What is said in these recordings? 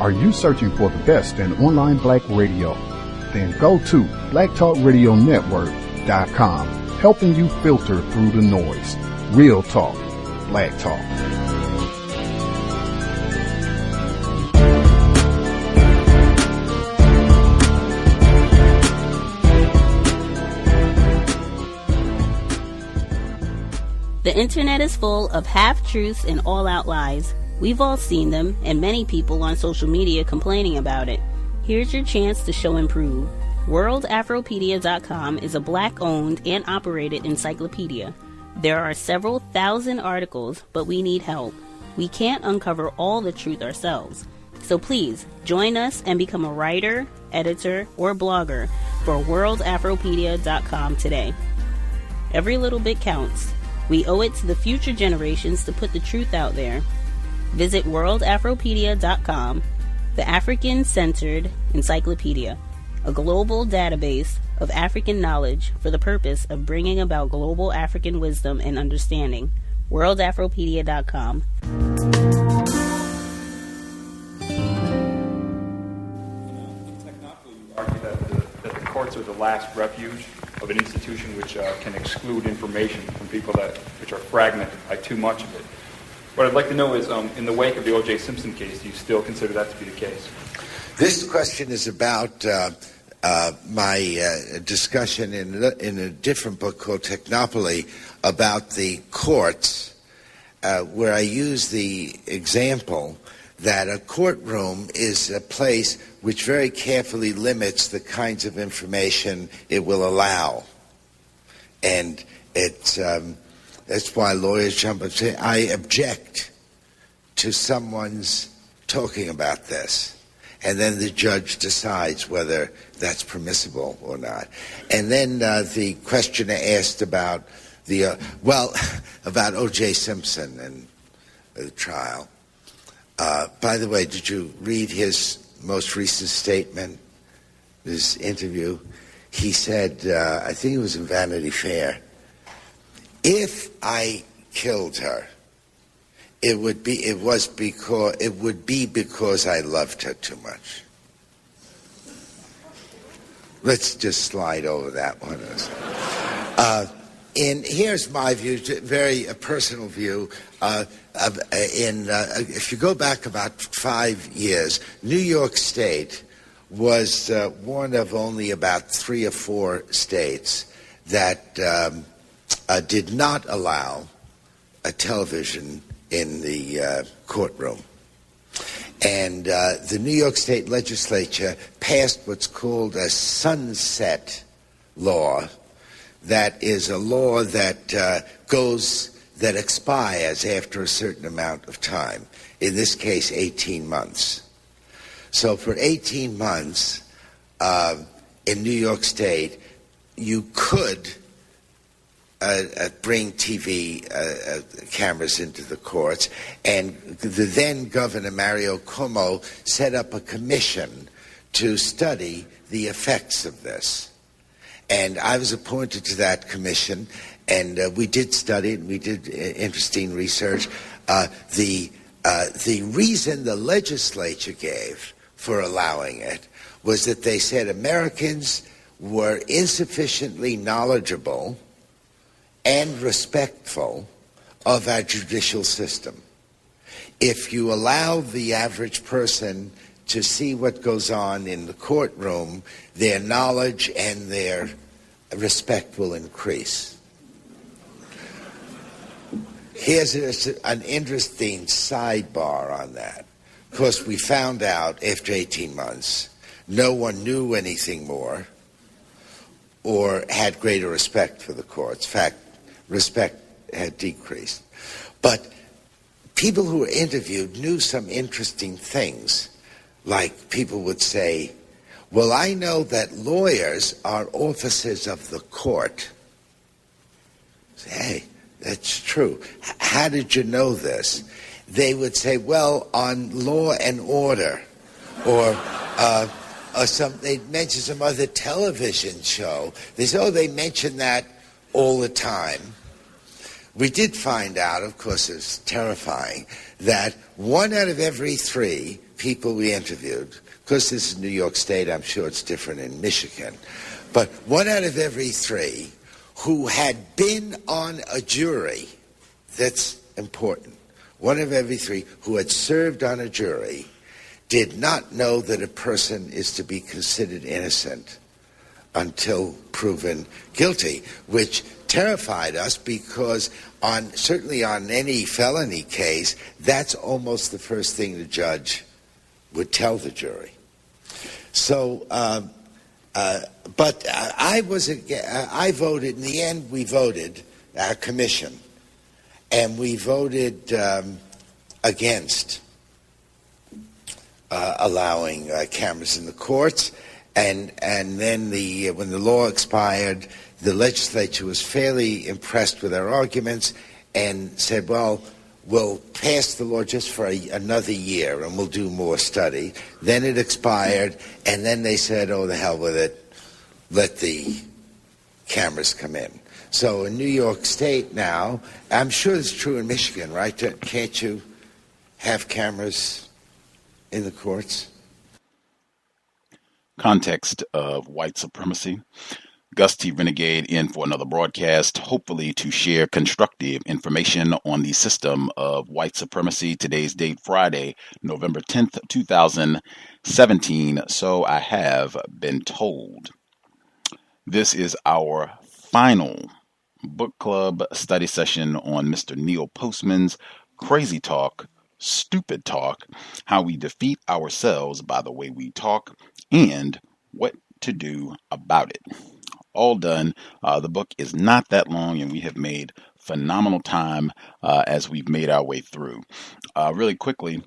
Are you searching for the best in online black radio? Then go to blacktalkradionetwork.com, helping you filter through the noise. Real talk, black talk. The internet is full of half-truths and all-out lies. We've all seen them, and many people on social media complaining about it. Here's your chance to show and prove. WorldAfropedia.com is a black-owned and operated encyclopedia. There are several thousand articles, but we need help. We can't uncover all the truth ourselves. So please, join us and become a writer, editor, or blogger for WorldAfropedia.com today. Every little bit counts. We owe it to the future generations to put the truth out there. Visit WorldAfropedia.com, the African-centered encyclopedia, a global database of African knowledge for the purpose of bringing about global African wisdom and understanding. WorldAfropedia.com. Technically, you argue that the courts are the last refuge of an institution which can exclude information from people which are fragmented by too much of it. What I'd like to know is, in the wake of the O.J. Simpson case, do you still consider that to be the case? This question is about my discussion in a different book called Technopoly about the courts, where I use the example that a courtroom is a place which very carefully limits the kinds of information it will allow. And it's that's why lawyers jump up and say, I object to someone's talking about this. And then the judge decides whether that's permissible or not. And then the questioner asked about about O.J. Simpson and the trial. By the way, did you read his most recent statement, his interview? He said, I think it was in Vanity Fair, if I killed her, it would be because I loved her too much. Let's just slide over that one. And here's my view, very personal view. If you go back about 5 years, New York State was one of only about 3 or 4 states that did not allow a television in the courtroom. And the New York State legislature passed what's called a sunset law. That is a law that that expires after a certain amount of time. In this case, 18 months. So for 18 months in New York State, you could bring TV cameras into the courts, and the then Governor Mario Cuomo set up a commission to study the effects of this. And I was appointed to that commission, and we did study it, and we did interesting research. The reason the legislature gave for allowing it was that they said Americans were insufficiently knowledgeable and respectful of our judicial system. If you allow the average person to see what goes on in the courtroom, their knowledge and their respect will increase. Here's an interesting sidebar on that. Of course, we found out after 18 months, no one knew anything more or had greater respect for the courts. In fact, respect had decreased. But people who were interviewed knew some interesting things. Like people would say, well, I know that lawyers are officers of the court. Say, hey, that's true. How did you know this? They would say, well, on Law and Order, or they'd mention some other television show. They say, oh, they mention that all the time. We did find out, of course, it's terrifying, that 1 out of every 3 people we interviewed, because this is New York State, I'm sure it's different in Michigan, but 1 out of every 3 who had been on a jury, that's important, 1 of every 3 who had served on a jury did not know that a person is to be considered innocent until proven guilty, which terrified us because certainly on any felony case, that's almost the first thing the judge would tell the jury. So, but I voted, in the end we voted, our commission, and we voted against allowing cameras in the courts, and then when the law expired, the legislature was fairly impressed with our arguments and said, well, we'll pass the law just for another year and we'll do more study. Then it expired, and then they said, oh, the hell with it, let the cameras come in. So in New York State now, I'm sure it's true in Michigan, right? Can't you have cameras in the courts? Context of White Supremacy. Gus T Renegade in for another broadcast, hopefully to share constructive information on the system of white supremacy. Today's date, Friday, November 10th, 2017. So I have been told. This is our final book club study session on Mr. Neil Postman's Crazy Talk, Stupid Talk, How We Defeat Ourselves by the Way We Talk, and What to Do About It. All done. The book is not that long, and we have made phenomenal time as we've made our way through. Really quickly,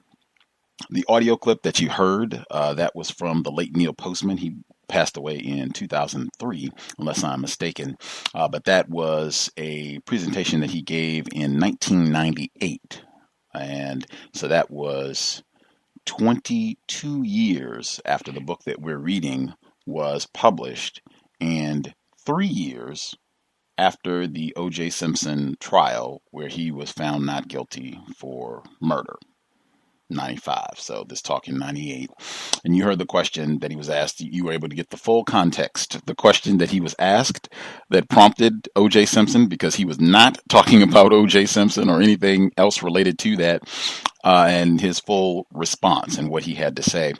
the audio clip that you heard, that was from the late Neil Postman. He passed away in 2003, unless I'm mistaken. But that was a presentation that he gave in 1998. And so that was 22 years after the book that we're reading was published, and 3 years after the O.J. Simpson trial, where he was found not guilty for murder. 95. So this talk in 98. And you heard the question that he was asked. You were able to get the full context. The question that he was asked that prompted O.J. Simpson, because he was not talking about O.J. Simpson or anything else related to that, and his full response and what he had to say,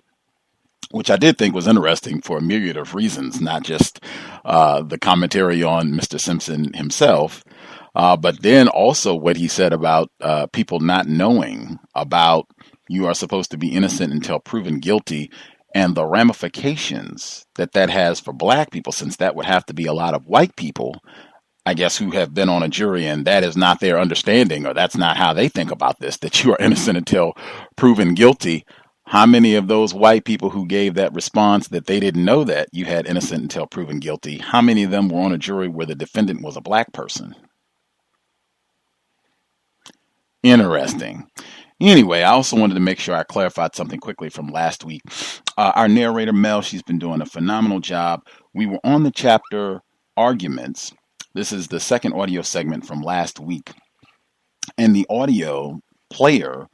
which I did think was interesting for a myriad of reasons, not just the commentary on Mr. Simpson himself, but then also what he said about people not knowing about you are supposed to be innocent until proven guilty, and the ramifications that that has for black people, since that would have to be a lot of white people, I guess, who have been on a jury, and that is not their understanding, or that's not how they think about this, that you are innocent until proven guilty. How many of those white people who gave that response that they didn't know that you had innocent until proven guilty, how many of them were on a jury where the defendant was a black person? Interesting. Anyway, I also wanted to make sure I clarified something quickly from last week. Our narrator, Mel, she's been doing a phenomenal job. We were on the chapter Arguments. This is the second audio segment from last week. And the audio player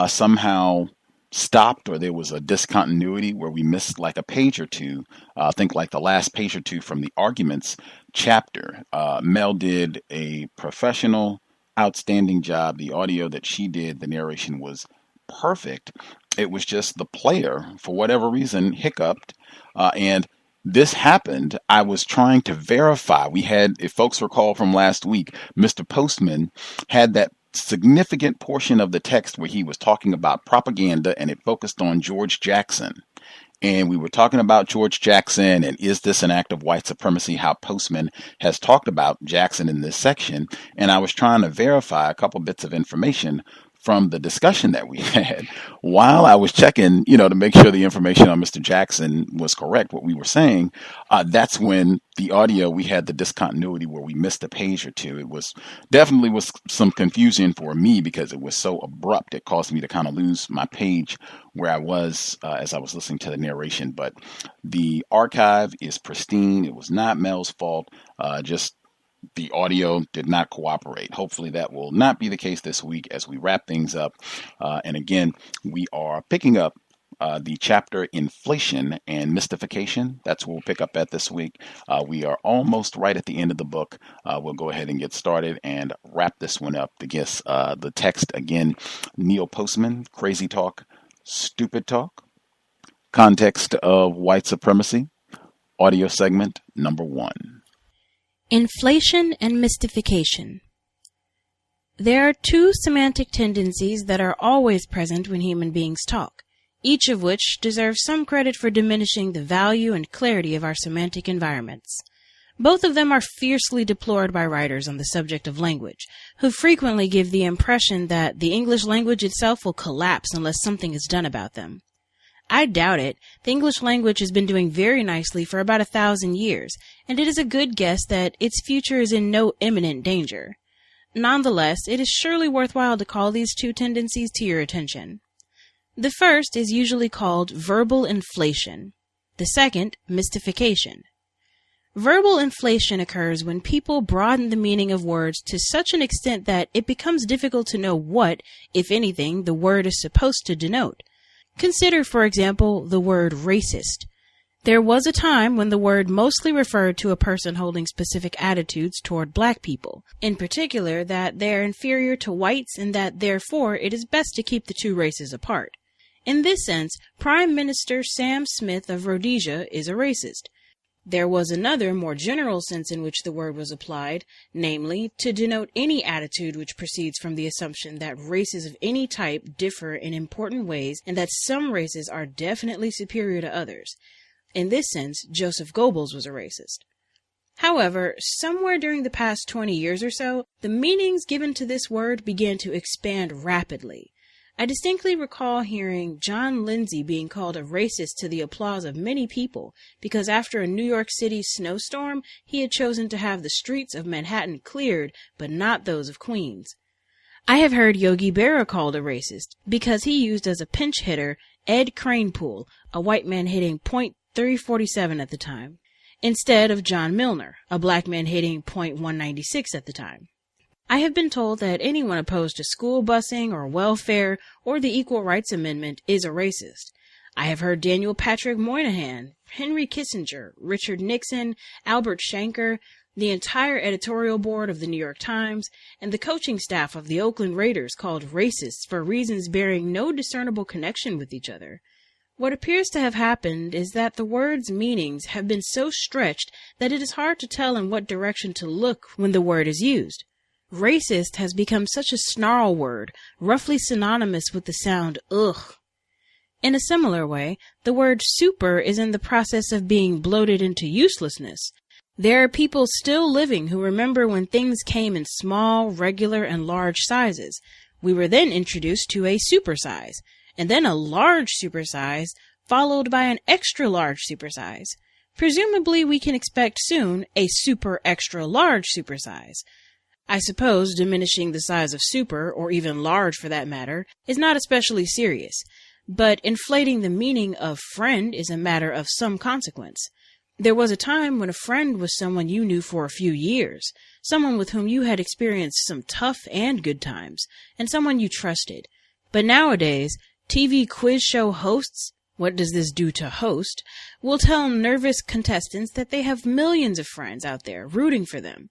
somehow stopped, or there was a discontinuity where we missed like a page or two. I think like the last page or two from the Arguments chapter. Mel did a professional, outstanding job. The audio that she did, the narration was perfect. It was just the player, for whatever reason, hiccuped. And this happened. I was trying to verify. We had, if folks recall from last week, Mr. Postman had that significant portion of the text where he was talking about propaganda, and it focused on George Jackson. And we were talking about George Jackson and is this an act of white supremacy, how Postman has talked about Jackson in this section. And I was trying to verify a couple bits of information from the discussion that we had while I was checking, to make sure the information on Mr. Jackson was correct, what we were saying. That's when the audio, we had the discontinuity where we missed a page or two. It was definitely was some confusion for me because it was so abrupt. It caused me to kind of lose my page where I was as I was listening to the narration. But the archive is pristine. It was not Mel's fault. Just the audio did not cooperate. Hopefully that will not be the case this week as we wrap things up. And again, we are picking up the chapter Inflation and Mystification. That's where we'll pick up at this week. We are almost right at the end of the book. We'll go ahead and get started and wrap this one up. The text again, Neil Postman, Crazy Talk, Stupid Talk, Context of White Supremacy, audio segment number 1. Inflation and mystification. There are two semantic tendencies that are always present when human beings talk, each of which deserves some credit for diminishing the value and clarity of our semantic environments. Both of them are fiercely deplored by writers on the subject of language, who frequently give the impression that the English language itself will collapse unless something is done about them. I doubt it. The English language has been doing very nicely for about 1,000 years, and it is a good guess that its future is in no imminent danger. Nonetheless, it is surely worthwhile to call these two tendencies to your attention. The first is usually called verbal inflation. The second, mystification. Verbal inflation occurs when people broaden the meaning of words to such an extent that it becomes difficult to know what, if anything, the word is supposed to denote. Consider, for example, the word racist. There was a time when the word mostly referred to a person holding specific attitudes toward black people, in particular that they are inferior to whites and that, therefore, it is best to keep the two races apart. In this sense, Prime Minister Sam Smith of Rhodesia is a racist. There was another, more general sense in which the word was applied, namely, to denote any attitude which proceeds from the assumption that races of any type differ in important ways and that some races are definitely superior to others. In this sense, Joseph Goebbels was a racist. However, somewhere during the past 20 years or so, the meanings given to this word began to expand rapidly. I distinctly recall hearing John Lindsay being called a racist to the applause of many people because after a New York City snowstorm, he had chosen to have the streets of Manhattan cleared, but not those of Queens. I have heard Yogi Berra called a racist because he used as a pinch hitter Ed Kranepool, a white man hitting .347 at the time, instead of John Milner, a black man hitting .196 at the time. I have been told that anyone opposed to school busing or welfare or the Equal Rights Amendment is a racist. I have heard Daniel Patrick Moynihan, Henry Kissinger, Richard Nixon, Albert Shanker, the entire editorial board of the New York Times, and the coaching staff of the Oakland Raiders called racists for reasons bearing no discernible connection with each other. What appears to have happened is that the word's meanings have been so stretched that it is hard to tell in what direction to look when the word is used. Racist has become such a snarl word, roughly synonymous with the sound ugh. In a similar way, the word super is in the process of being bloated into uselessness. There are people still living who remember when things came in small, regular, and large sizes. We were then introduced to a supersize, and then a large supersize, followed by an extra large supersize. Presumably we can expect soon a super extra large supersize. I suppose diminishing the size of super, or even large for that matter, is not especially serious, but inflating the meaning of friend is a matter of some consequence. There was a time when a friend was someone you knew for a few years, someone with whom you had experienced some tough and good times, and someone you trusted. But nowadays, TV quiz show hosts, what does this do to host, will tell nervous contestants that they have millions of friends out there rooting for them.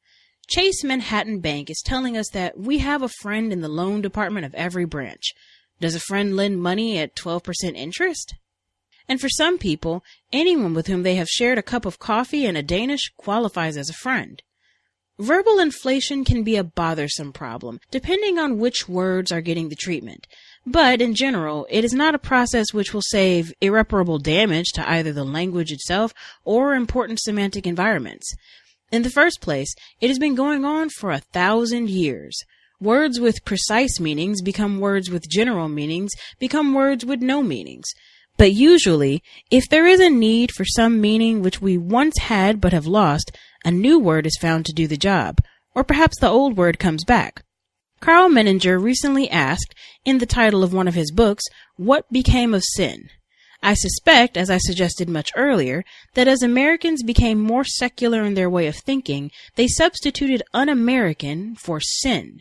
Chase Manhattan Bank is telling us that we have a friend in the loan department of every branch. Does a friend lend money at 12% interest? And for some people, anyone with whom they have shared a cup of coffee and a Danish qualifies as a friend. Verbal inflation can be a bothersome problem, depending on which words are getting the treatment. But in general, it is not a process which will save irreparable damage to either the language itself or important semantic environments. In the first place, it has been going on for 1,000 years. Words with precise meanings become words with general meanings, become words with no meanings. But usually, if there is a need for some meaning which we once had but have lost, a new word is found to do the job, or perhaps the old word comes back. Carl Menninger recently asked, in the title of one of his books, what became of sin? I suspect, as I suggested much earlier, that as Americans became more secular in their way of thinking, they substituted un-American for sin.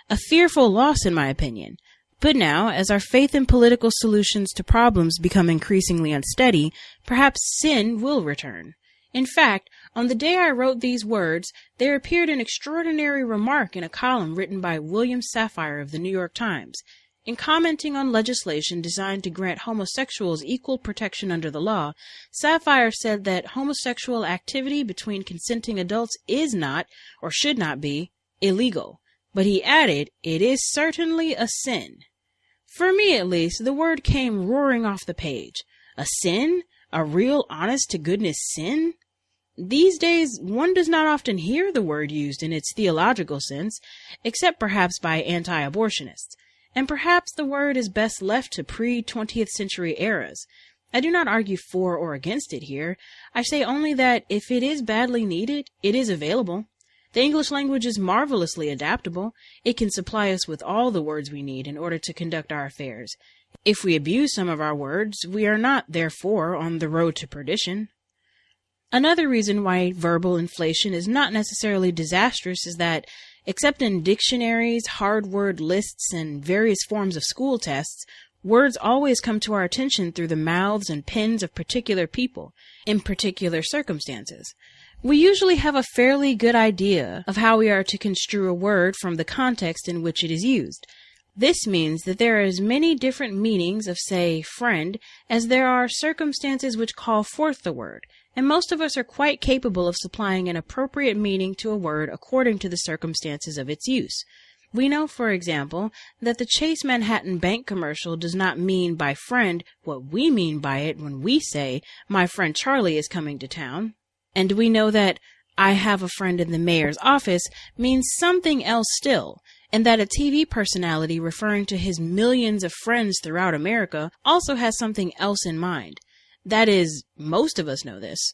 A fearful loss, in my opinion. But now, as our faith in political solutions to problems become increasingly unsteady, perhaps sin will return. In fact, on the day I wrote these words, there appeared an extraordinary remark in a column written by William Safire of the New York Times. In commenting on legislation designed to grant homosexuals equal protection under the law, Safire said that homosexual activity between consenting adults is not, or should not be, illegal. But he added, it is certainly a sin. For me, at least, the word came roaring off the page. A sin? A real honest-to-goodness sin? These days, one does not often hear the word used in its theological sense, except perhaps by anti-abortionists. And perhaps the word is best left to pre-20th century eras. I do not argue for or against it here. I say only that if it is badly needed, it is available. The English language is marvelously adaptable. It can supply us with all the words we need in order to conduct our affairs. If we abuse some of our words, we are not, therefore, on the road to perdition. Another reason why verbal inflation is not necessarily disastrous is that, except in dictionaries, hard word lists, and various forms of school tests, words always come to our attention through the mouths and pens of particular people, in particular circumstances. We usually have a fairly good idea of how we are to construe a word from the context in which it is used. This means that there are as many different meanings of, say, friend, as there are circumstances which call forth the word, and most of us are quite capable of supplying an appropriate meaning to a word according to the circumstances of its use. We know, for example, that the Chase Manhattan Bank commercial does not mean by friend what we mean by it when we say, my friend Charlie is coming to town. And we know that I have a friend in the mayor's office means something else still, and that a TV personality referring to his millions of friends throughout America also has something else in mind. That is, most of us know this.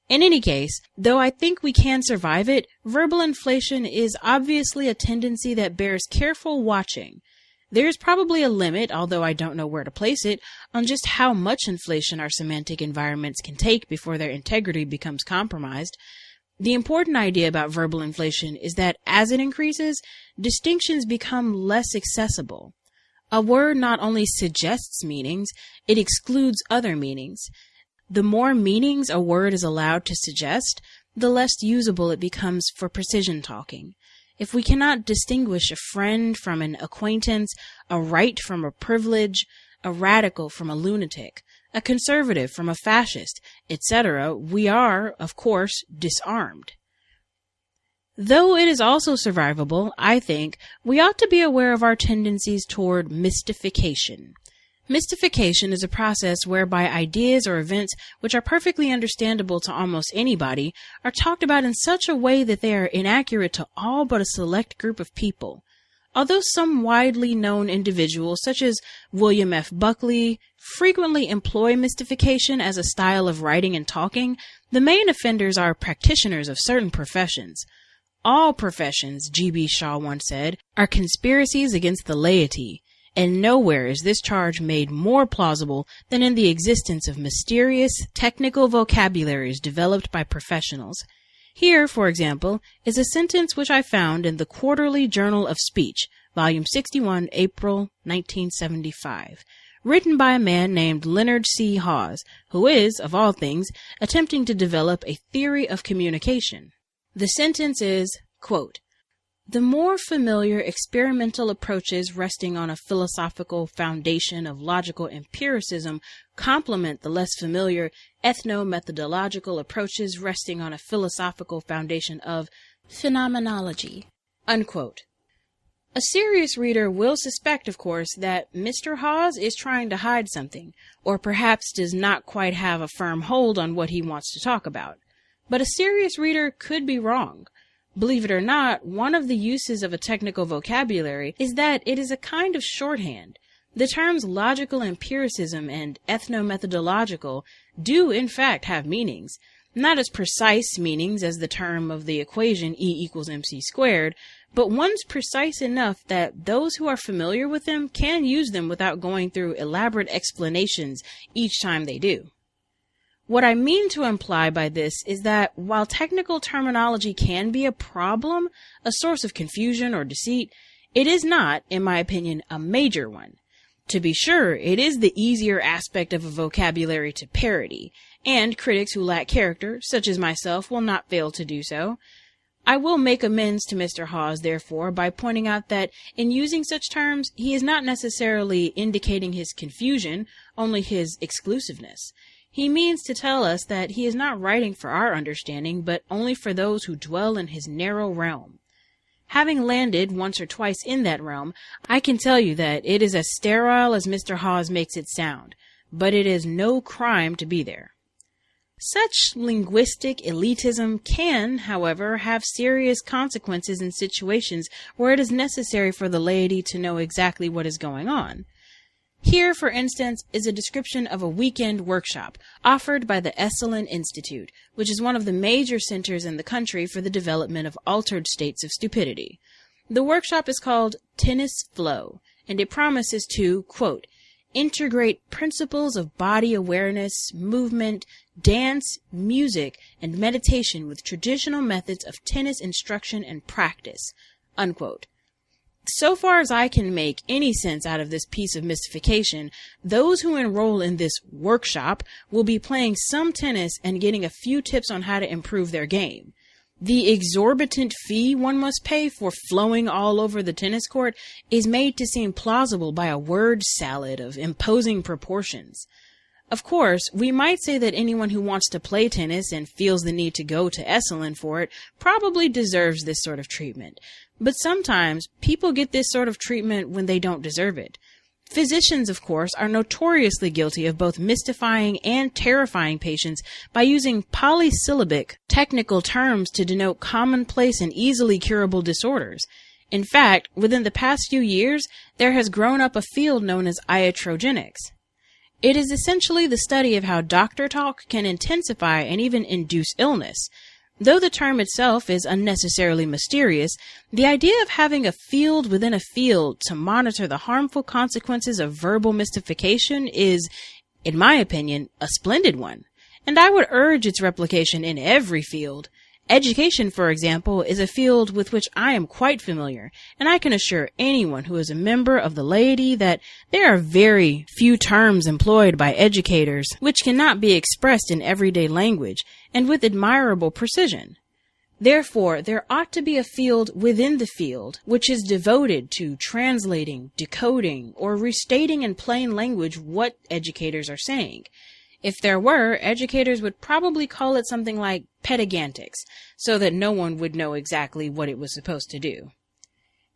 In any case, though I think we can survive it, verbal inflation is obviously a tendency that bears careful watching. There is probably a limit, although I don't know where to place it, on just how much inflation our semantic environments can take before their integrity becomes compromised. The important idea about verbal inflation is that as it increases, distinctions become less accessible. A word not only suggests meanings, it excludes other meanings. The more meanings a word is allowed to suggest, the less usable it becomes for precision talking. If we cannot distinguish a friend from an acquaintance, a right from a privilege, a radical from a lunatic, a conservative from a fascist, etc., we are, of course, disarmed. Though it is also survivable, I think, we ought to be aware of our tendencies toward mystification. Mystification is a process whereby ideas or events which are perfectly understandable to almost anybody are talked about in such a way that they are inaccurate to all but a select group of people. Although some widely known individuals, such as William F. Buckley, frequently employ mystification as a style of writing and talking, the main offenders are practitioners of certain professions. All professions, G.B. Shaw once said, are conspiracies against the laity. And nowhere is this charge made more plausible than in the existence of mysterious, technical vocabularies developed by professionals. Here, for example, is a sentence which I found in the Quarterly Journal of Speech, Volume 61, April 1975, written by a man named Leonard C. Hawes, who is, of all things, attempting to develop a theory of communication. The sentence is, quote, "The more familiar experimental approaches resting on a philosophical foundation of logical empiricism complement the less familiar ethno-methodological approaches resting on a philosophical foundation of phenomenology." Unquote. A serious reader will suspect, of course, that Mr. Hawes is trying to hide something, or perhaps does not quite have a firm hold on what he wants to talk about. But a serious reader could be wrong. Believe it or not, one of the uses of a technical vocabulary is that it is a kind of shorthand. The terms logical empiricism and ethno-methodological do in fact have meanings, not as precise meanings as the term of the equation E = mc squared, but ones precise enough that those who are familiar with them can use them without going through elaborate explanations each time they do. What I mean to imply by this is that while technical terminology can be a problem, a source of confusion or deceit, It is not, in my opinion, a major one. To be sure, it is the easier aspect of a vocabulary to parody, and critics who lack character, such as myself, will not fail to do so. I will make amends to Mr. Hawes, therefore, by pointing out that in using such terms, he is not necessarily indicating his confusion, only his exclusiveness. He means to tell us that he is not writing for our understanding, but only for those who dwell in his narrow realm. Having landed once or twice in that realm, I can tell you that it is as sterile as Mr. Hawes makes it sound, but it is no crime to be there. Such linguistic elitism can, however, have serious consequences in situations where it is necessary for the laity to know exactly what is going on. Here, for instance, is a description of a weekend workshop offered by the Esalen Institute, which is one of the major centers in the country for the development of altered states of stupidity. The workshop is called Tennis Flow, and it promises to, quote, integrate principles of body awareness, movement, dance, music, and meditation with traditional methods of tennis instruction and practice, unquote. So far as I can make any sense out of this piece of mystification, those who enroll in this workshop will be playing some tennis and getting a few tips on how to improve their game. The exorbitant fee one must pay for flowing all over the tennis court is made to seem plausible by a word salad of imposing proportions. Of course, we might say that anyone who wants to play tennis and feels the need to go to Esalen for it probably deserves this sort of treatment. But sometimes people get this sort of treatment when they don't deserve it. Physicians, of course, are notoriously guilty of both mystifying and terrifying patients by using polysyllabic technical terms to denote commonplace and easily curable disorders. In fact, within the past few years, there has grown up a field known as iatrogenics. It is essentially the study of how doctor talk can intensify and even induce illness. Though the term itself is unnecessarily mysterious, the idea of having a field within a field to monitor the harmful consequences of verbal mystification is, in my opinion, a splendid one, and I would urge its replication in every field. Education, for example, is a field with which I am quite familiar, and I can assure anyone who is a member of the laity that there are very few terms employed by educators which cannot be expressed in everyday language and with admirable precision. Therefore, there ought to be a field within the field which is devoted to translating, decoding, or restating in plain language what educators are saying. If there were, educators would probably call it something like pedagogics, so that no one would know exactly what it was supposed to do.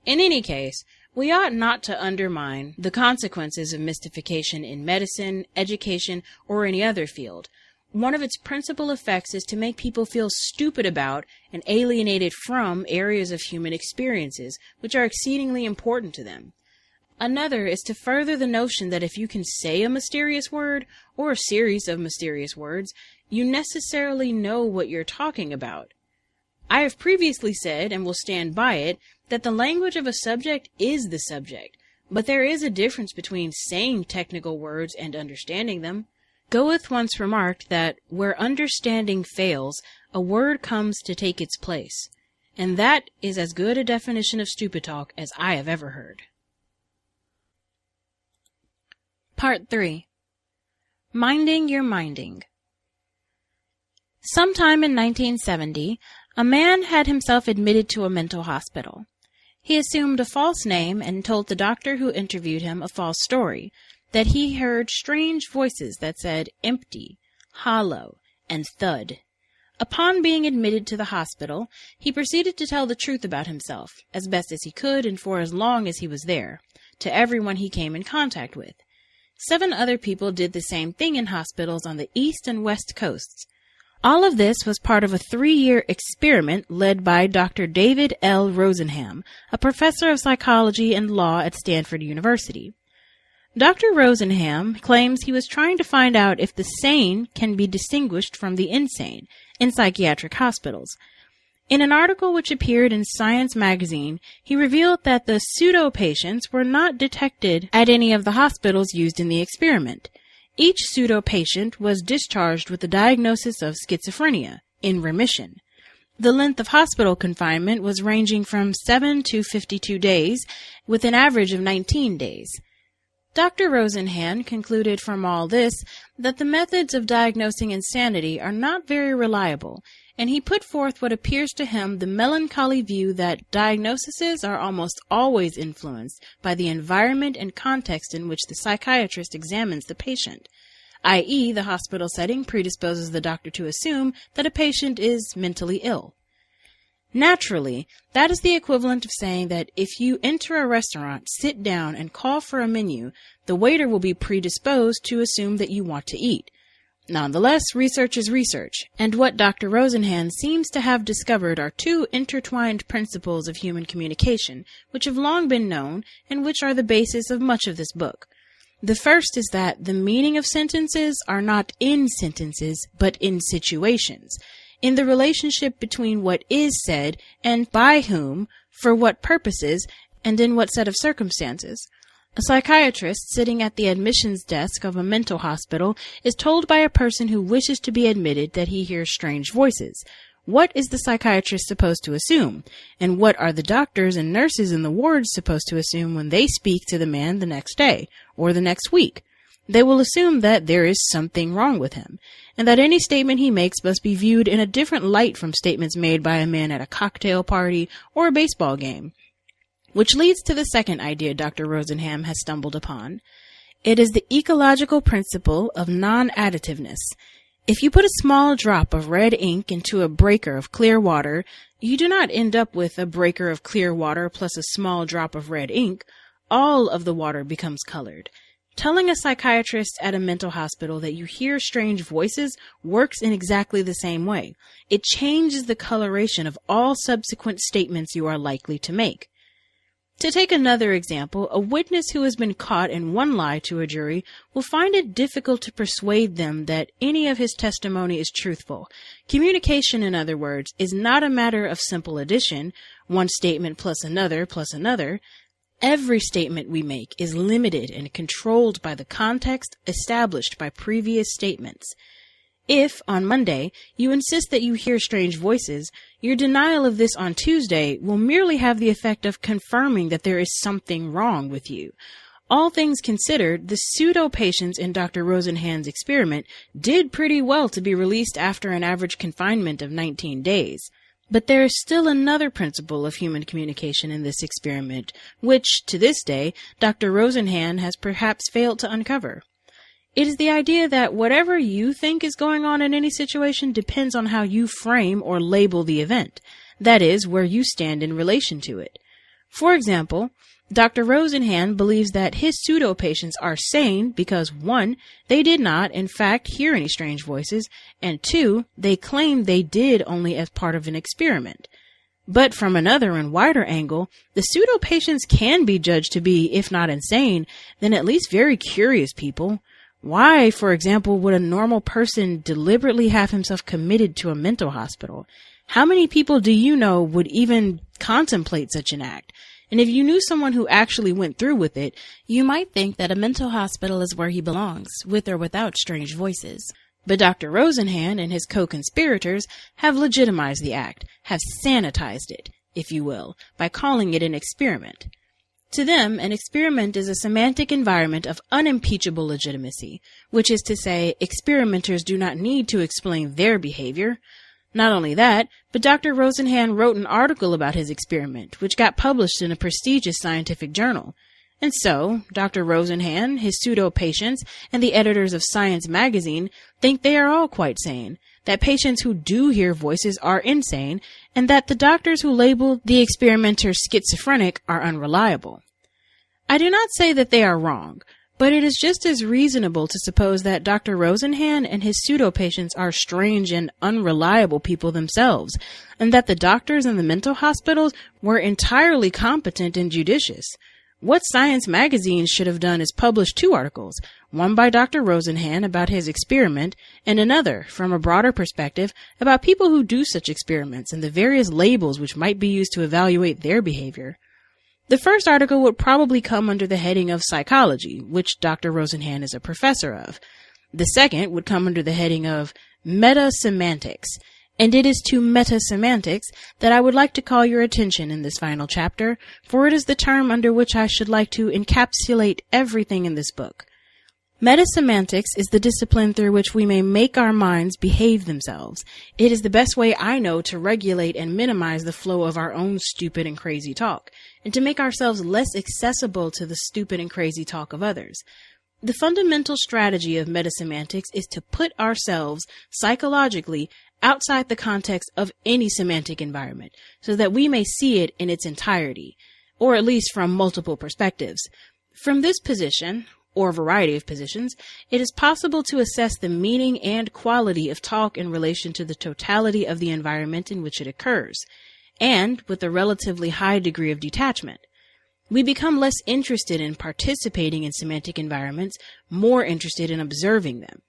In any case, we ought not to undermine the consequences of mystification in medicine, education, or any other field. One of its principal effects is to make people feel stupid about and alienated from areas of human experiences which are exceedingly important to them. Another is to further the notion that if you can say a mysterious word, or a series of mysterious words, you necessarily know what you're talking about. I have previously said, and will stand by it, that the language of a subject is the subject, but there is a difference between saying technical words and understanding them. Goethe once remarked that where understanding fails, a word comes to take its place, and that is as good a definition of stupid talk as I have ever heard. Part 3. Minding Your Minding. Sometime in 1970, a man had himself admitted to a mental hospital. He assumed a false name and told the doctor who interviewed him a false story, that he heard strange voices that said empty, hollow, and thud. Upon being admitted to the hospital, he proceeded to tell the truth about himself, as best as he could and for as long as he was there, to everyone he came in contact with. 7 other people did the same thing in hospitals on the east and west coasts. All of this was part of a 3-year experiment led by Dr. David L. Rosenham, a professor of psychology and law at Stanford University. Dr. Rosenham claims he was trying to find out if the sane can be distinguished from the insane in psychiatric hospitals. In an article which appeared in Science magazine, he revealed that the pseudo-patients were not detected at any of the hospitals used in the experiment. Each pseudo-patient was discharged with the diagnosis of schizophrenia, in remission. The length of hospital confinement was ranging from 7 to 52 days, with an average of 19 days. Dr. Rosenhan concluded from all this that the methods of diagnosing insanity are not very reliable, and he put forth what appears to him the melancholy view that diagnoses are almost always influenced by the environment and context in which the psychiatrist examines the patient, i.e., the hospital setting predisposes the doctor to assume that a patient is mentally ill. Naturally, that is the equivalent of saying that if you enter a restaurant, sit down, and call for a menu, the waiter will be predisposed to assume that you want to eat. Nonetheless, research is research, and what Dr. Rosenhan seems to have discovered are two intertwined principles of human communication, which have long been known, and which are the basis of much of this book. The first is that the meaning of sentences are not in sentences, but in situations, in the relationship between what is said and by whom, for what purposes, and in what set of circumstances. A psychiatrist sitting at the admissions desk of a mental hospital is told by a person who wishes to be admitted that he hears strange voices. What is the psychiatrist supposed to assume? And what are the doctors and nurses in the wards supposed to assume when they speak to the man the next day or the next week? They will assume that there is something wrong with him, and that any statement he makes must be viewed in a different light from statements made by a man at a cocktail party or a baseball game. Which leads to the second idea Dr. Rosenhan has stumbled upon. It is the ecological principle of non-additiveness. If you put a small drop of red ink into a breaker of clear water, you do not end up with a breaker of clear water plus a small drop of red ink. All of the water becomes colored. Telling a psychiatrist at a mental hospital that you hear strange voices works in exactly the same way. It changes the coloration of all subsequent statements you are likely to make. To take another example, a witness who has been caught in one lie to a jury will find it difficult to persuade them that any of his testimony is truthful. Communication, in other words, is not a matter of simple addition, one statement plus another plus another. Every statement we make is limited and controlled by the context established by previous statements. If, on Monday, you insist that you hear strange voices, your denial of this on Tuesday will merely have the effect of confirming that there is something wrong with you. All things considered, the pseudo-patients in Dr. Rosenhan's experiment did pretty well to be released after an average confinement of 19 days. But there is still another principle of human communication in this experiment, which, to this day, Dr. Rosenhan has perhaps failed to uncover. It is the idea that whatever you think is going on in any situation depends on how you frame or label the event, that is, where you stand in relation to it. For example, Dr. Rosenhan believes that his pseudo-patients are sane because 1. They did not, in fact, hear any strange voices, and 2. They claim they did only as part of an experiment. But from another and wider angle, the pseudo-patients can be judged to be, if not insane, then at least very curious people. Why, for example, would a normal person deliberately have himself committed to a mental hospital? How many people do you know would even contemplate such an act? And if you knew someone who actually went through with it, you might think that a mental hospital is where he belongs, with or without strange voices. But Dr. Rosenhan and his co-conspirators have legitimized the act, have sanitized it, if you will, by calling it an experiment. To them, an experiment is a semantic environment of unimpeachable legitimacy, which is to say, experimenters do not need to explain their behavior. Not only that, but Dr. Rosenhan wrote an article about his experiment, which got published in a prestigious scientific journal. And so, Dr. Rosenhan, his pseudo-patients, and the editors of Science magazine think they are all quite sane, that patients who do hear voices are insane, and that the doctors who label the experimenters schizophrenic are unreliable. I do not say that they are wrong, but it is just as reasonable to suppose that Dr. Rosenhan and his pseudo-patients are strange and unreliable people themselves, and that the doctors in the mental hospitals were entirely competent and judicious. What Science magazine should have done is publish 2 articles, one by Dr. Rosenhan about his experiment, and another, from a broader perspective, about people who do such experiments and the various labels which might be used to evaluate their behavior. The first article would probably come under the heading of psychology, which Dr. Rosenhan is a professor of. The second would come under the heading of meta-semantics, And it is to meta-semantics that I would like to call your attention in this final chapter, for it is the term under which I should like to encapsulate everything in this book. Meta-semantics is the discipline through which we may make our minds behave themselves. It is the best way I know to regulate and minimize the flow of our own stupid and crazy talk, and to make ourselves less accessible to the stupid and crazy talk of others. The fundamental strategy of meta-semantics is to put ourselves psychologically outside the context of any semantic environment, so that we may see it in its entirety, or at least from multiple perspectives. From this position, or a variety of positions, it is possible to assess the meaning and quality of talk in relation to the totality of the environment in which it occurs, and with a relatively high degree of detachment. We become less interested in participating in semantic environments, more interested in observing them.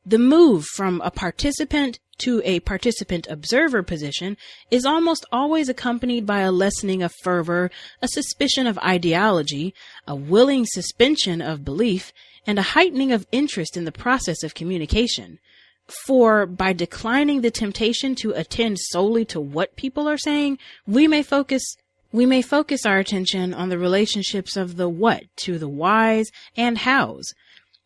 The move from a participant to a participant-observer position is almost always accompanied by a lessening of fervor, a suspicion of ideology, a willing suspension of belief, and a heightening of interest in the process of communication. For by declining the temptation to attend solely to what people are saying, we may focus our attention on the relationships of the what to the whys and hows.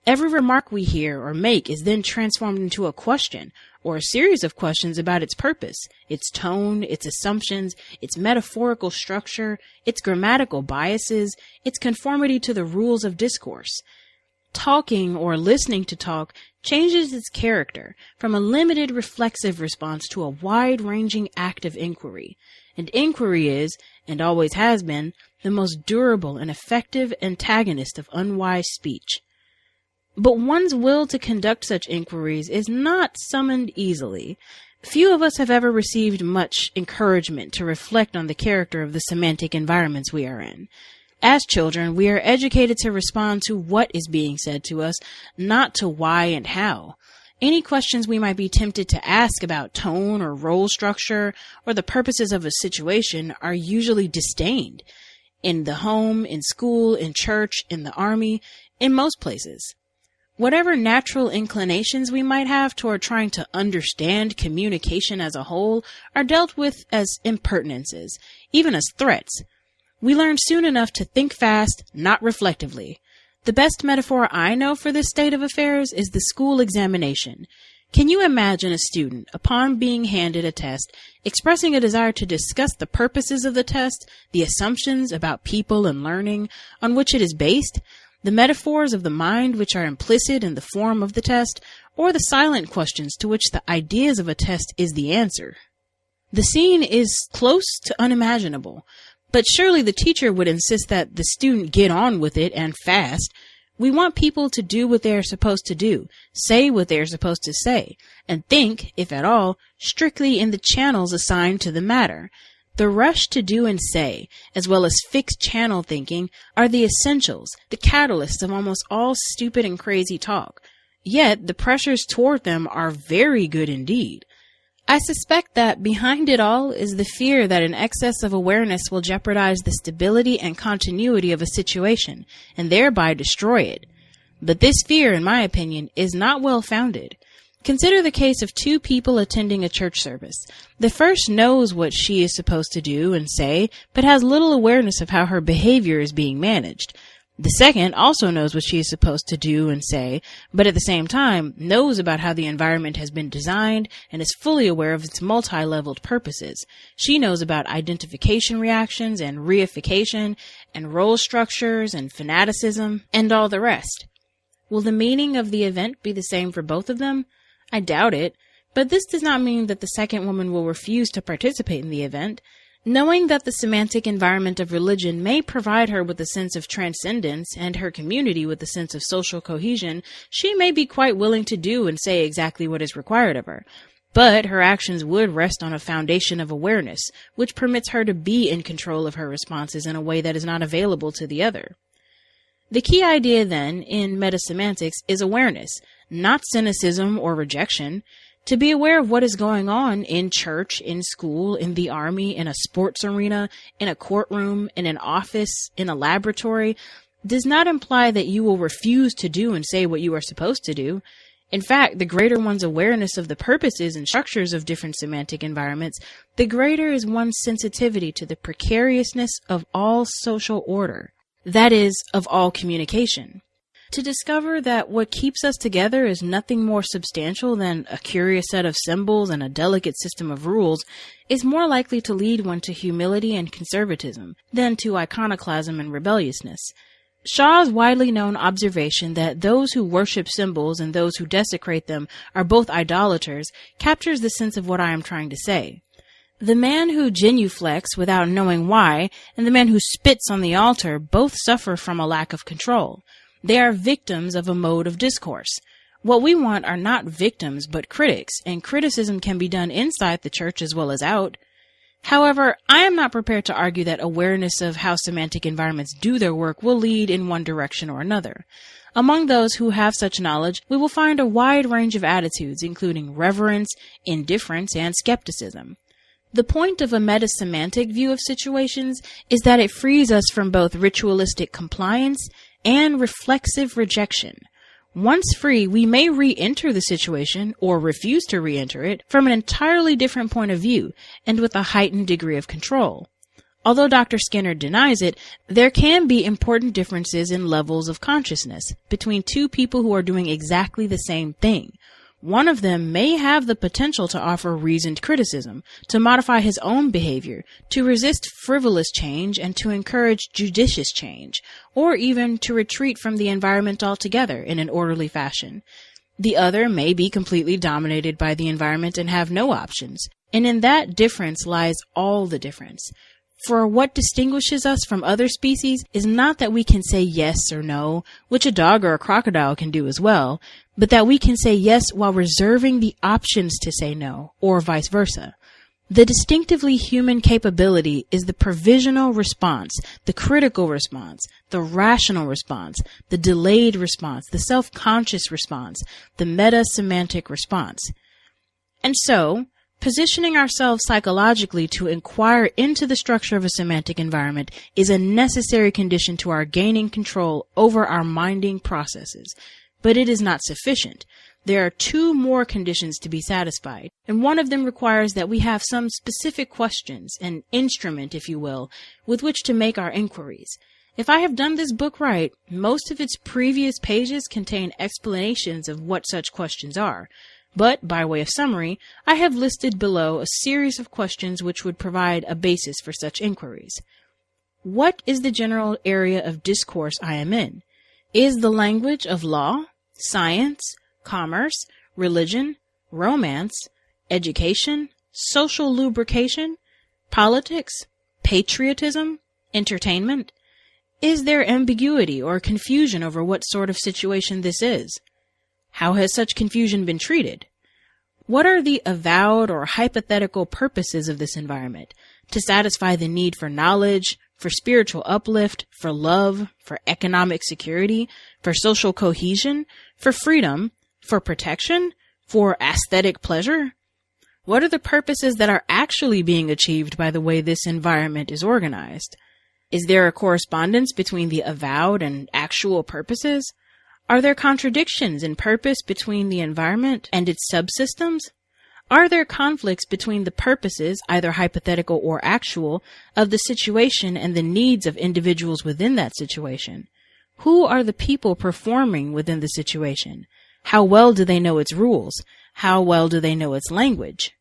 Every remark we hear or make is then transformed into a question, or a series of questions about its purpose, its tone, its assumptions, its metaphorical structure, its grammatical biases, its conformity to the rules of discourse. Talking or listening to talk changes its character from a limited reflexive response to a wide-ranging active inquiry. And inquiry is, and always has been, the most durable and effective antagonist of unwise speech. But one's will to conduct such inquiries is not summoned easily. Few of us have ever received much encouragement to reflect on the character of the semantic environments we are in. As children, we are educated to respond to what is being said to us, not to why and how. Any questions we might be tempted to ask about tone or role structure or the purposes of a situation are usually disdained. In the home, in school, in church, in the army, in most places. Whatever natural inclinations we might have toward trying to understand communication as a whole are dealt with as impertinences, even as threats. We learn soon enough to think fast, not reflectively. The best metaphor I know for this state of affairs is the school examination. Can you imagine a student, upon being handed a test, expressing a desire to discuss the purposes of the test, the assumptions about people and learning on which it is based, the metaphors of the mind which are implicit in the form of the test, or the silent questions to which the ideas of a test is the answer? The scene is close to unimaginable, but surely the teacher would insist that the student get on with it and fast. We want people to do what they are supposed to do, say what they are supposed to say, and think, if at all, strictly in the channels assigned to the matter. The rush to do and say, as well as fixed channel thinking, are the essentials, the catalysts of almost all stupid and crazy talk. Yet the pressures toward them are very good indeed. I suspect that behind it all is the fear that an excess of awareness will jeopardize the stability and continuity of a situation, and thereby destroy it. But this fear, in my opinion, is not well founded. Consider the case of two people attending a church service. The first knows what she is supposed to do and say, but has little awareness of how her behavior is being managed. The second also knows what she is supposed to do and say, but at the same time knows about how the environment has been designed and is fully aware of its multi-leveled purposes. She knows about identification reactions and reification and role structures and fanaticism and all the rest. Will the meaning of the event be the same for both of them? I doubt it, but this does not mean that the second woman will refuse to participate in the event. Knowing that the semantic environment of religion may provide her with a sense of transcendence and her community with a sense of social cohesion, she may be quite willing to do and say exactly what is required of her. But her actions would rest on a foundation of awareness, which permits her to be in control of her responses in a way that is not available to the other. The key idea, then, in metasemantics is awareness, not cynicism or rejection. To be aware of what is going on in church, in school, in the army, in a sports arena, in a courtroom, in an office, in a laboratory, does not imply that you will refuse to do and say what you are supposed to do. In fact, the greater one's awareness of the purposes and structures of different semantic environments, the greater is one's sensitivity to the precariousness of all social order, that is, of all communication. To discover that what keeps us together is nothing more substantial than a curious set of symbols and a delicate system of rules is more likely to lead one to humility and conservatism than to iconoclasm and rebelliousness. Shaw's widely known observation that those who worship symbols and those who desecrate them are both idolaters captures the sense of what I am trying to say. The man who genuflects without knowing why and the man who spits on the altar both suffer from a lack of control. They are victims of a mode of discourse. What we want are not victims but critics, and criticism can be done inside the church as well as out. However, I am not prepared to argue that awareness of how semantic environments do their work will lead in one direction or another. Among those who have such knowledge, we will find a wide range of attitudes, including reverence, indifference, and skepticism. The point of a meta-semantic view of situations is that it frees us from both ritualistic compliance and reflexive rejection. Once free, we may re-enter the situation or refuse to re-enter it from an entirely different point of view and with a heightened degree of control. Although Dr. Skinner denies it, there can be important differences in levels of consciousness between two people who are doing exactly the same thing. One of them may have the potential to offer reasoned criticism, to modify his own behavior, to resist frivolous change, and to encourage judicious change, or even to retreat from the environment altogether in an orderly fashion. The other may be completely dominated by the environment and have no options, and in that difference lies all the difference. For what distinguishes us from other species is not that we can say yes or no, which a dog or a crocodile can do as well, but that we can say yes while reserving the options to say no, or vice versa. The distinctively human capability is the provisional response, the critical response, the rational response, the delayed response, the self-conscious response, the meta-semantic response. And so, positioning ourselves psychologically to inquire into the structure of a semantic environment is a necessary condition to our gaining control over our minding processes. But it is not sufficient. There are two more conditions to be satisfied, and one of them requires that we have some specific questions, an instrument, if you will, with which to make our inquiries. If I have done this book right, most of its previous pages contain explanations of what such questions are. But, by way of summary, I have listed below a series of questions which would provide a basis for such inquiries. What is the general area of discourse I am in? Is the language of law, science, commerce, religion, romance, education, social lubrication, politics, patriotism, entertainment? Is there ambiguity or confusion over what sort of situation this is? How has such confusion been treated? What are the avowed or hypothetical purposes of this environment? To satisfy the need for knowledge, for spiritual uplift, for love, for economic security, for social cohesion, for freedom, for protection, for aesthetic pleasure? What are the purposes that are actually being achieved by the way this environment is organized? Is there a correspondence between the avowed and actual purposes? Are there contradictions in purpose between the environment and its subsystems? Are there conflicts between the purposes, either hypothetical or actual, of the situation and the needs of individuals within that situation? Who are the people performing within the situation? How well do they know its rules? How well do they know its language?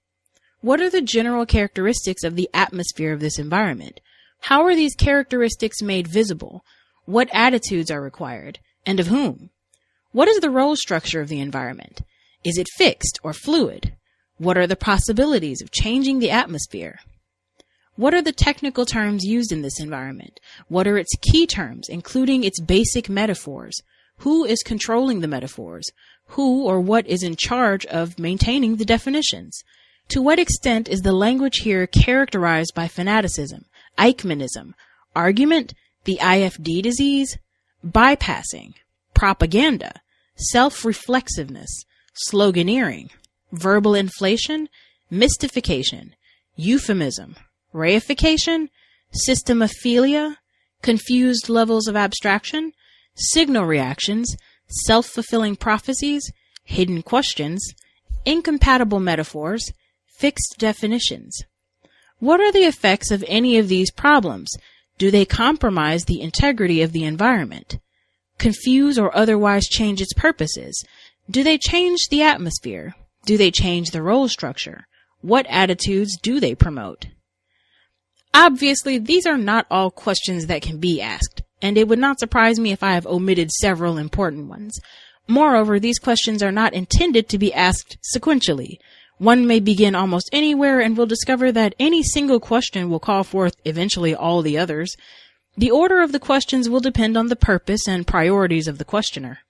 What are the general characteristics of the atmosphere of this environment? How are these characteristics made visible? What attitudes are required, and of whom? What is the role structure of the environment? Is it fixed or fluid? What are the possibilities of changing the atmosphere? What are the technical terms used in this environment? What are its key terms, including its basic metaphors? Who is controlling the metaphors? Who or what is in charge of maintaining the definitions? To what extent is the language here characterized by fanaticism, Eichmannism, argument, the IFD disease, bypassing, propaganda, self-reflexiveness, sloganeering, verbal inflation, mystification, euphemism, reification, systemophilia, confused levels of abstraction, signal reactions, self-fulfilling prophecies, hidden questions, incompatible metaphors, fixed definitions. What are the effects of any of these problems? Do they compromise the integrity of the environment? Confuse or otherwise change its purposes? Do they change the atmosphere? Do they change the role structure? What attitudes do they promote? Obviously, these are not all questions that can be asked, and it would not surprise me if I have omitted several important ones. Moreover, these questions are not intended to be asked sequentially. One may begin almost anywhere and will discover that any single question will call forth eventually all the others. The order of the questions will depend on the purpose and priorities of the questioner.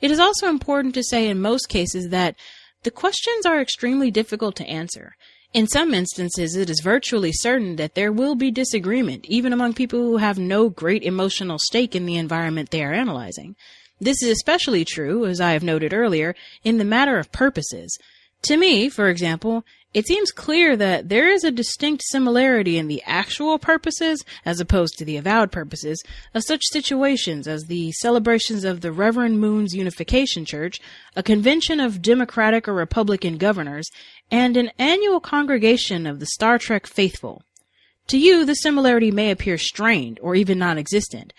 It is also important to say in most cases that the questions are extremely difficult to answer. In some instances, it is virtually certain that there will be disagreement, even among people who have no great emotional stake in the environment they are analyzing. This is especially true, as I have noted earlier, in the matter of purposes. To me, for example, it seems clear that there is a distinct similarity in the actual purposes, as opposed to the avowed purposes, of such situations as the celebrations of the Reverend Moon's Unification Church, a convention of Democratic or Republican governors, and an annual congregation of the Star Trek faithful. To you, the similarity may appear strained or even non-existent.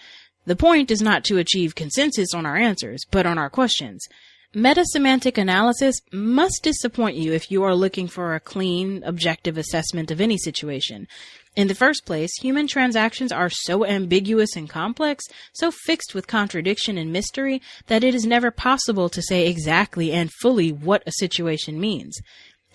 The point is not to achieve consensus on our answers, but on our questions. Metasemantic analysis must disappoint you if you are looking for a clean, objective assessment of any situation. In the first place, human transactions are so ambiguous and complex, so fixed with contradiction and mystery, that it is never possible to say exactly and fully what a situation means.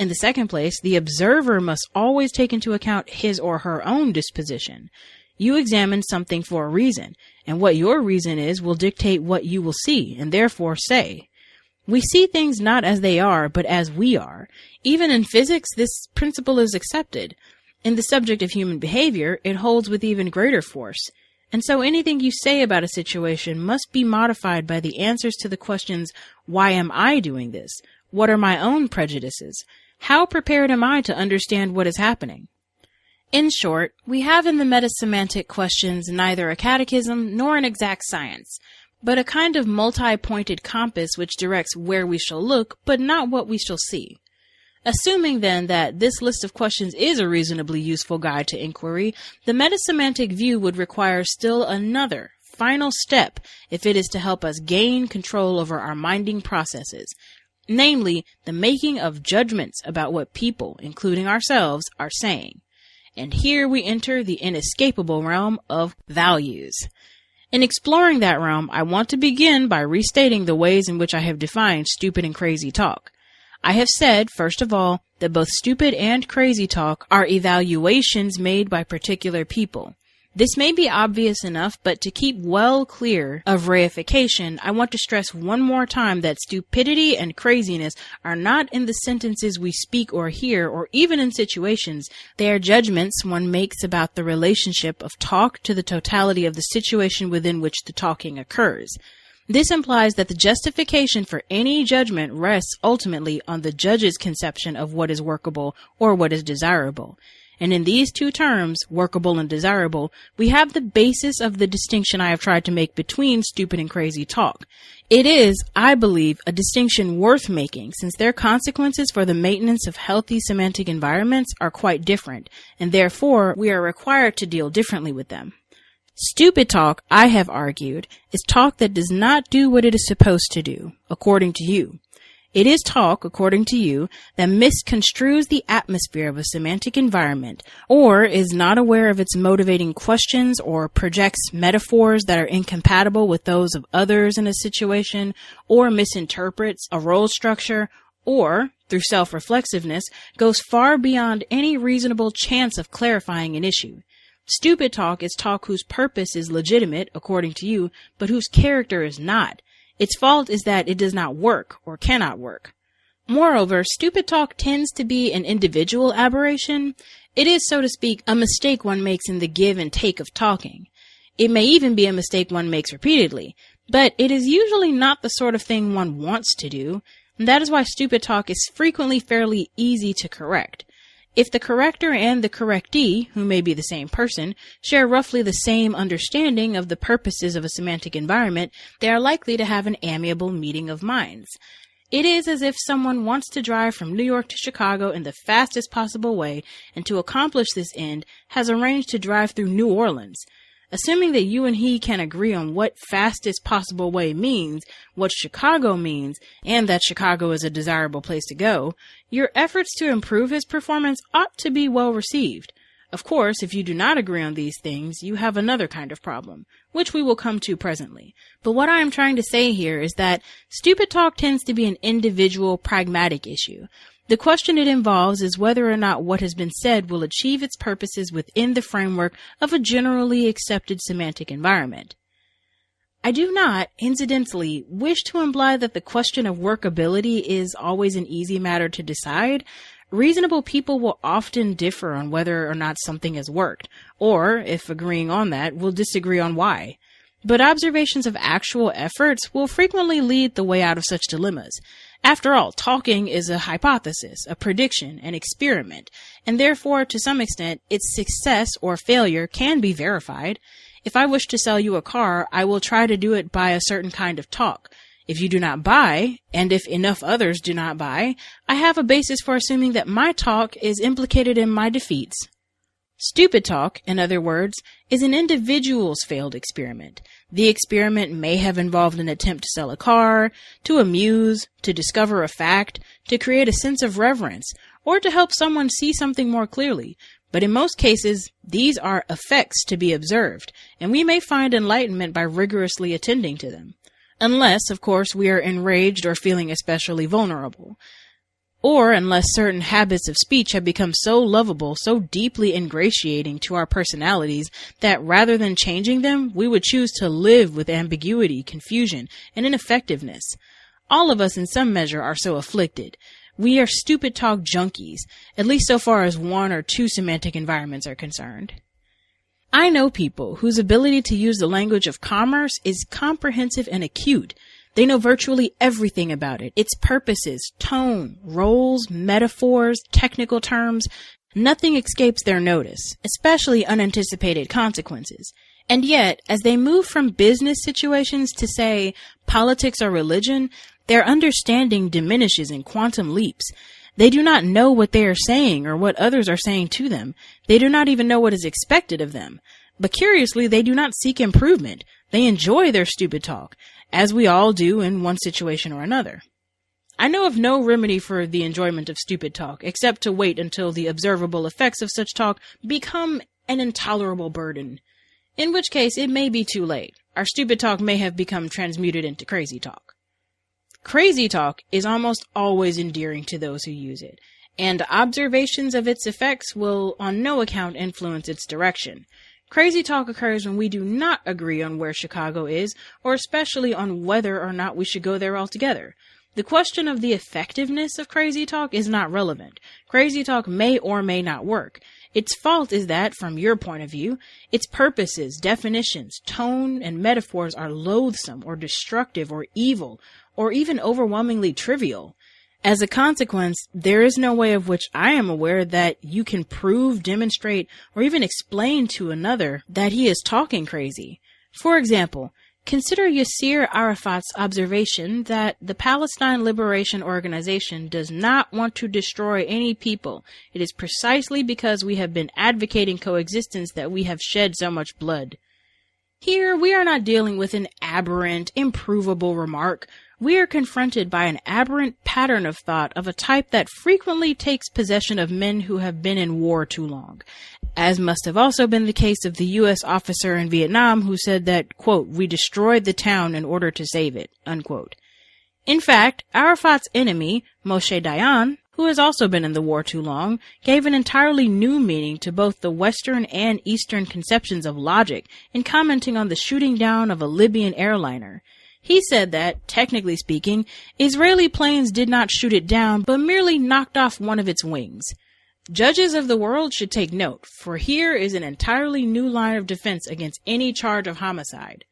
In the second place, the observer must always take into account his or her own disposition. You examine something for a reason, and what your reason is will dictate what you will see, and therefore say. We see things not as they are, but as we are. Even in physics, this principle is accepted. In the subject of human behavior, it holds with even greater force. And so anything you say about a situation must be modified by the answers to the questions, why am I doing this? What are my own prejudices? How prepared am I to understand what is happening? In short, we have in the metasemantic questions neither a catechism nor an exact science, but a kind of multi-pointed compass which directs where we shall look, but not what we shall see. Assuming, then, that this list of questions is a reasonably useful guide to inquiry, the metasemantic view would require still another, final step if it is to help us gain control over our minding processes, namely, the making of judgments about what people, including ourselves, are saying. And here we enter the inescapable realm of values. In exploring that realm, I want to begin by restating the ways in which I have defined stupid and crazy talk. I have said, first of all, that both stupid and crazy talk are evaluations made by particular people. This may be obvious enough, but to keep well clear of reification, I want to stress one more time that stupidity and craziness are not in the sentences we speak or hear, or even in situations. They are judgments one makes about the relationship of talk to the totality of the situation within which the talking occurs. This implies that the justification for any judgment rests ultimately on the judge's conception of what is workable or what is desirable. And in these two terms, workable and desirable, we have the basis of the distinction I have tried to make between stupid and crazy talk. It is, I believe, a distinction worth making, since their consequences for the maintenance of healthy semantic environments are quite different, and therefore we are required to deal differently with them. Stupid talk, I have argued, is talk that does not do what it is supposed to do, according to you. It is talk, according to you, that misconstrues the atmosphere of a semantic environment, or is not aware of its motivating questions, or projects metaphors that are incompatible with those of others in a situation, or misinterprets a role structure, or, through self-reflexiveness, goes far beyond any reasonable chance of clarifying an issue. Stupid talk is talk whose purpose is legitimate, according to you, but whose character is not. Its fault is that it does not work or cannot work. Moreover, stupid talk tends to be an individual aberration. It is, so to speak, a mistake one makes in the give and take of talking. It may even be a mistake one makes repeatedly, but it is usually not the sort of thing one wants to do, and that is why stupid talk is frequently fairly easy to correct. If the corrector and the correctee, who may be the same person, share roughly the same understanding of the purposes of a semantic environment, they are likely to have an amiable meeting of minds. It is as if someone wants to drive from New York to Chicago in the fastest possible way, and to accomplish this end has arranged to drive through New Orleans. Assuming that you and he can agree on what fastest possible way means, what Chicago means, and that Chicago is a desirable place to go, your efforts to improve his performance ought to be well received. Of course, if you do not agree on these things, you have another kind of problem, which we will come to presently. But what I am trying to say here is that stupid talk tends to be an individual, pragmatic issue. The question it involves is whether or not what has been said will achieve its purposes within the framework of a generally accepted semantic environment. I do not, incidentally, wish to imply that the question of workability is always an easy matter to decide. Reasonable people will often differ on whether or not something has worked, or, if agreeing on that, will disagree on why. But observations of actual efforts will frequently lead the way out of such dilemmas. After all, talking is a hypothesis, a prediction, an experiment, and therefore, to some extent, its success or failure can be verified. If I wish to sell you a car, I will try to do it by a certain kind of talk. If you do not buy, and if enough others do not buy, I have a basis for assuming that my talk is implicated in my defeats. Stupid talk, in other words, is an individual's failed experiment. The experiment may have involved an attempt to sell a car, to amuse, to discover a fact, to create a sense of reverence, or to help someone see something more clearly. But in most cases, these are effects to be observed, and we may find enlightenment by rigorously attending to them. Unless, of course, we are enraged or feeling especially vulnerable. Or unless certain habits of speech have become so lovable, so deeply ingratiating to our personalities, that rather than changing them, we would choose to live with ambiguity, confusion, and ineffectiveness. All of us in some measure are so afflicted. We are stupid talk junkies, at least so far as one or two semantic environments are concerned. I know people whose ability to use the language of commerce is comprehensive and acute. They know virtually everything about it, its purposes, tone, roles, metaphors, technical terms. Nothing escapes their notice, especially unanticipated consequences. And yet, as they move from business situations to, say, politics or religion, their understanding diminishes in quantum leaps. They do not know what they are saying or what others are saying to them. They do not even know what is expected of them. But curiously, they do not seek improvement. They enjoy their stupid talk, as we all do in one situation or another. I know of no remedy for the enjoyment of stupid talk, except to wait until the observable effects of such talk become an intolerable burden. In which case, it may be too late. Our stupid talk may have become transmuted into crazy talk. Crazy talk is almost always endearing to those who use it, and observations of its effects will on no account influence its direction. Crazy talk occurs when we do not agree on where Chicago is, or especially on whether or not we should go there altogether. The question of the effectiveness of crazy talk is not relevant. Crazy talk may or may not work. Its fault is that, from your point of view, its purposes, definitions, tone, and metaphors are loathsome or destructive or evil, or even overwhelmingly trivial. As a consequence, there is no way of which I am aware that you can prove, demonstrate, or even explain to another that he is talking crazy. For example, consider Yasser Arafat's observation that the Palestine Liberation Organization does not want to destroy any people. It is precisely because we have been advocating coexistence that we have shed so much blood. Here, we are not dealing with an aberrant, improvable remark. We are confronted by an aberrant pattern of thought of a type that frequently takes possession of men who have been in war too long, as must have also been the case of the U.S. officer in Vietnam who said that, quote, "we destroyed the town in order to save it," unquote. In fact, Arafat's enemy, Moshe Dayan, who has also been in the war too long, gave an entirely new meaning to both the Western and Eastern conceptions of logic in commenting on the shooting down of a Libyan airliner. He said that, technically speaking, Israeli planes did not shoot it down, but merely knocked off one of its wings. Judges of the world should take note, for here is an entirely new line of defense against any charge of homicide.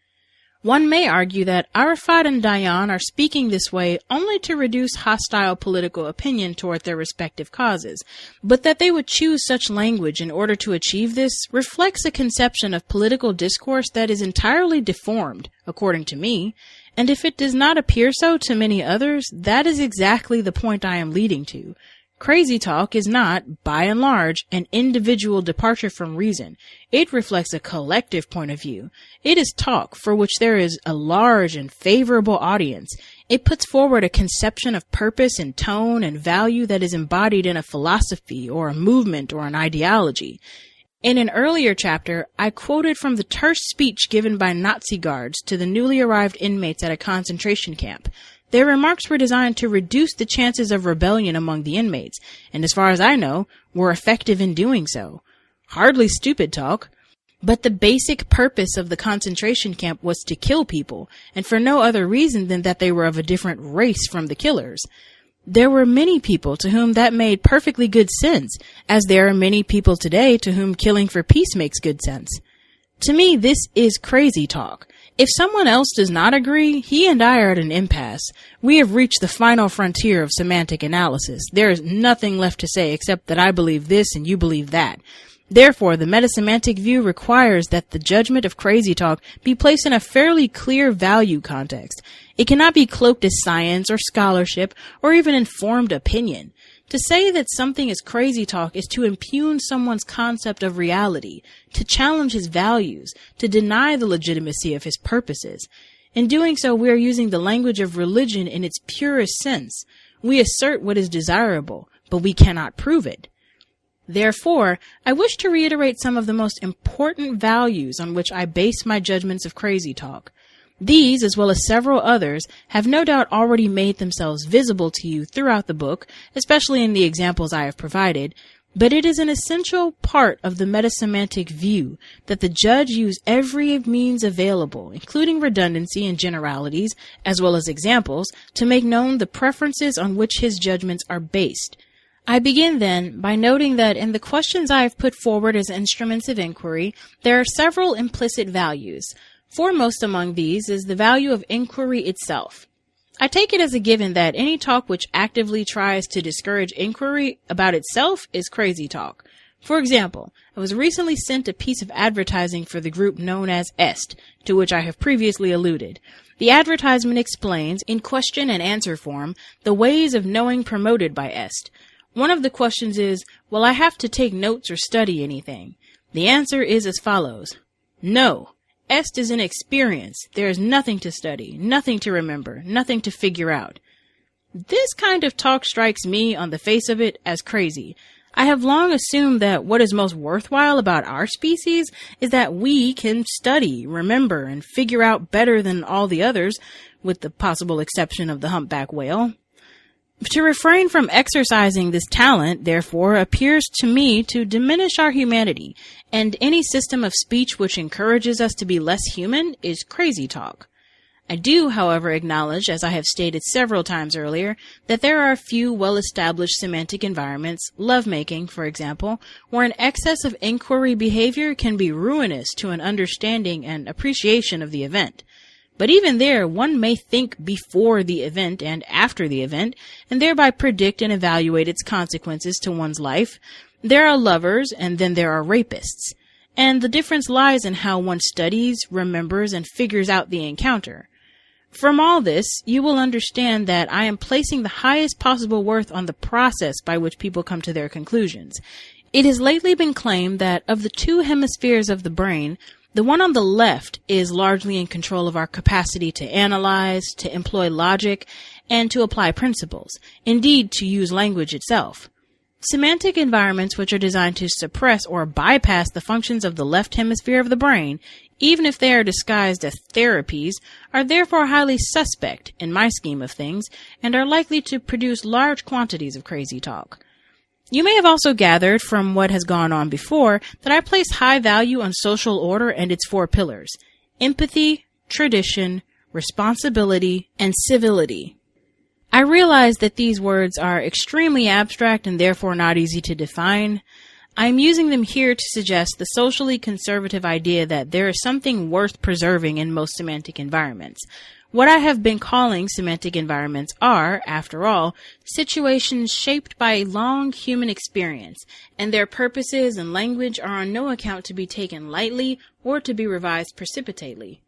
One may argue that Arafat and Dayan are speaking this way only to reduce hostile political opinion toward their respective causes, but that they would choose such language in order to achieve this reflects a conception of political discourse that is entirely deformed, according to me, And if it does not appear so to many others, that is exactly the point I am leading to. Crazy talk is not, by and large, an individual departure from reason. It reflects a collective point of view. It is talk for which there is a large and favorable audience. It puts forward a conception of purpose and tone and value that is embodied in a philosophy or a movement or an ideology. In an earlier chapter, I quoted from the terse speech given by Nazi guards to the newly arrived inmates at a concentration camp. Their remarks were designed to reduce the chances of rebellion among the inmates, and as far as I know, were effective in doing so. Hardly stupid talk. But the basic purpose of the concentration camp was to kill people, and for no other reason than that they were of a different race from the killers. There were many people to whom that made perfectly good sense, as there are many people today to whom killing for peace makes good sense. To me, this is crazy talk. If someone else does not agree, he and I are at an impasse. We have reached the final frontier of semantic analysis. There is nothing left to say except that I believe this and you believe that. Therefore, the metasemantic view requires that the judgment of crazy talk be placed in a fairly clear value context. It cannot be cloaked as science or scholarship or even informed opinion. To say that something is crazy talk is to impugn someone's concept of reality, to challenge his values, to deny the legitimacy of his purposes. In doing so, we are using the language of religion in its purest sense. We assert what is desirable, but we cannot prove it. Therefore, I wish to reiterate some of the most important values on which I base my judgments of crazy talk. These, as well as several others, have no doubt already made themselves visible to you throughout the book, especially in the examples I have provided, but it is an essential part of the metasemantic view that the judge use every means available, including redundancy and generalities, as well as examples, to make known the preferences on which his judgments are based. I begin then by noting that in the questions I have put forward as instruments of inquiry, there are several implicit values. Foremost among these is the value of inquiry itself. I take it as a given that any talk which actively tries to discourage inquiry about itself is crazy talk. For example, I was recently sent a piece of advertising for the group known as EST, to which I have previously alluded. The advertisement explains, in question and answer form, the ways of knowing promoted by EST. One of the questions is, will I have to take notes or study anything? The answer is as follows. No. EST is an experience. There is nothing to study, nothing to remember, nothing to figure out. This kind of talk strikes me, on the face of it, as crazy. I have long assumed that what is most worthwhile about our species is that we can study, remember, and figure out better than all the others, with the possible exception of the humpback whale. To refrain from exercising this talent, therefore, appears to me to diminish our humanity, and any system of speech which encourages us to be less human is crazy talk. I do, however, acknowledge, as I have stated several times earlier, that there are a few well-established semantic environments, lovemaking, for example, where an excess of inquiry behavior can be ruinous to an understanding and appreciation of the event. But even there, one may think before the event and after the event, and thereby predict and evaluate its consequences to one's life. There are lovers, and then there are rapists. And the difference lies in how one studies, remembers, and figures out the encounter. From all this, you will understand that I am placing the highest possible worth on the process by which people come to their conclusions. It has lately been claimed that of the two hemispheres of the brain, the one on the left is largely in control of our capacity to analyze, to employ logic, and to apply principles, indeed to use language itself. Semantic environments which are designed to suppress or bypass the functions of the left hemisphere of the brain, even if they are disguised as therapies, are therefore highly suspect in my scheme of things, and are likely to produce large quantities of crazy talk. You may have also gathered from what has gone on before that I place high value on social order and its four pillars: empathy, tradition, responsibility, and civility. I realize that these words are extremely abstract and therefore not easy to define. I am using them here to suggest the socially conservative idea that there is something worth preserving in most semantic environments. What I have been calling semantic environments are, after all, situations shaped by a long human experience, and their purposes and language are on no account to be taken lightly or to be revised precipitately.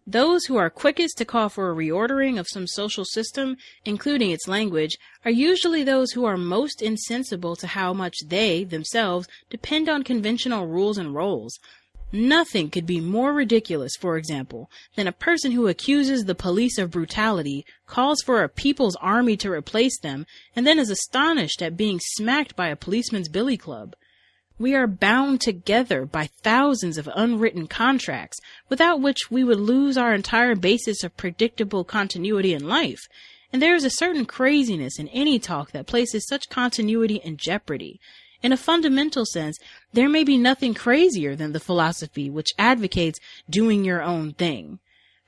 Those who are quickest to call for a reordering of some social system, including its language, are usually those who are most insensible to how much they, themselves, depend on conventional rules and roles. Nothing could be more ridiculous, for example, than a person who accuses the police of brutality, calls for a people's army to replace them, and then is astonished at being smacked by a policeman's billy club. We are bound together by thousands of unwritten contracts, without which we would lose our entire basis of predictable continuity in life. And there is a certain craziness in any talk that places such continuity in jeopardy. In a fundamental sense, there may be nothing crazier than the philosophy which advocates doing your own thing.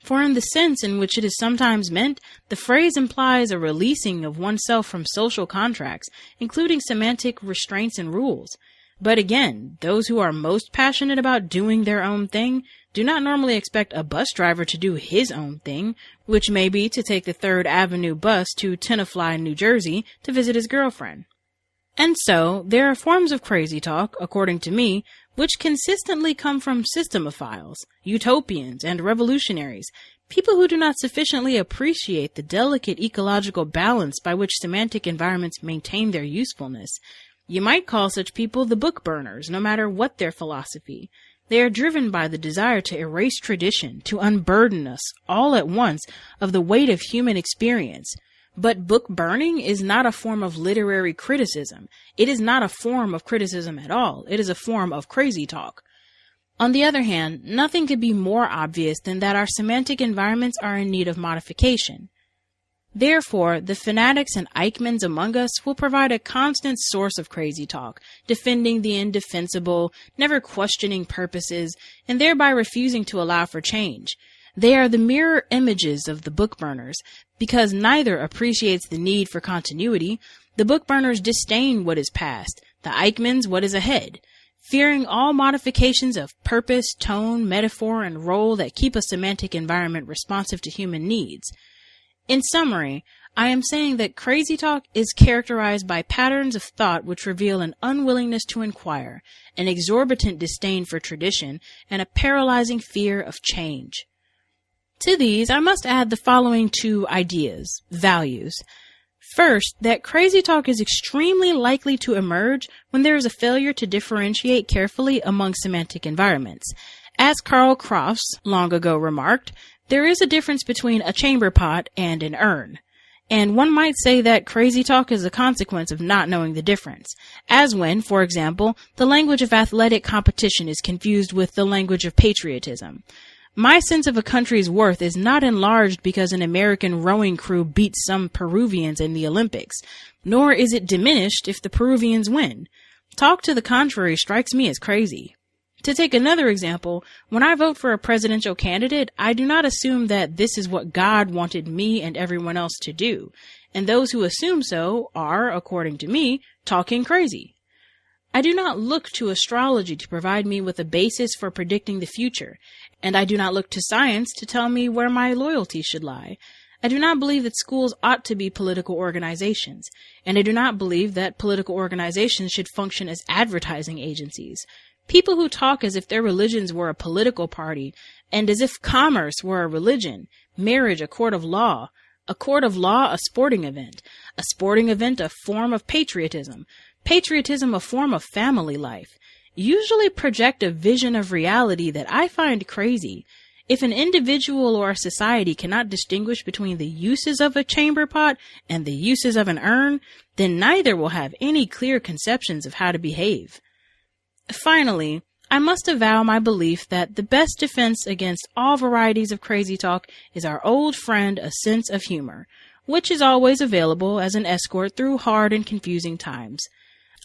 For in the sense in which it is sometimes meant, the phrase implies a releasing of oneself from social contracts, including semantic restraints and rules. But again, those who are most passionate about doing their own thing do not normally expect a bus driver to do his own thing, which may be to take the 3rd Avenue bus to Tenafly, New Jersey, to visit his girlfriend. And so, there are forms of crazy talk, according to me, which consistently come from systemophiles, utopians, and revolutionaries, people who do not sufficiently appreciate the delicate ecological balance by which semantic environments maintain their usefulness. You might call such people the book burners, no matter what their philosophy. They are driven by the desire to erase tradition, to unburden us, all at once, of the weight of human experience. But book burning is not a form of literary criticism. It is not a form of criticism at all. It is a form of crazy talk. On the other hand, nothing could be more obvious than that our semantic environments are in need of modification. Therefore, the fanatics and Eichmanns among us will provide a constant source of crazy talk, defending the indefensible, never questioning purposes, and thereby refusing to allow for change. They are the mirror images of the book burners, because neither appreciates the need for continuity. The book burners disdain what is past, the Eichmanns what is ahead, fearing all modifications of purpose, tone, metaphor, and role that keep a semantic environment responsive to human needs. In summary, I am saying that crazy talk is characterized by patterns of thought which reveal an unwillingness to inquire, an exorbitant disdain for tradition, and a paralyzing fear of change. To these, I must add the following 2 ideas, values. First, that crazy talk is extremely likely to emerge when there is a failure to differentiate carefully among semantic environments. As Karl Crofts long ago remarked, there is a difference between a chamber pot and an urn. And one might say that crazy talk is a consequence of not knowing the difference, as when, for example, the language of athletic competition is confused with the language of patriotism. My sense of a country's worth is not enlarged because an American rowing crew beats some Peruvians in the Olympics, nor is it diminished if the Peruvians win. Talk to the contrary strikes me as crazy. To take another example, when I vote for a presidential candidate, I do not assume that this is what God wanted me and everyone else to do, and those who assume so are, according to me, talking crazy. I do not look to astrology to provide me with a basis for predicting the future, and I do not look to science to tell me where my loyalty should lie. I do not believe that schools ought to be political organizations, and I do not believe that political organizations should function as advertising agencies. People who talk as if their religions were a political party, and as if commerce were a religion, marriage a court of law a sporting event a form of patriotism a form of family life, usually project a vision of reality that I find crazy. If an individual or a society cannot distinguish between the uses of a chamber pot and the uses of an urn, then neither will have any clear conceptions of how to behave. Finally, I must avow my belief that the best defense against all varieties of crazy talk is our old friend, a sense of humor, which is always available as an escort through hard and confusing times.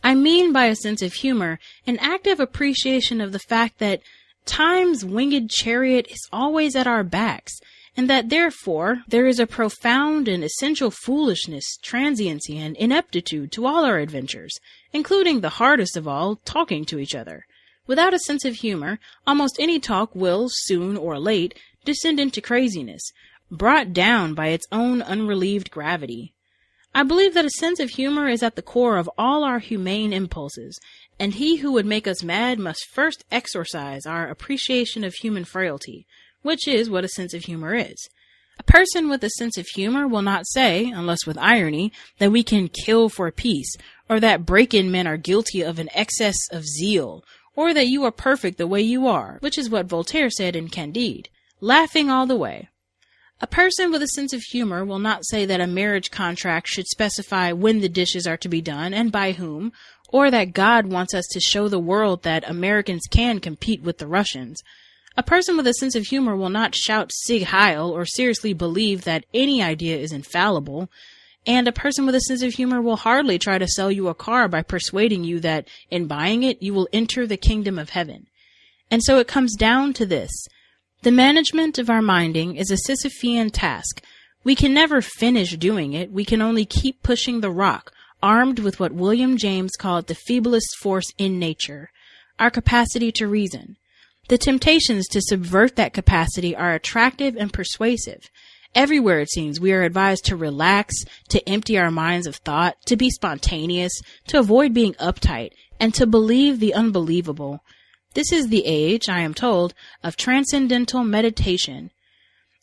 I mean by a sense of humor an active appreciation of the fact that time's winged chariot is always at our backs, and that therefore there is a profound and essential foolishness, transiency, and ineptitude to all our adventures, including the hardest of all, talking to each other. Without a sense of humor, almost any talk will, soon or late, descend into craziness, brought down by its own unrelieved gravity. I believe that a sense of humor is at the core of all our humane impulses, and he who would make us mad must first exorcise our appreciation of human frailty. which is what a sense of humor is. A person with a sense of humor will not say, unless with irony, that we can kill for peace, or that break-in men are guilty of an excess of zeal, or that you are perfect the way you are, which is what Voltaire said in Candide, laughing all the way. A person with a sense of humor will not say that a marriage contract should specify when the dishes are to be done and by whom, or that God wants us to show the world that Americans can compete with the Russians. A person with a sense of humor will not shout Sieg Heil or seriously believe that any idea is infallible. And a person with a sense of humor will hardly try to sell you a car by persuading you that in buying it, you will enter the kingdom of heaven. And so it comes down to this. The management of our minding is a Sisyphean task. We can never finish doing it. We can only keep pushing the rock, armed with what William James called the feeblest force in nature, our capacity to reason. The temptations to subvert that capacity are attractive and persuasive. Everywhere, it seems, we are advised to relax, to empty our minds of thought, to be spontaneous, to avoid being uptight, and to believe the unbelievable. This is the age, I am told, of transcendental meditation.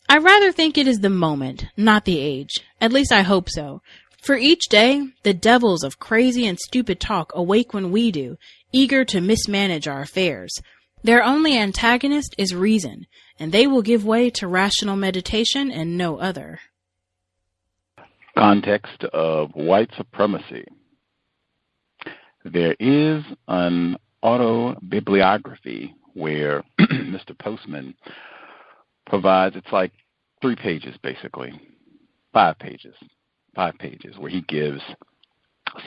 I rather think it is the moment, not the age. At least I hope so. For each day, the devils of crazy and stupid talk awake when we do, eager to mismanage our affairs. Their only antagonist is reason, and they will give way to rational meditation and no other. Context of White Supremacy. There is an Auto-bibliography where Mr. Postman provides, it's like 3 pages basically, 5 pages, where he gives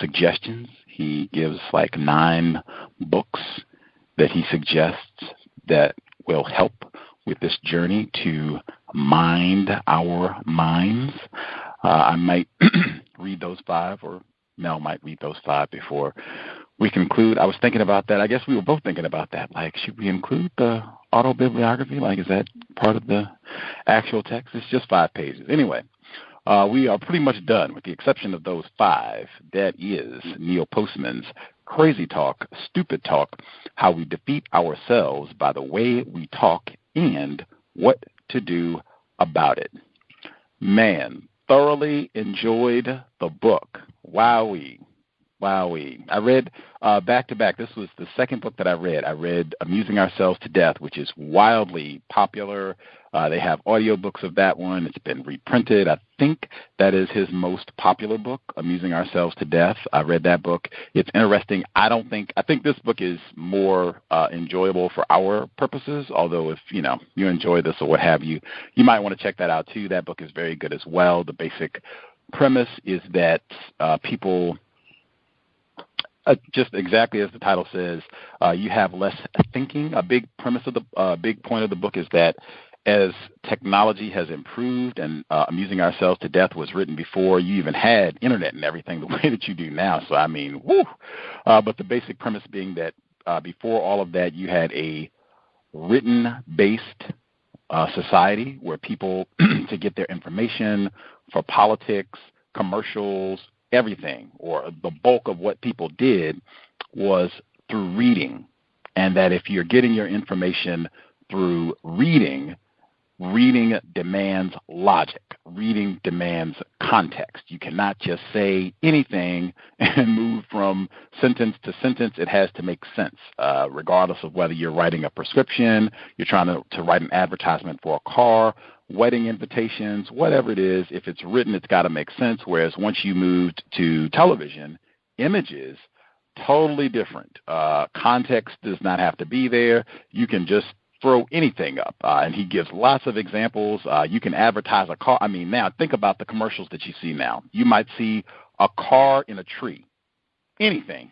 suggestions. He gives like 9 books that he suggests that will help with this journey to mind our minds. I might read those 5, or Mel might read those 5 before we conclude. I was thinking about that. I guess we were both thinking about that. Like, should we include the autobibliography? Like, is that part of the actual text? It's just 5 pages. Anyway, we are pretty much done with the exception of those 5. That is Neil Postman's Crazy Talk, Stupid Talk, How We Defeat Ourselves by the Way We Talk and What to Do About It. Man, thoroughly enjoyed the book. Wowee. I read back to back. This was the second book that I read. I read Amusing Ourselves to Death, which is wildly popular. They have audiobooks of that one. It's been reprinted. I think that is his most popular book, Amusing Ourselves to Death. I read that book. It's interesting. I think this book is more enjoyable for our purposes, although if you enjoy this or what have you, you might want to check that out too. That book is very good as well. The basic premise is that people, just exactly as the title says, you have less thinking. A big premise of the big point of the book is that as technology has improved and Amusing Ourselves to Death was written before you even had internet and everything the way that you do now. So, I mean, woo! But the basic premise being that before all of that, you had a written-based society where people, to get their information for politics, commercials, everything, or the bulk of what people did was through reading. And that if you're getting your information through reading demands logic. Reading demands context. You cannot just say anything and move from sentence to sentence. It has to make sense, regardless of whether you're writing a prescription, you're trying to write an advertisement for a car, wedding invitations, whatever it is. If it's written, it's got to make sense, whereas once you moved to television, images, totally different. Context does not have to be there. You can just throw anything up. And he gives lots of examples. You can advertise a car. I mean, now think about the commercials that you see now. You might see a car in a tree. Anything.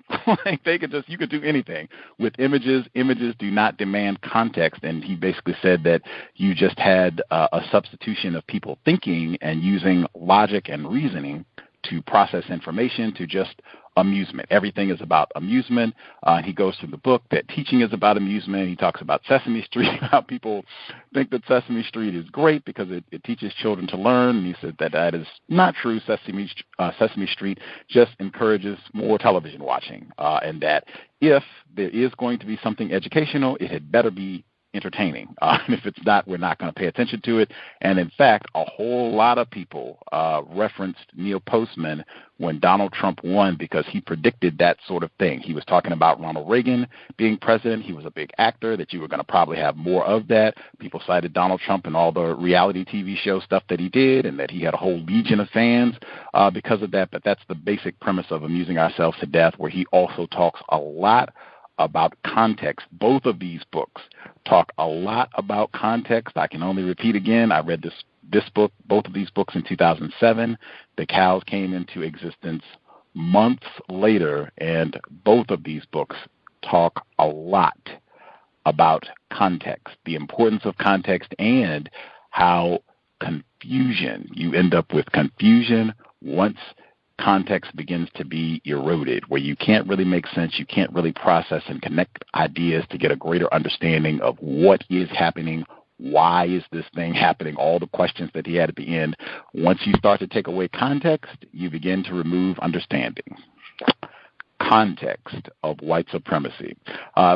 You could do anything with images. Images do not demand context. And he basically said that you just had a substitution of people thinking and using logic and reasoning to process information to just amusement. Everything is about amusement. He goes through the book that teaching is about amusement. He talks about Sesame Street, how people think that Sesame Street is great because it teaches children to learn. And he said that is not true. Sesame Street just encourages more television watching, and that if there is going to be something educational, it had better be entertaining. And if it's not, we're not going to pay attention to it. And in fact, a whole lot of people referenced Neil Postman when Donald Trump won because he predicted that sort of thing. He was talking about Ronald Reagan being president. He was a big actor, that you were going to probably have more of that. People cited Donald Trump and all the reality TV show stuff that he did, and that he had a whole legion of fans because of that. But that's the basic premise of Amusing Ourselves to Death, where he also talks a lot about context. Both of these books talk a lot about context. I can only repeat again, I read this book, both of these books in 2007. The Cows came into existence months later, and both of these books talk a lot about context, the importance of context, and how you end up with confusion once context begins to be eroded, where you can't really make sense, you can't really process and connect ideas to get a greater understanding of what is happening, why is this thing happening, all the questions that he had at the end. Once you start to take away context, you begin to remove understanding. Context of White Supremacy.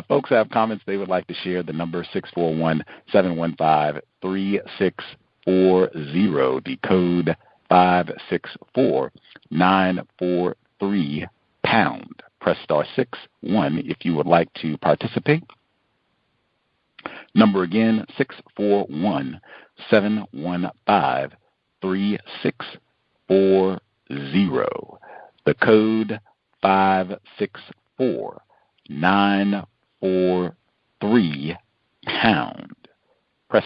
Folks have comments they would like to share. The number is 641-715-3640, the code 564-943#. Press *6 1 if you would like to participate. Number again, 641-715-3640. The code 564-943#. Press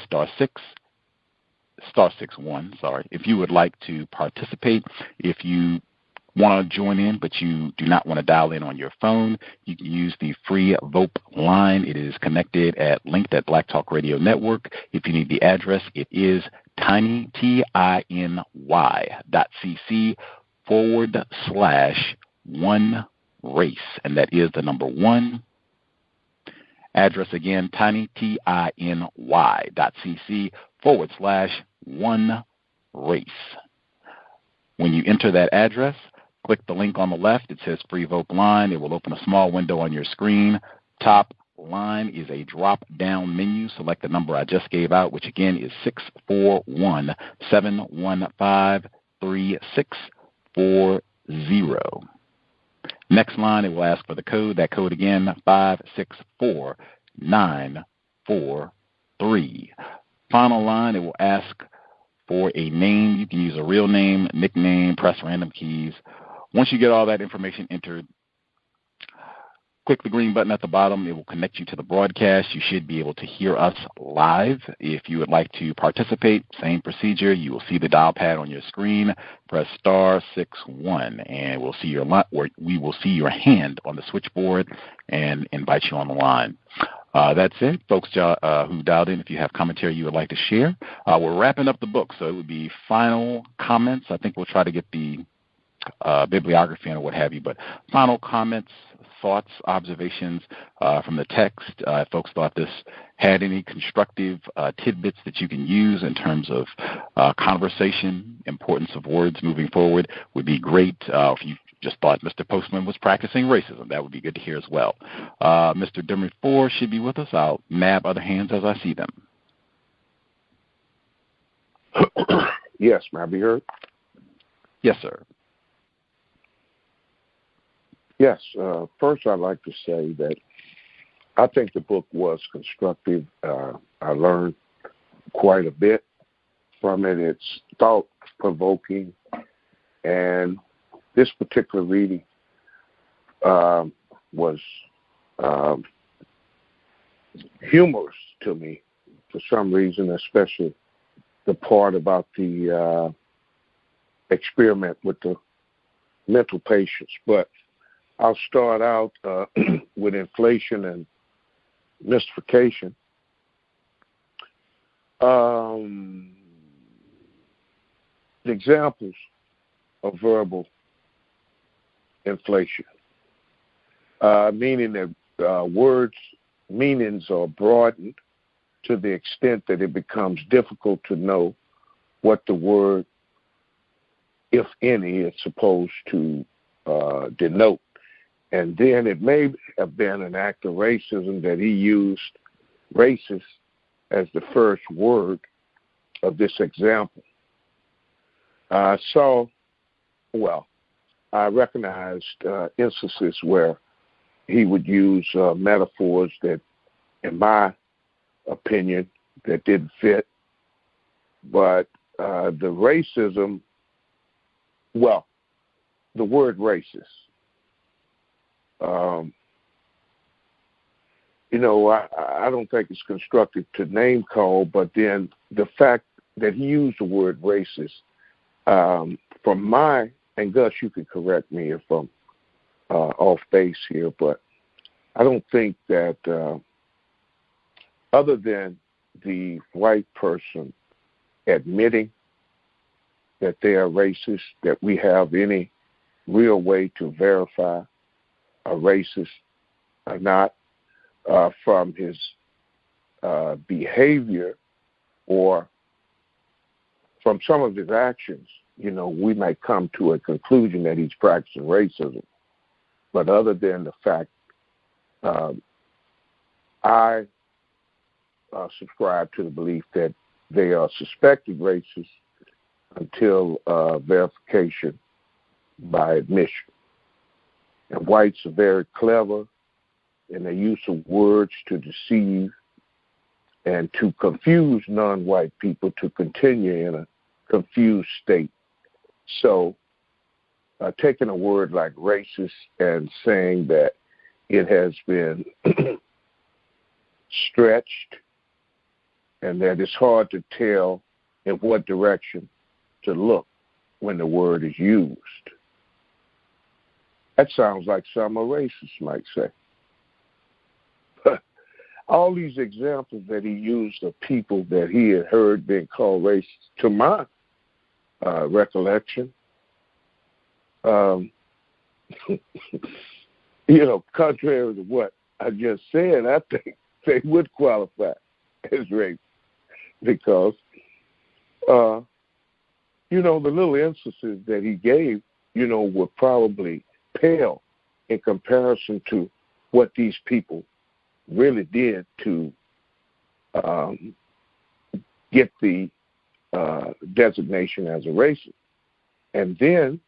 *61, if you would like to participate. If you want to join in but you do not want to dial in on your phone, you can use the free VOP line. It is linked at Black Talk Radio Network. If you need the address, it is tiny.com/1race, and that is the number 1. Address again, tiny.com/1race. When you enter that address, click the link on the left. It says Free VOP Line. It will open a small window on your screen. Top line is a drop-down menu. Select the number I just gave out, which again is 641-715-3640. Next line, it will ask for the code. That code again, 564-943. Final line, it will ask for a name. You can use a real name, nickname, press random keys. Once you get all that information entered, click the green button at the bottom. It will connect you to the broadcast. You should be able to hear us live. If you would like to participate, same procedure. You will see the dial pad on your screen. Press *61, and we will see your hand on the switchboard and invite you on the line. That's it, folks who dialed in. If you have commentary you would like to share, we're wrapping up the book, so it would be final comments. I think we'll try to get the bibliography and what have you, but final comments, thoughts, observations from the text. If folks thought this had any constructive tidbits that you can use in terms of conversation, importance of words moving forward, would be great. If you just thought Mr. Postman was practicing racism, that would be good to hear as well. Mr. Dermot Ford should be with us. I'll nab other hands as I see them. Yes, may I be heard? Yes, sir. Yes. First, I'd like to say that I think the book was constructive. I learned quite a bit from it. It's thought-provoking, and this particular reading was humorous to me for some reason, especially the part about the experiment with the mental patients. But I'll start out with inflation and mystification. The examples of verbal inflation, meaning that words' meanings are broadened to the extent that it becomes difficult to know what the word, if any, is supposed to denote. And then it may have been an act of racism that he used racist as the first word of this example. I recognized instances where he would use metaphors that, in my opinion, that didn't fit. But the racism, the word racist, I don't think it's constructive to name call, but then the fact that he used the word racist, and Gus, you can correct me if I'm off base here, but I don't think that other than the white person admitting that they are racist, that we have any real way to verify a racist or not from his behavior or from some of his actions. We might come to a conclusion that he's practicing racism. But other than the fact, I subscribe to the belief that they are suspected racist until verification by admission. And whites are very clever in their use of words to deceive and to confuse non-white people to continue in a confused state. So taking a word like racist and saying that it has been stretched and that it's hard to tell in what direction to look when the word is used. That sounds like some a racist might say. All these examples that he used of people that he had heard being called racist, to my recollection, contrary to what I just said, I think they would qualify as racist because, the little instances that he gave, were probably pale in comparison to what these people really did to get the designation as a racist. And then,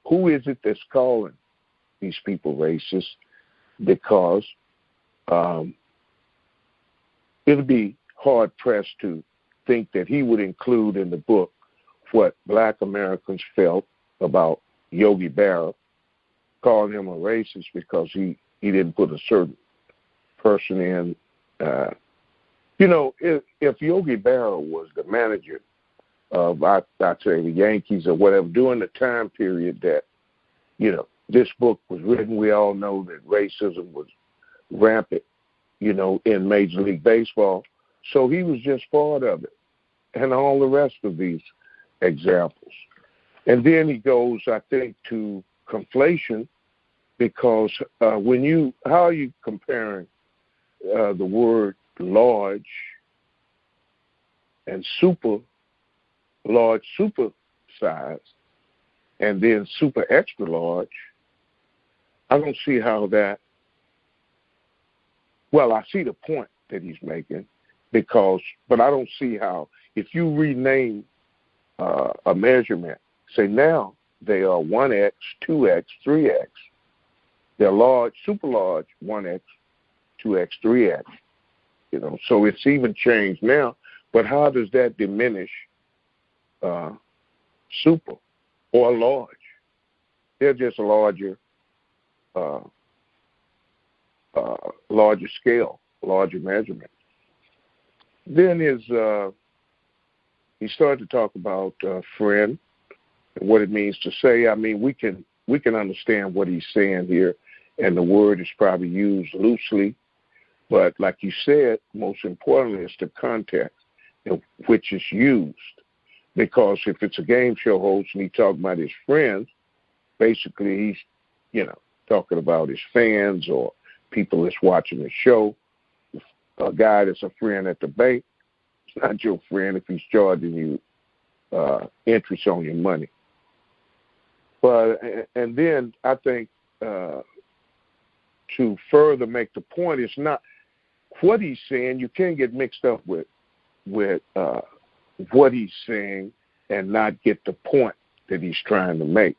who is it that's calling these people racist? Because it'll be hard-pressed to think that he would include in the book what Black Americans felt about Yogi Berra, calling him a racist because he didn't put a certain person in. If Yogi Berra was the manager of, I'd say, the Yankees or whatever, during the time period that, this book was written, we all know that racism was rampant, in Major League Baseball. So he was just part of it, and all the rest of these examples. And then he goes, I think, to conflation, because how are you comparing the word large and super large, super size, and then super extra large? I don't see how that, I see the point that he's making, but I don't see how, if you rename a measurement, say now they are 1x, 2x, 3x, they're large, super large, 1x, 2x, 3x, so it's even changed now, but how does that diminish super or large? They're just larger scale, larger measurement. Then he started to talk about friend and what it means to say. I mean, we can understand what he's saying here, and the word is probably used loosely, but like you said, most importantly, it's the context in which it's used. Because if it's a game show host and he talking about his friends, basically he's, talking about his fans or people that's watching the show. A guy that's a friend at the bank, it's not your friend if he's charging you interest on your money. But and then I think to further make the point, it's not what he's saying, you can't get mixed up with what he's saying and not get the point that he's trying to make.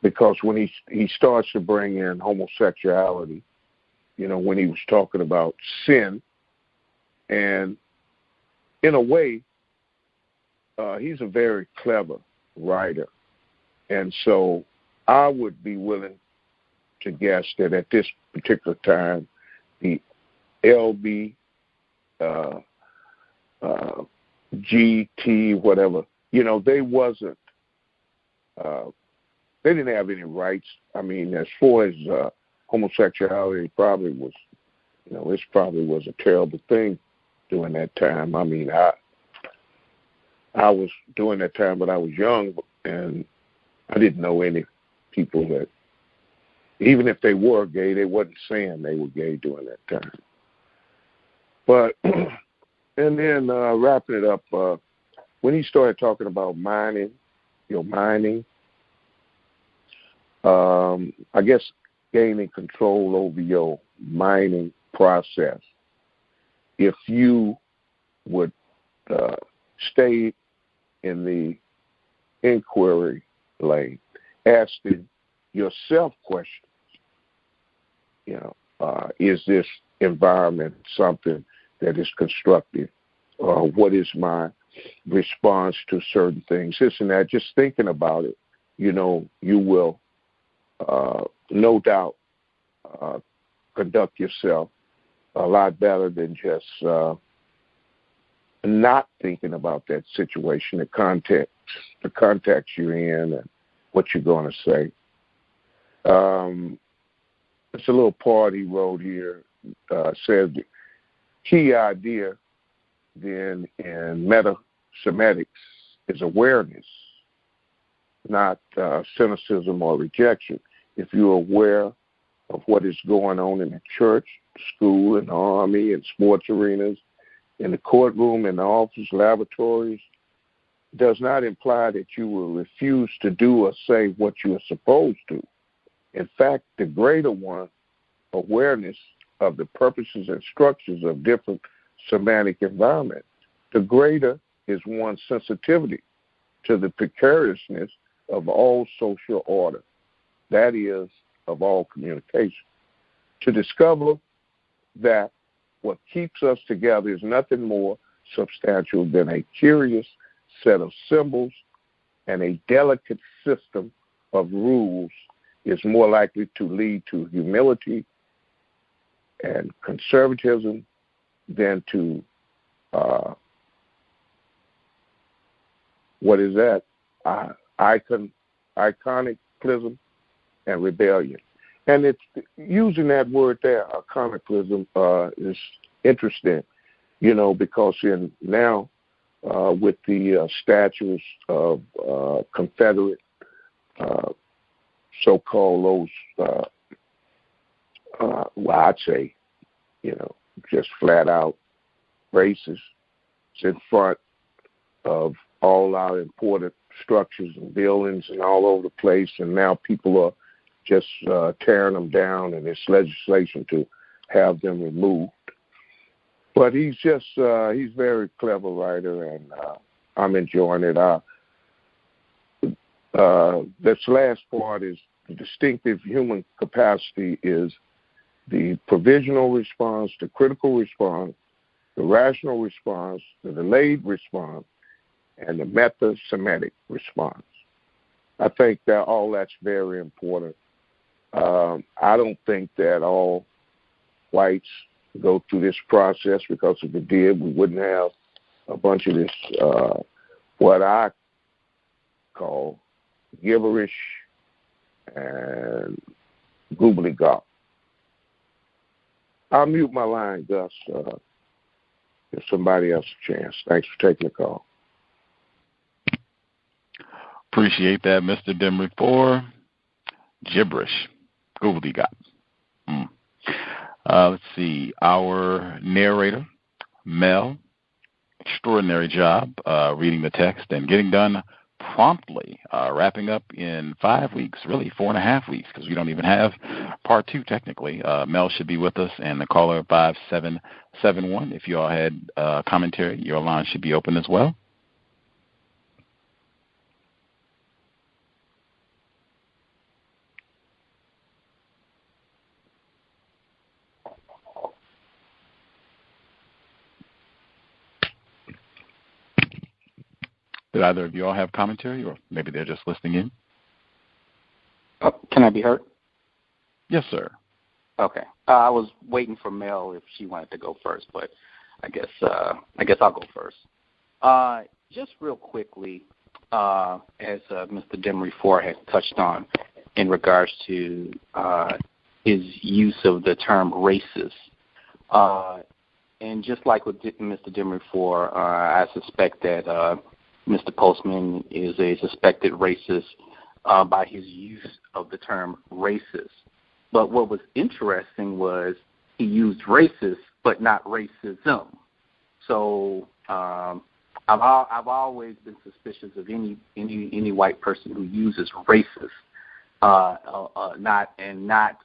Because when he starts to bring in homosexuality, when he was talking about sin, and in a way, he's a very clever writer. And so I would be willing to guess that at this particular time, the LB, GT, whatever, they wasn't, they didn't have any rights. I mean, as far as homosexuality, it probably was, it probably was a terrible thing during that time. I mean, I was during that time, but I was young, and I didn't know any people that, even if they were gay, they wasn't saying they were gay during that time. But, and then wrapping it up, when he started talking about mining, I guess gaining control over your mining process, if you would stay in the inquiry lane, asking yourself questions, is this environment something that is constructive? What is my response to certain things? This and that, just thinking about it, you will no doubt conduct yourself a lot better than just not thinking about that situation, the context you're in and what you're going to say. It's a little part he wrote here, says the key idea then in meta-semetics is awareness, not cynicism or rejection. If you're aware of what is going on in the church, school, and the army, and sports arenas, in the courtroom, in the office, laboratories, does not imply that you will refuse to do or say what you are supposed to. In fact, the greater one, awareness of the purposes and structures of different semantic environments, the greater is one's sensitivity to the precariousness of all social order, that is, of all communication. To discover that what keeps us together is nothing more substantial than a curious set of symbols and a delicate system of rules is more likely to lead to humility and conservatism than to what is that? Iconicalism and rebellion. And it's using that word there, iconicalism, is interesting, because in now with the statues of Confederate, so-called those, well, I'd say, just flat out racists in front of all our important structures and buildings and all over the place, and now people are just tearing them down, and there's legislation to have them removed. But he's just, he's a very clever writer, and I'm enjoying it. This last part is the distinctive human capacity is the provisional response, the critical response, the rational response, the delayed response, and the meta-semantic response. I think that all that's very important. I don't think that all whites go through this process, because if it did, we wouldn't have a bunch of this, what I call gibberish and gobbledygook. I'll mute my line, Gus, give somebody else a chance. Thanks for taking the call. Appreciate that, Mr. Demery, for gibberish, gobbledygook. Let's see, our narrator, Mel, extraordinary job reading the text and getting done promptly, wrapping up in 5 weeks, really 4.5 weeks, because we don't even have part 2 technically. Mel should be with us, and the caller 5771. If you all had commentary, your line should be open as well. Did either of you all have commentary, or maybe they're just listening in? Can I be heard? Yes, sir. Okay. I was waiting for Mel if she wanted to go first, but I guess I'll go first. Just real quickly, as Mr. Demery-Ford has touched on in regards to his use of the term racist. And just like with Mr. Demery-Ford, I suspect that Mr. Postman is a suspected racist by his use of the term racist. But what was interesting was he used racist, but not racism. So I've always been suspicious of any white person who uses racist, not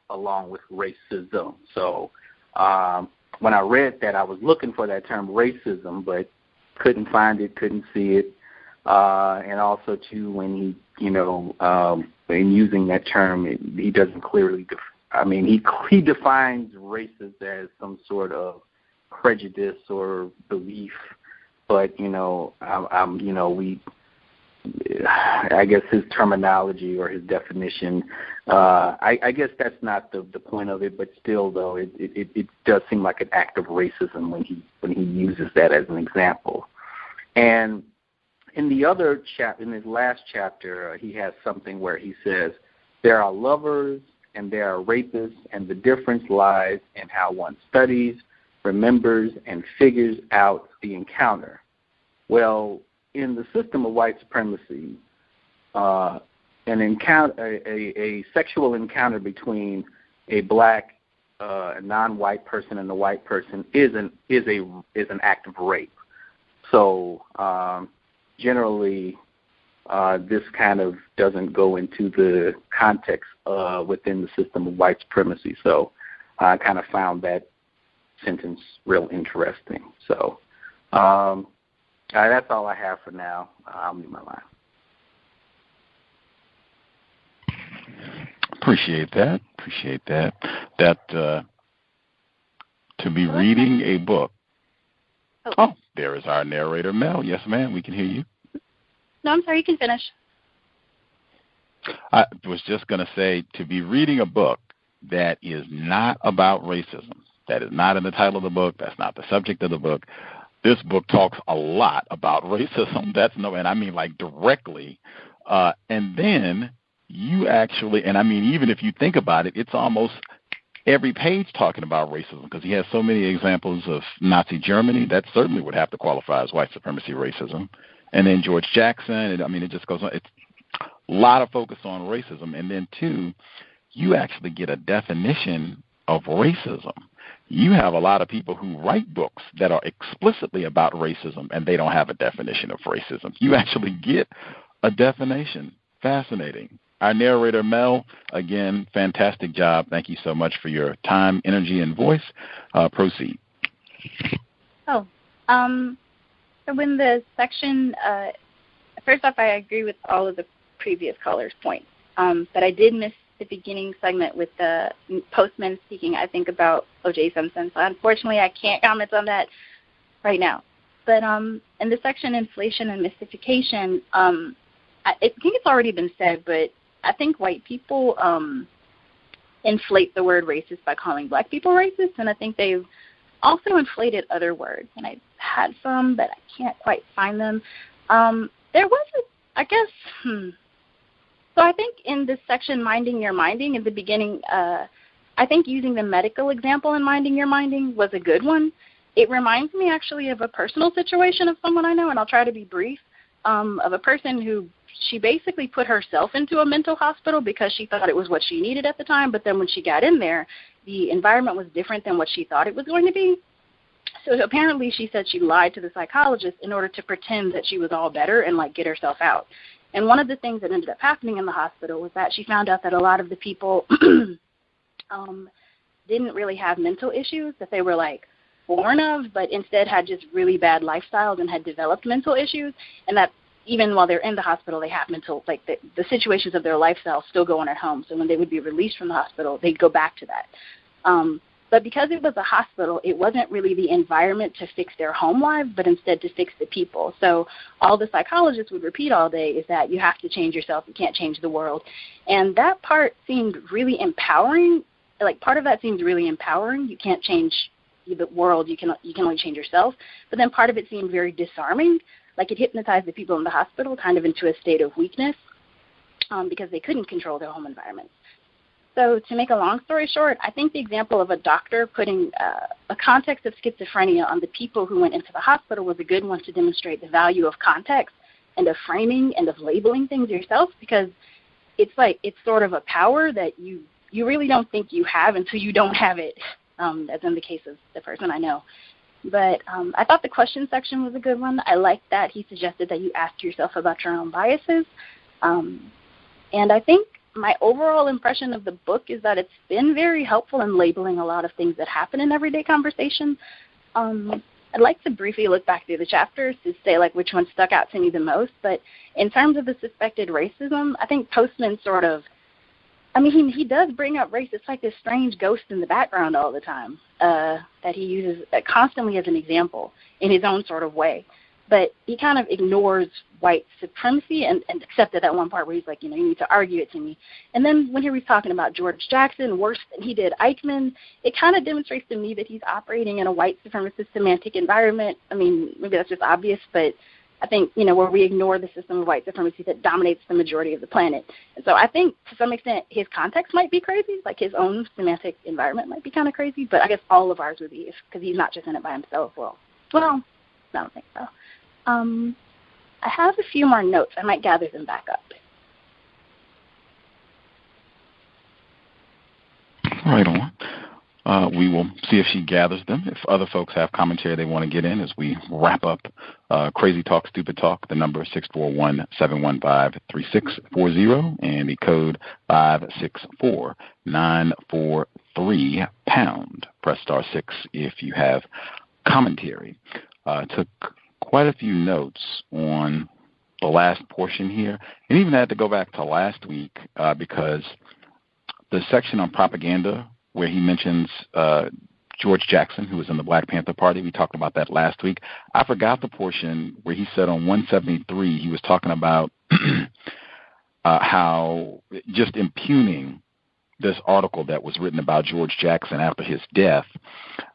along with racism. So when I read that, I was looking for that term racism, but couldn't find it, couldn't see it. And also, too, when he, in using that term, he doesn't clearly, he defines racist as some sort of prejudice or belief. But, I guess his terminology or his definition, I guess that's not the point of it, but still, though, it does seem like an act of racism when he uses that as an example. And in the other chapter, in his last chapter, he has something where he says, there are lovers and there are rapists, and the difference lies in how one studies, remembers, and figures out the encounter. Well, in the system of white supremacy, a sexual encounter between a black non-white person and a white person is an act of rape. So generally, this kind of doesn't go into the context within the system of white supremacy. So I kind of found that sentence real interesting. So that's all I have for now. I'll mute my line. Appreciate that. That to be reading a book. Oh, there is our narrator, Mel. Yes, ma'am, we can hear you. No, I'm sorry, you can finish. I was just going to say, to be reading a book that is not about racism, that is not in the title of the book, that's not the subject of the book. This book talks a lot about racism. And I mean like directly. And then you actually, and I mean, even if you think about it, it's almost every page talking about racism, because he has so many examples of Nazi Germany. That certainly would have to qualify as white supremacy racism. And then George Jackson, it just goes on. It's a lot of focus on racism. And then, too, you actually get a definition of racism. You have a lot of people who write books that are explicitly about racism, and they don't have a definition of racism. You actually get a definition. Fascinating. Our narrator, Mel, again, fantastic job. Thank you so much for your time, energy, and voice. Proceed. So in the section, first off, I agree with all of the previous callers' points, but I did miss the beginning segment with the Postman speaking, I think, about O.J. Simpson. So unfortunately, I can't comment on that right now. But in the section Inflation and Mystification, I think it's already been said, but I think white people inflate the word racist by calling black people racist, and I think they've also inflated other words. And I had some, but I can't quite find them. There was So I think in this section, Minding Your Minding, in the beginning, I think using the medical example in Minding Your Minding was a good one. It reminds me actually of a personal situation of someone I know, and I'll try to be brief, of a person who she basically put herself into a mental hospital because she thought it was what she needed at the time, but then when she got in there, the environment was different than what she thought it was going to be. So apparently she said she lied to the psychologist in order to pretend that she was all better and, get herself out. And one of the things that ended up happening in the hospital was that she found out that a lot of the people didn't really have mental issues that they were like born of, but instead had just really bad lifestyles and had developed mental issues, and that even while they're in the hospital, they have mental, like the situations of their lifestyle still go on at home. So when they would be released from the hospital, they'd go back to that. But because it was a hospital, it wasn't really the environment to fix their home lives, but instead to fix the people. So all the psychologists would repeat all day is that you have to change yourself, you can't change the world. And that part seemed really empowering. Like, part of that seemed really empowering. You can't change the world, you can only change yourself. But then part of it seemed very disarming. Like, it hypnotized the people in the hospital kind of into a state of weakness because they couldn't control their home environments. So to make a long story short, I think the example of a doctor putting a context of schizophrenia on the people who went into the hospital was a good one to demonstrate the value of context and of framing and of labeling things yourself, because it's sort of a power that you really don't think you have until you don't have it, as in the case of the person I know. But I thought the question section was a good one. I liked that he suggested that you ask yourself about your own biases. And I think my overall impression of the book is that it's been very helpful in labeling a lot of things that happen in everyday conversation. I'd like to briefly look back through the chapters to say like which one stuck out to me the most. But in terms of the suspected racism, I think Postman sort of, I mean, he does bring up race. It's like this strange ghost in the background all the time that he uses constantly as an example in his own sort of way. But he kind of ignores white supremacy and except at that one part where he's like, you need to argue it to me. And then when he was talking about George Jackson, worse than he did Eichmann, it kind of demonstrates to me that he's operating in a white supremacist semantic environment. I mean, maybe that's just obvious, but I think, where we ignore the system of white supremacy that dominates the majority of the planet. And so I think to some extent his context might be crazy, like his own semantic environment might be kind of crazy, but I guess all of ours would be because he's not just in it by himself. Well, I don't think so. I have a few more notes. I might gather them back up. Right on. We will see if she gathers them. If other folks have commentary they want to get in as we wrap up Crazy Talk, Stupid Talk, the number is 641-715-3640 and the code 564-943#. Press *6 if you have commentary. Took quite a few notes on the last portion here, and even had to go back to last week because the section on propaganda where he mentions George Jackson, who was in the Black Panther Party, we talked about that last week. I forgot the portion where he said on 173 he was talking about how just impugning this article that was written about George Jackson after his death,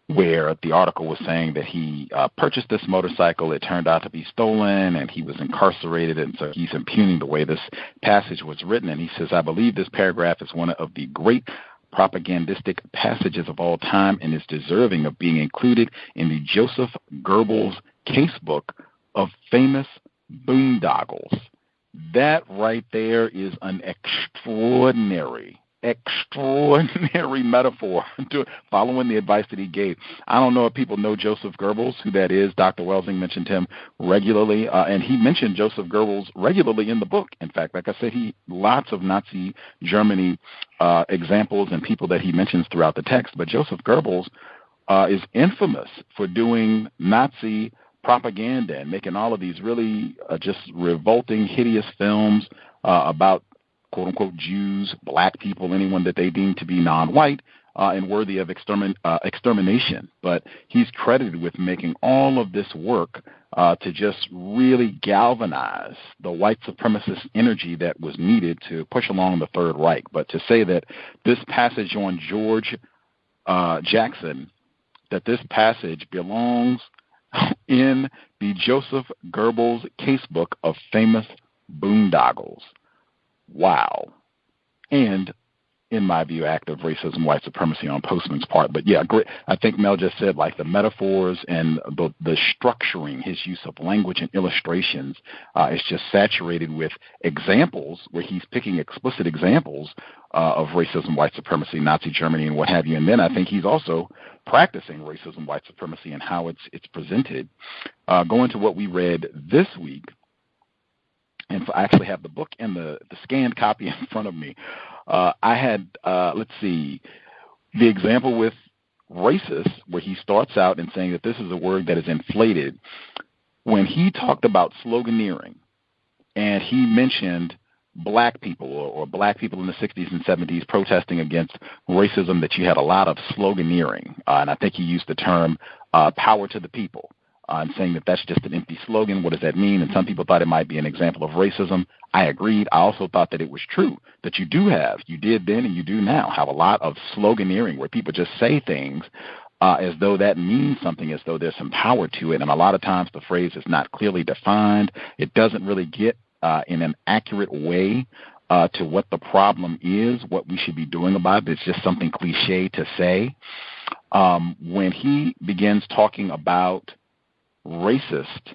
where the article was saying that he purchased this motorcycle, it turned out to be stolen, and he was incarcerated, and so he's impugning the way this passage was written. And he says, I believe this paragraph is one of the great propagandistic passages of all time and is deserving of being included in the Joseph Goebbels casebook of famous boondoggles. That right there is an extraordinary metaphor following the advice that he gave. I don't know if people know Joseph Goebbels, who that is. Dr. Welsing mentioned him regularly, and he mentioned Joseph Goebbels regularly in the book. In fact, like I said, lots of Nazi Germany examples and people that he mentions throughout the text. But Joseph Goebbels is infamous for doing Nazi propaganda and making all of these really just revolting, hideous films about quote-unquote Jews, black people, anyone that they deem to be non-white and worthy of extermination. But he's credited with making all of this work to just really galvanize the white supremacist energy that was needed to push along the Third Reich. But to say that this passage on George Jackson, that this passage belongs in the Joseph Goebbels casebook of famous boondoggles. Wow. And, in my view, act of racism, white supremacy on Postman's part. But, yeah, great. I think Mel just said, like, the metaphors and the structuring, his use of language and illustrations is just saturated with examples where he's picking explicit examples of racism, white supremacy, Nazi Germany, and what have you. And then I think he's also practicing racism, white supremacy, and how it's presented. Going to what we read this week, and I actually have the book and the scanned copy in front of me. I had, let's see, the example with racist, where he starts out in saying that this is a word that is inflated. When he talked about sloganeering, and he mentioned black people or black people in the 60s and 70s protesting against racism, that you had a lot of sloganeering. And I think he used the term power to the people, and saying that that's just an empty slogan. What does that mean? And some people thought it might be an example of racism. I agreed. I also thought that it was true, that you did then and you do now have a lot of sloganeering where people just say things as though that means something, as though there's some power to it. And a lot of times the phrase is not clearly defined. It doesn't really get in an accurate way to what the problem is, what we should be doing about it. It's just something cliche to say. When he begins talking about racist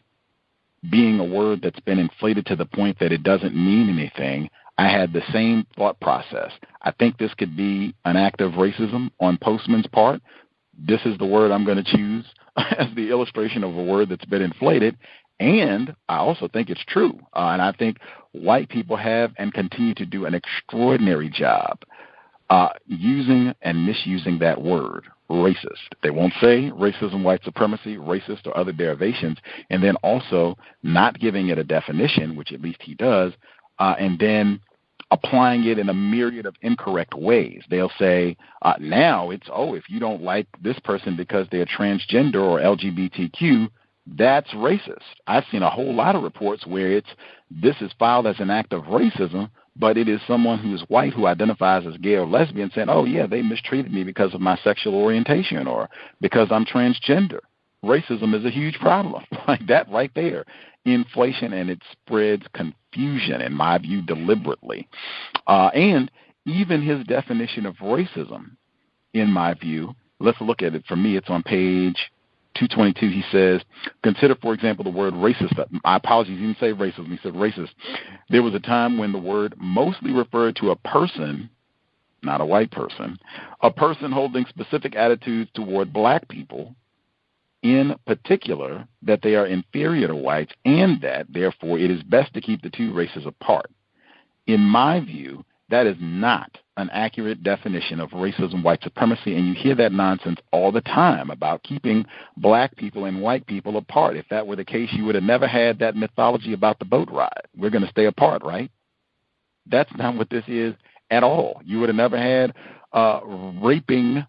being a word that's been inflated to the point that it doesn't mean anything, I had the same thought process. I think this could be an act of racism on Postman's part. This is the word I'm going to choose as the illustration of a word that's been inflated. And I also think it's true. And I think white people have and continue to do an extraordinary job using and misusing that word, racist. They won't say racism, white supremacy, racist, or other derivations, and then also not giving it a definition, which at least he does, and then applying it in a myriad of incorrect ways. They'll say, now it's, if you don't like this person because they're transgender or LGBTQ, that's racist. I've seen a whole lot of reports where this is filed as an act of racism, but it is someone who is white who identifies as gay or lesbian saying, oh, yeah, they mistreated me because of my sexual orientation or because I'm transgender. Racism is a huge problem. Like that right there. Inflation, and it spreads confusion, in my view, deliberately. And even his definition of racism, in my view, let's look at it. For me, it's on page 222. He says, consider, for example, the word racist. My apologies, he didn't say racism. He said racist. There was a time when the word mostly referred to a person, not a white person, a person holding specific attitudes toward black people, in particular that they are inferior to whites and that, therefore, it is best to keep the two races apart. In my view, that is not an accurate definition of racism, white supremacy, and you hear that nonsense all the time about keeping black people and white people apart. If that were the case, you would have never had that mythology about the boat ride. We're going to stay apart, right? That's not what this is at all. You would have never had raping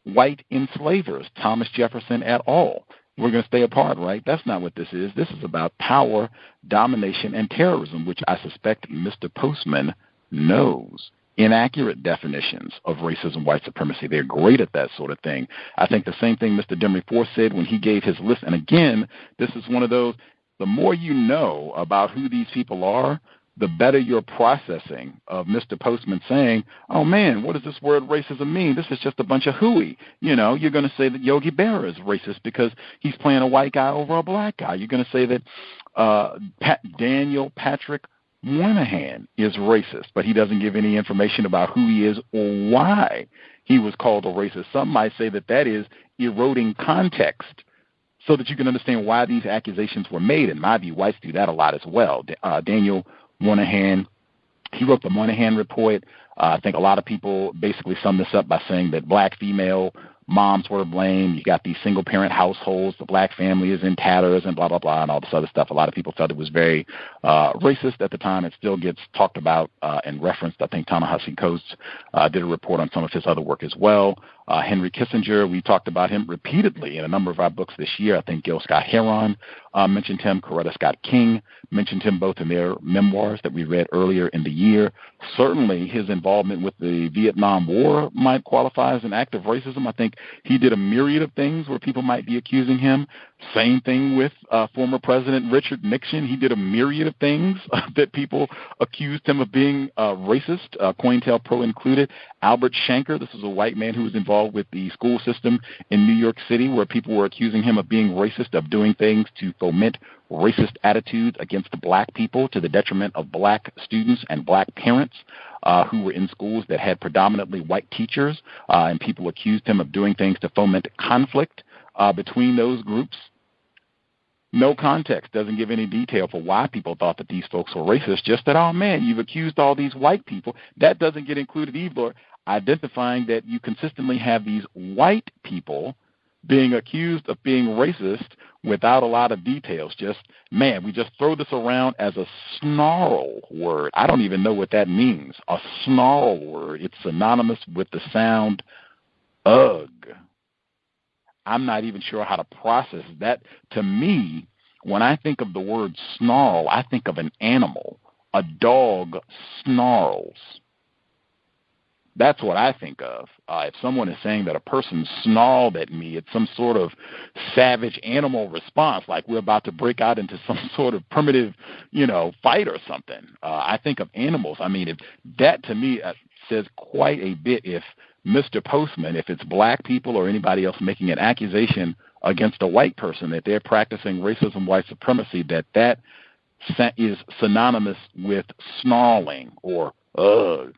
white enslavers, Thomas Jefferson, at all. We're going to stay apart, right? That's not what this is. This is about power, domination, and terrorism, which I suspect Mr. Postman knows. Inaccurate definitions of racism, white supremacy. They're great at that sort of thing. I think the same thing Mr. Demery Force said when he gave his list. And again, this is one of those, the more you know about who these people are, the better your processing of Mr. Postman saying, oh, man, what does this word racism mean? This is just a bunch of hooey. You know, you're going to say that Yogi Berra is racist because he's playing a white guy over a black guy. You're going to say that Daniel Patrick Moynihan is racist, but he doesn't give any information about who he is or why he was called a racist. Some might say that that is eroding context so that you can understand why these accusations were made. In my view, whites do that a lot as well. Daniel Moynihan, he wrote the Moynihan Report. I think a lot of people basically sum this up by saying that black female moms were to blame. You got these single-parent households. The black family is in tatters and blah, blah, blah, and all this other stuff. A lot of people felt it was very racist at the time. It still gets talked about and referenced. I think Ta-Nehisi Coates did a report on some of his other work as well. Henry Kissinger, we talked about him repeatedly in a number of our books this year. I think Gil Scott-Heron mentioned him. Coretta Scott King mentioned him both in their memoirs that we read earlier in the year. Certainly his involvement with the Vietnam War might qualify as an act of racism. I think he did a myriad of things where people might be accusing him. Same thing with former President Richard Nixon. He did a myriad of things that people accused him of being racist, COINTELPRO included. Albert Shanker, this is a white man who was involved with the school system in New York City where people were accusing him of being racist, of doing things to foment racist attitudes against the black people to the detriment of black students and black parents who were in schools that had predominantly white teachers, and people accused him of doing things to foment conflict between those groups. No context, doesn't give any detail for why people thought that these folks were racist, just that, oh, man, you've accused all these white people. That doesn't get included either, identifying that you consistently have these white people being accused of being racist without a lot of details. Just, man, we just throw this around as a snarl word. I don't even know what that means, a snarl word. It's synonymous with the sound ugh. I'm not even sure how to process that. To me, when I think of the word snarl, I think of an animal. A dog snarls. That's what I think of. If someone is saying that a person snarled at me, it's some sort of savage animal response, like we're about to break out into some sort of primitive, fight or something. I think of animals. I mean, that to me says quite a bit. If Mr. Postman, if it's black people or anybody else making an accusation against a white person that they're practicing racism, white supremacy, that is synonymous with snarling or ugh.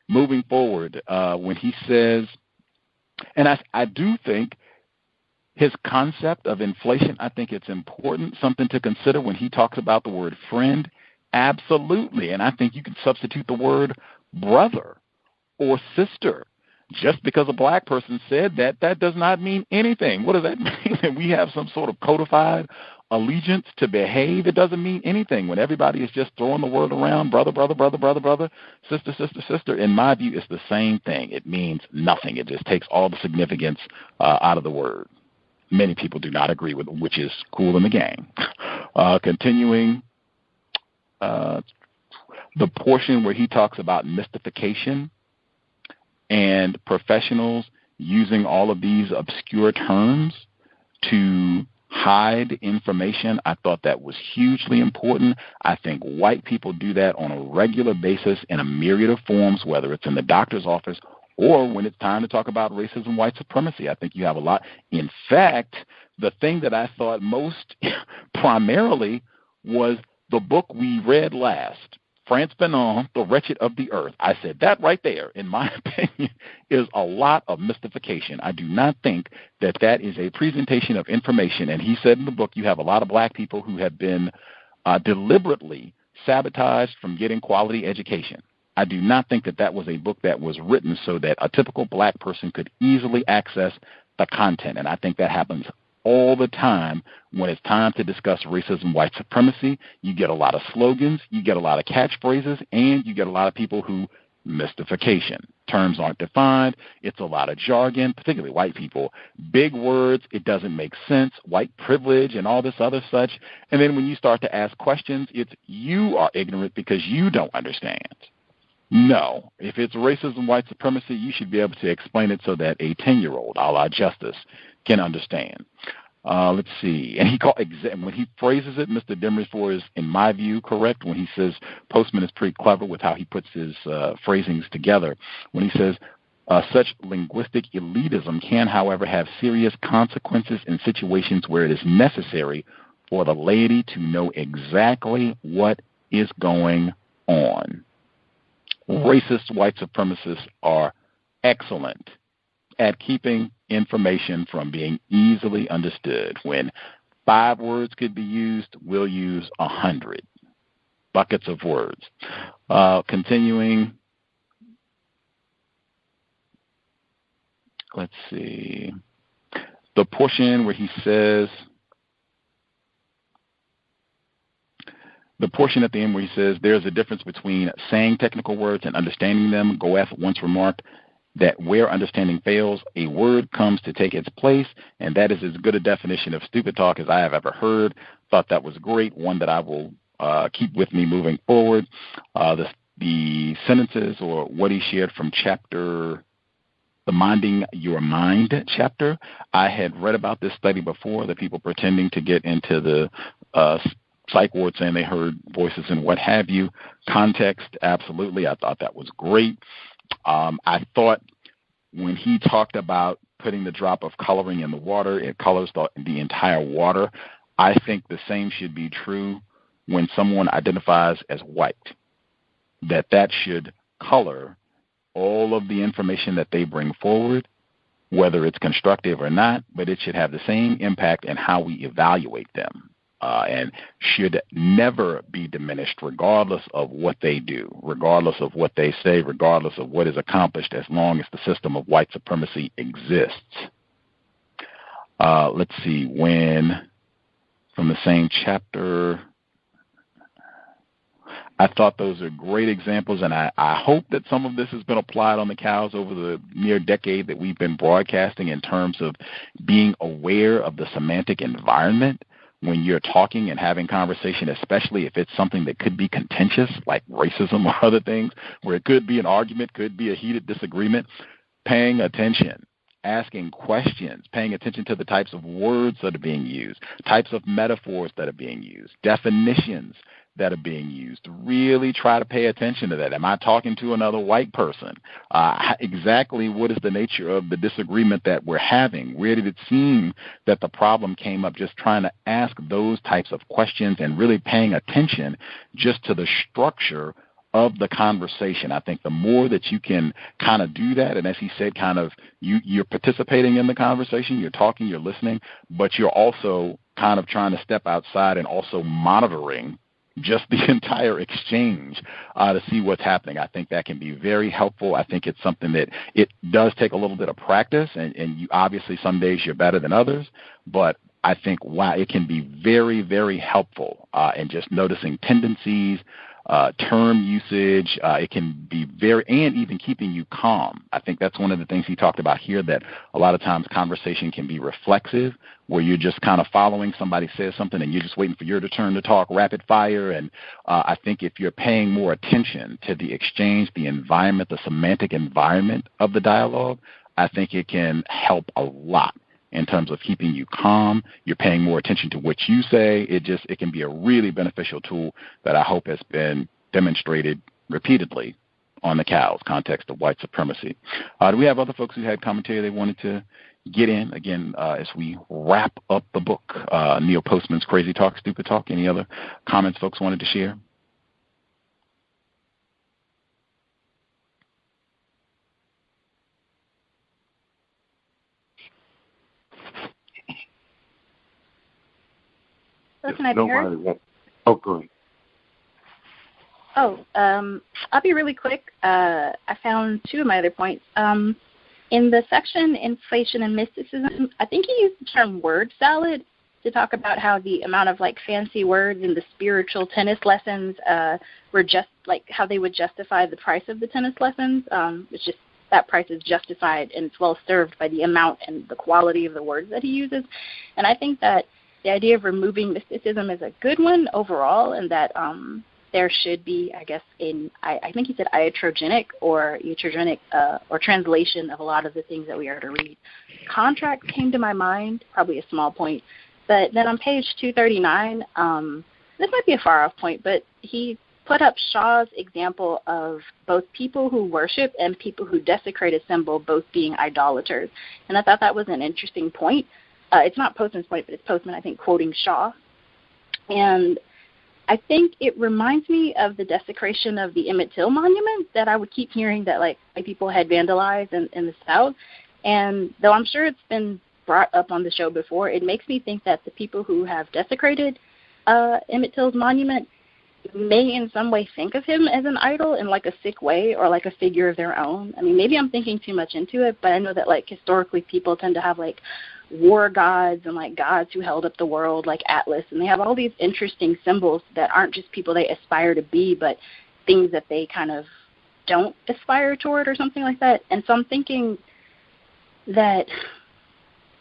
Moving forward, when he says, and I do think his concept of inflation, I think it's important, something to consider when he talks about the word friend. Absolutely. And I think you can substitute the word brother or sister. Just because a black person said that, that does not mean anything. What does that mean? That we have some sort of codified allegiance to behave? It doesn't mean anything when everybody is just throwing the word around, brother, brother, brother, brother, brother, sister, sister, sister. In my view, it's the same thing. It means nothing. It just takes all the significance out of the word. Many people do not agree with it, which is cool in the game. Continuing, the portion where he talks about mystification and professionals using all of these obscure terms to hide information, I thought that was hugely important. I think white people do that on a regular basis in a myriad of forms, whether it's in the doctor's office or when it's time to talk about racism, white supremacy. I think you have a lot. In fact, the thing that I thought most primarily was the book we read last, Frantz Fanon, The Wretched of the Earth. I said that right there, in my opinion, is a lot of mystification. I do not think that that is a presentation of information. And he said in the book, you have a lot of black people who have been deliberately sabotaged from getting quality education. I do not think that that was a book that was written so that a typical black person could easily access the content. And I think that happens all the time when it's time to discuss racism, white supremacy. You get a lot of slogans, you get a lot of catchphrases, and you get a lot of people who mystification. Terms aren't defined. It's a lot of jargon, particularly white people. Big words. It doesn't make sense. White privilege and all this other such. And then when you start to ask questions, it's you are ignorant because you don't understand. No. If it's racism, white supremacy, you should be able to explain it so that a 10-year-old, a la Justice, can understand. Let's see. And when he phrases it, Mr. Demersfour is, in my view, correct when he says Postman is pretty clever with how he puts his phrasings together. When he says, such linguistic elitism can, however, have serious consequences in situations where it is necessary for the laity to know exactly what is going on. Racist white supremacists are excellent at keeping information from being easily understood. When 5 words could be used, we'll use 100 buckets of words. Continuing, let's see, the portion where he says, the portion at the end where he says, there's a difference between saying technical words and understanding them. Goethe once remarked that where understanding fails, a word comes to take its place, and that is as good a definition of stupid talk as I have ever heard. Thought that was great, one that I will keep with me moving forward. The sentences or what he shared from chapter, the Minding Your Mind chapter, I had read about this study before, the people pretending to get into the psych ward saying they heard voices and what have you. Context, absolutely. I thought that was great. I thought when he talked about putting the drop of coloring in the water, it colors the entire water. I think the same should be true when someone identifies as white, that should color all of the information that they bring forward. whether it's constructive or not, but it should have the same impact in how we evaluate them. And should never be diminished regardless of what they do, regardless of what they say, regardless of what is accomplished, as long as the system of white supremacy exists. Let's see, from the same chapter, I thought those are great examples, and I hope that some of this has been applied on the cows over the near decade that we've been broadcasting in terms of being aware of the semantic environment when you're talking and having conversation, especially if it's something that could be contentious, like racism or other things, where it could be an argument, could be a heated disagreement. Paying attention, asking questions, paying attention to the types of words that are being used, types of metaphors that are being used, definitions that are being used. Really try to pay attention to that. Am I talking to another white person? Exactly what is the nature of the disagreement that we're having? Where did it seem that the problem came up? Just trying to ask those types of questions and really paying attention just to the structure of the conversation. I think the more that you can kind of do that, and as he said, kind of you're participating in the conversation, you're talking, you're listening, but you're also kind of trying to step outside and also monitoring just the entire exchange to see what's happening. I think that can be very helpful. I think it's something that it does take a little bit of practice, and you obviously some days you're better than others, but I think it can be very, very helpful in just noticing tendencies, term usage. It can be and even keeping you calm. I think that's one of the things he talked about here, that a lot of times conversation can be reflexive, where you're just kind of following somebody says something and you're just waiting for your turn to talk rapid fire. And I think if you're paying more attention to the exchange, the environment, the semantic environment of the dialogue, I think it can help a lot in terms of keeping you calm. You're paying more attention to what you say. It can be a really beneficial tool that I hope has been demonstrated repeatedly on the cows, Context of White Supremacy. Do we have other folks who had commentary they wanted to get in, again, as we wrap up the book? Neil Postman's Crazy Talk, Stupid Talk. Any other comments folks wanted to share? Can I be heard? Oh, go ahead. I'll be really quick. I found two of my other points. In the section Inflation and Mysticism, I think he used the term word salad to talk about how the amount of fancy words in the spiritual tennis lessons were just how they would justify the price of the tennis lessons. It's just that price is justified and it's well served by the amount and the quality of the words that he uses. And I think that the idea of removing mysticism is a good one overall, and that there should be, I guess, I think he said iatrogenic or translation of a lot of the things that we are to read. Contract came to my mind, probably a small point. But then on page 239, this might be a far-off point, but he put up Shaw's example of both people who worship and people who desecrate a symbol both being idolaters. And I thought that was an interesting point. It's not Postman's point, but it's Postman, I think, quoting Shaw. And I think it reminds me of the desecration of the Emmett Till monument that I would keep hearing that white people had vandalized in the South. And though I'm sure it's been brought up on the show before, it makes me think that the people who have desecrated Emmett Till's monument may in some way think of him as an idol in a sick way or a figure of their own. I mean, maybe I'm thinking too much into it, but I know that historically people tend to have war gods and gods who held up the world like Atlas, and they have all these interesting symbols that aren't just people they aspire to be, but things that they kind of don't aspire toward or something like that. And so I'm thinking that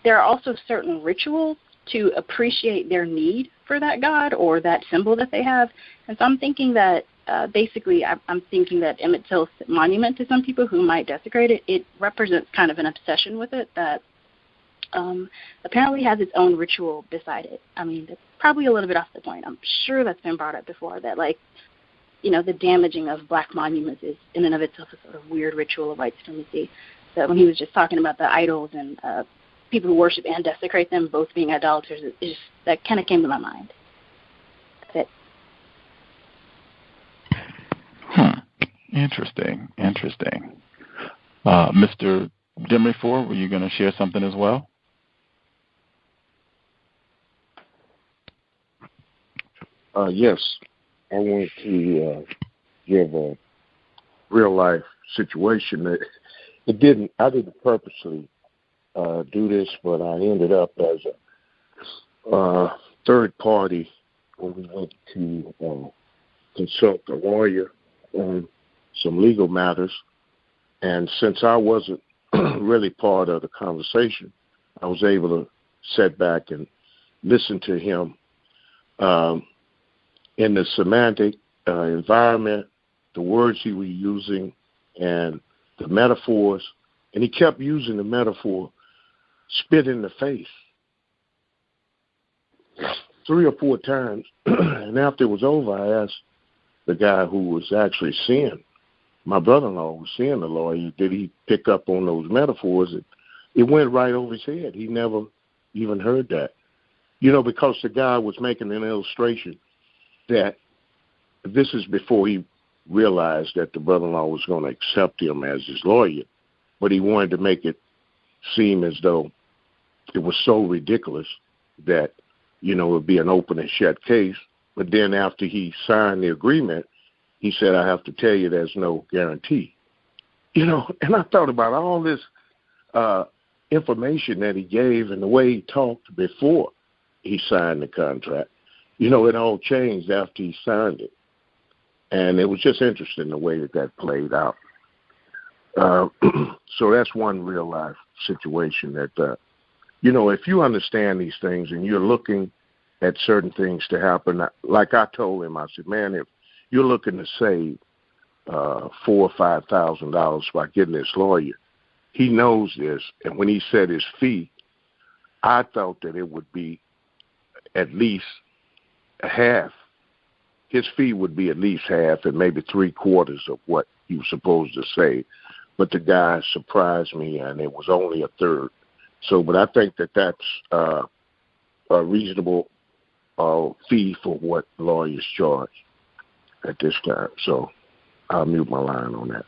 there are also certain rituals to appreciate their need for that god or that symbol that they have. And so I'm thinking that basically I'm thinking that Emmett Till's monument, to some people who might desecrate it, it represents kind of an obsession with it that apparently has its own ritual beside it. I mean, it's probably a little bit off the point. I'm sure that's been brought up before, that the damaging of black monuments is in and of itself a sort of weird ritual of white supremacy. So when he was just talking about the idols and people who worship and desecrate them both being idolaters, that kind of came to my mind. That's it. Interesting. Mr. Demery Ford, were you going to share something as well? Yes, I want to give a real life situation that I didn't purposely do this, but I ended up as a third party when we went to consult a lawyer on some legal matters. And since I wasn't really part of the conversation, I was able to sit back and listen to him in the semantic environment, the words he was using, and the metaphors. And he kept using the metaphor, spit in the face, 3 or 4 times. And after it was over, I asked the guy who was actually seeing, my brother-in-law was seeing the lawyer, did he pick up on those metaphors? And it went right over his head. He never even heard that. Because the guy was making an illustration that this is before he realized that the brother-in-law was going to accept him as his lawyer, but he wanted to make it seem as though it was so ridiculous that, it would be an open and shut case. But then after he signed the agreement, he said, I have to tell you there's no guarantee. And I thought about all this information that he gave and the way he talked before he signed the contract. It all changed after he signed it. And it was just interesting the way that played out. So that's one real life situation that, if you understand these things and you're looking at certain things to happen, like I told him, I said, man, if you're looking to save $4,000 or $5,000 by getting this lawyer, he knows this. And when he said his fee, I thought that it would be at least half. His fee would be at least half and maybe 3/4 of what he was supposed to say. But the guy surprised me, and it was only a third. So, but I think that that's a reasonable fee for what lawyers charge at this time. So I'll mute my line on that.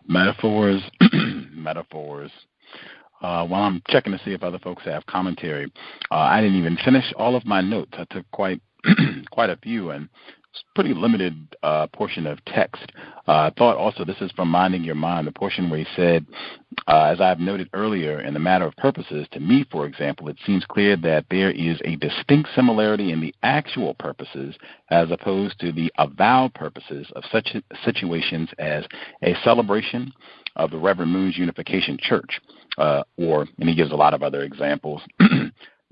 Metaphors. While I'm checking to see if other folks have commentary, I didn't even finish all of my notes. I took quite a few, and it's a pretty limited portion of text. I thought also this is from Minding Your Mind, the portion where he said, as I've noted earlier, in the matter of purposes, to me, for example, it seems clear that there is a distinct similarity in the actual purposes as opposed to the avowed purposes of such situations as a celebration of the Reverend Moon's Unification Church, and he gives a lot of other examples.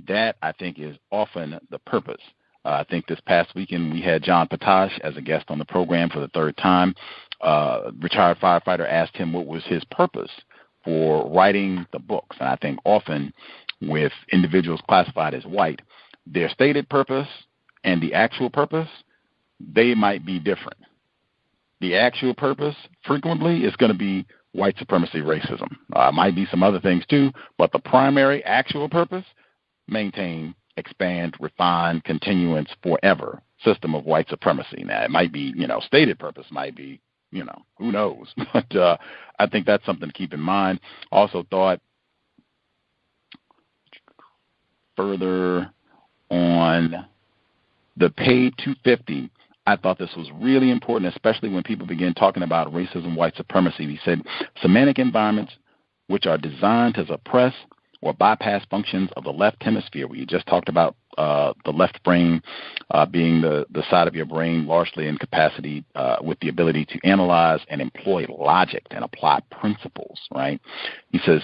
That, I think, is often the purpose. I think this past weekend we had John Patash as a guest on the program for the third time. Retired firefighter asked him what was his purpose for writing the books. And I think often with individuals classified as white, their stated purpose and the actual purpose, they might be different. The actual purpose frequently is going to be white supremacy, racism. Might be some other things too, but the primary actual purpose, maintain, expand, refine, continuance, forever system of white supremacy. Now, it might be, stated purpose might be, who knows? But I think that's something to keep in mind. Also thought further on the page 250, I thought this was really important, especially when people begin talking about racism, white supremacy. He said, semantic environments which are designed to suppress or bypass functions of the left hemisphere. We just talked about the left brain being the side of your brain largely in capacity with the ability to analyze and employ logic and apply principles, right? He says,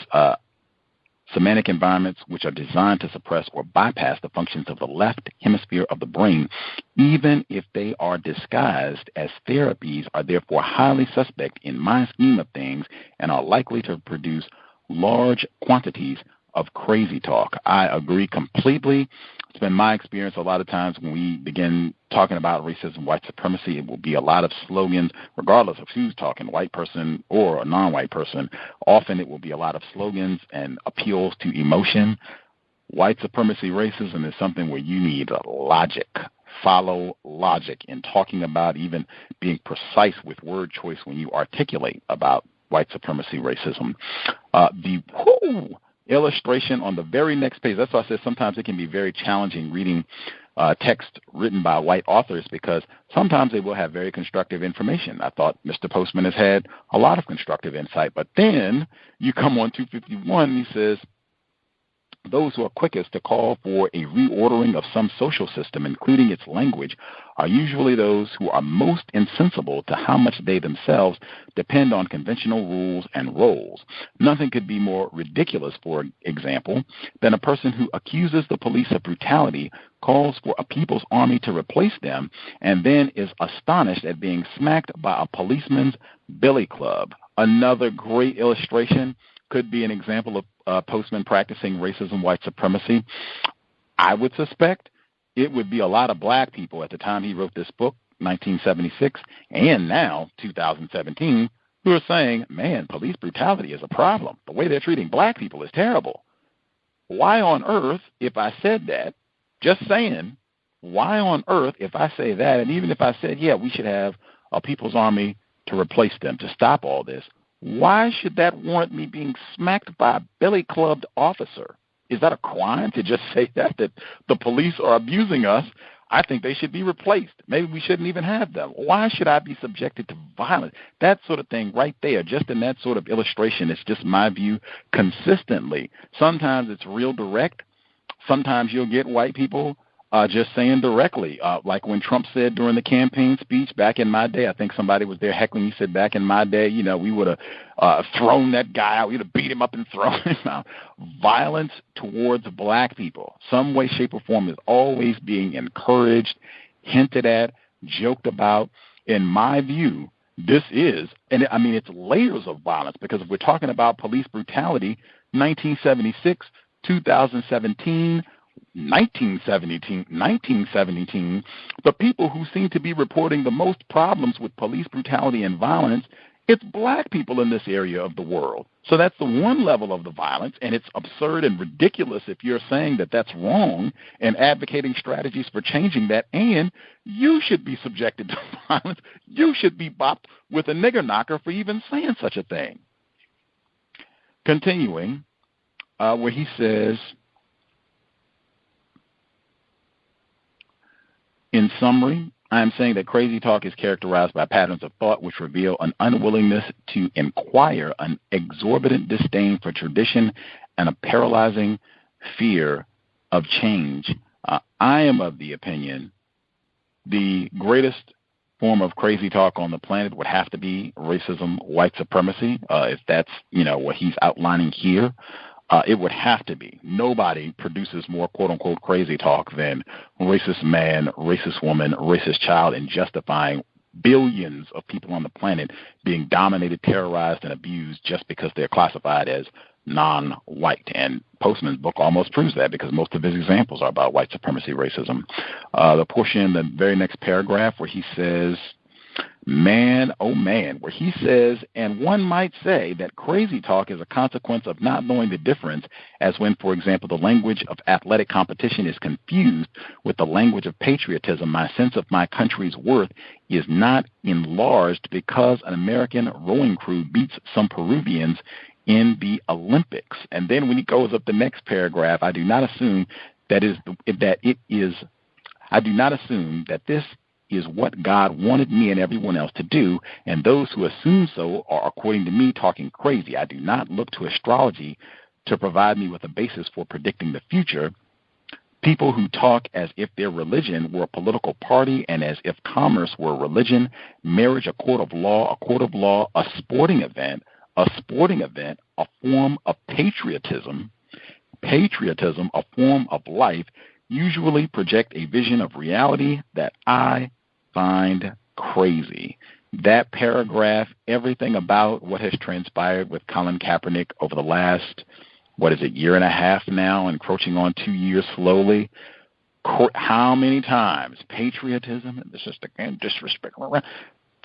semantic environments which are designed to suppress or bypass the functions of the left hemisphere of the brain, even if they are disguised as therapies, are therefore highly suspect in my scheme of things and are likely to produce large quantities of crazy talk. I agree completely. It's been my experience a lot of times when we begin talking about racism, white supremacy, it will be a lot of slogans, regardless of who's talking, white person or a non-white person. Often it will be a lot of slogans and appeals to emotion. White supremacy, racism is something where you need logic, follow logic, in talking about even being precise with word choice when you articulate about white supremacy, racism. The illustration on the very next page, that's why I said sometimes it can be very challenging reading text written by white authors, because sometimes they will have very constructive information. I thought Mr. Postman has had a lot of constructive insight, but then you come on 251 and he says, those who are quickest to call for a reordering of some social system, including its language, are usually those who are most insensible to how much they themselves depend on conventional rules and roles. Nothing could be more ridiculous, for example, than a person who accuses the police of brutality, calls for a people's army to replace them, and then is astonished at being smacked by a policeman's billy club. Another great illustration could be an example of Postman practicing racism, white supremacy. I would suspect it would be a lot of black people at the time he wrote this book, 1976, and now, 2017, who are saying, man, police brutality is a problem. The way they're treating black people is terrible. Why on earth, if I said that, just saying, why on earth, if I say that, and even if I said, yeah, we should have a people's army to replace them, to stop all this, why should that warrant me being smacked by a billy-clubbed officer? Is that a crime to just say that the police are abusing us? I think they should be replaced. Maybe we shouldn't even have them. Why should I be subjected to violence? That sort of thing right there, just in that sort of illustration, it's just my view consistently. Sometimes it's real direct. Sometimes you'll get white people just saying directly, like when Trump said during the campaign speech back in my day, I think somebody was there heckling, he said, back in my day, we would have thrown that guy out, we'd have beat him up and thrown him out. Violence towards black people, some way, shape, or form, is always being encouraged, hinted at, joked about. In my view, this is, and I mean, it's layers of violence, because if we're talking about police brutality, 1976, 2017, 1917, the people who seem to be reporting the most problems with police brutality and violence, it's black people in this area of the world. So that's the one level of the violence, and it's absurd and ridiculous if you're saying that that's wrong and advocating strategies for changing that, and you should be subjected to violence. You should be bopped with a nigger knocker for even saying such a thing. Continuing, where he says, in summary, I am saying that crazy talk is characterized by patterns of thought which reveal an unwillingness to inquire, an exorbitant disdain for tradition, and a paralyzing fear of change. I am of the opinion the greatest form of crazy talk on the planet would have to be racism, white supremacy, if that's what he's outlining here. It would have to be. Nobody produces more quote-unquote crazy talk than racist man, racist woman, racist child, in justifying billions of people on the planet being dominated, terrorized, and abused just because they're classified as non-white. And Postman's book almost proves that, because most of his examples are about white supremacy, racism. The portion in the very next paragraph where he says, man, oh man, where he says, and one might say that crazy talk is a consequence of not knowing the difference, as when, for example, the language of athletic competition is confused with the language of patriotism. My sense of my country's worth is not enlarged because an American rowing crew beats some Peruvians in the Olympics. And then when he goes up the next paragraph, I do not assume that this is what God wanted me and everyone else to do, and those who assume so are, according to me, talking crazy. I do not look to astrology to provide me with a basis for predicting the future. People who talk as if their religion were a political party and as if commerce were a religion, marriage a court of law, a sporting event, a form of patriotism, a form of life, usually project a vision of reality that I find crazy. That paragraph, everything about what has transpired with Colin Kaepernick over the last, year and a half now, encroaching on 2 years slowly. How many times? Patriotism and disrespect.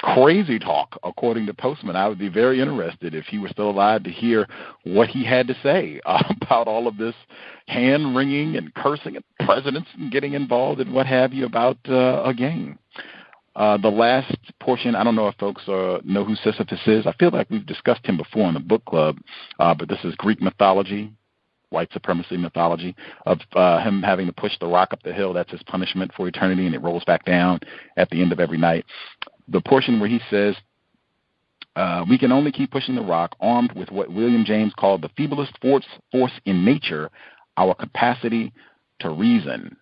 crazy talk, according to Postman. I would be very interested, if he were still alive, to hear what he had to say about all of this hand-wringing and cursing at presidents and getting involved and what have you about a game. The last portion, I don't know if folks know who Sisyphus is. I feel like we've discussed him before in the book club, but this is Greek mythology, white supremacy mythology, of him having to push the rock up the hill. That's his punishment for eternity, and it rolls back down at the end of every night. The portion where he says, we can only keep pushing the rock armed with what William James called the feeblest force in nature, our capacity to reason.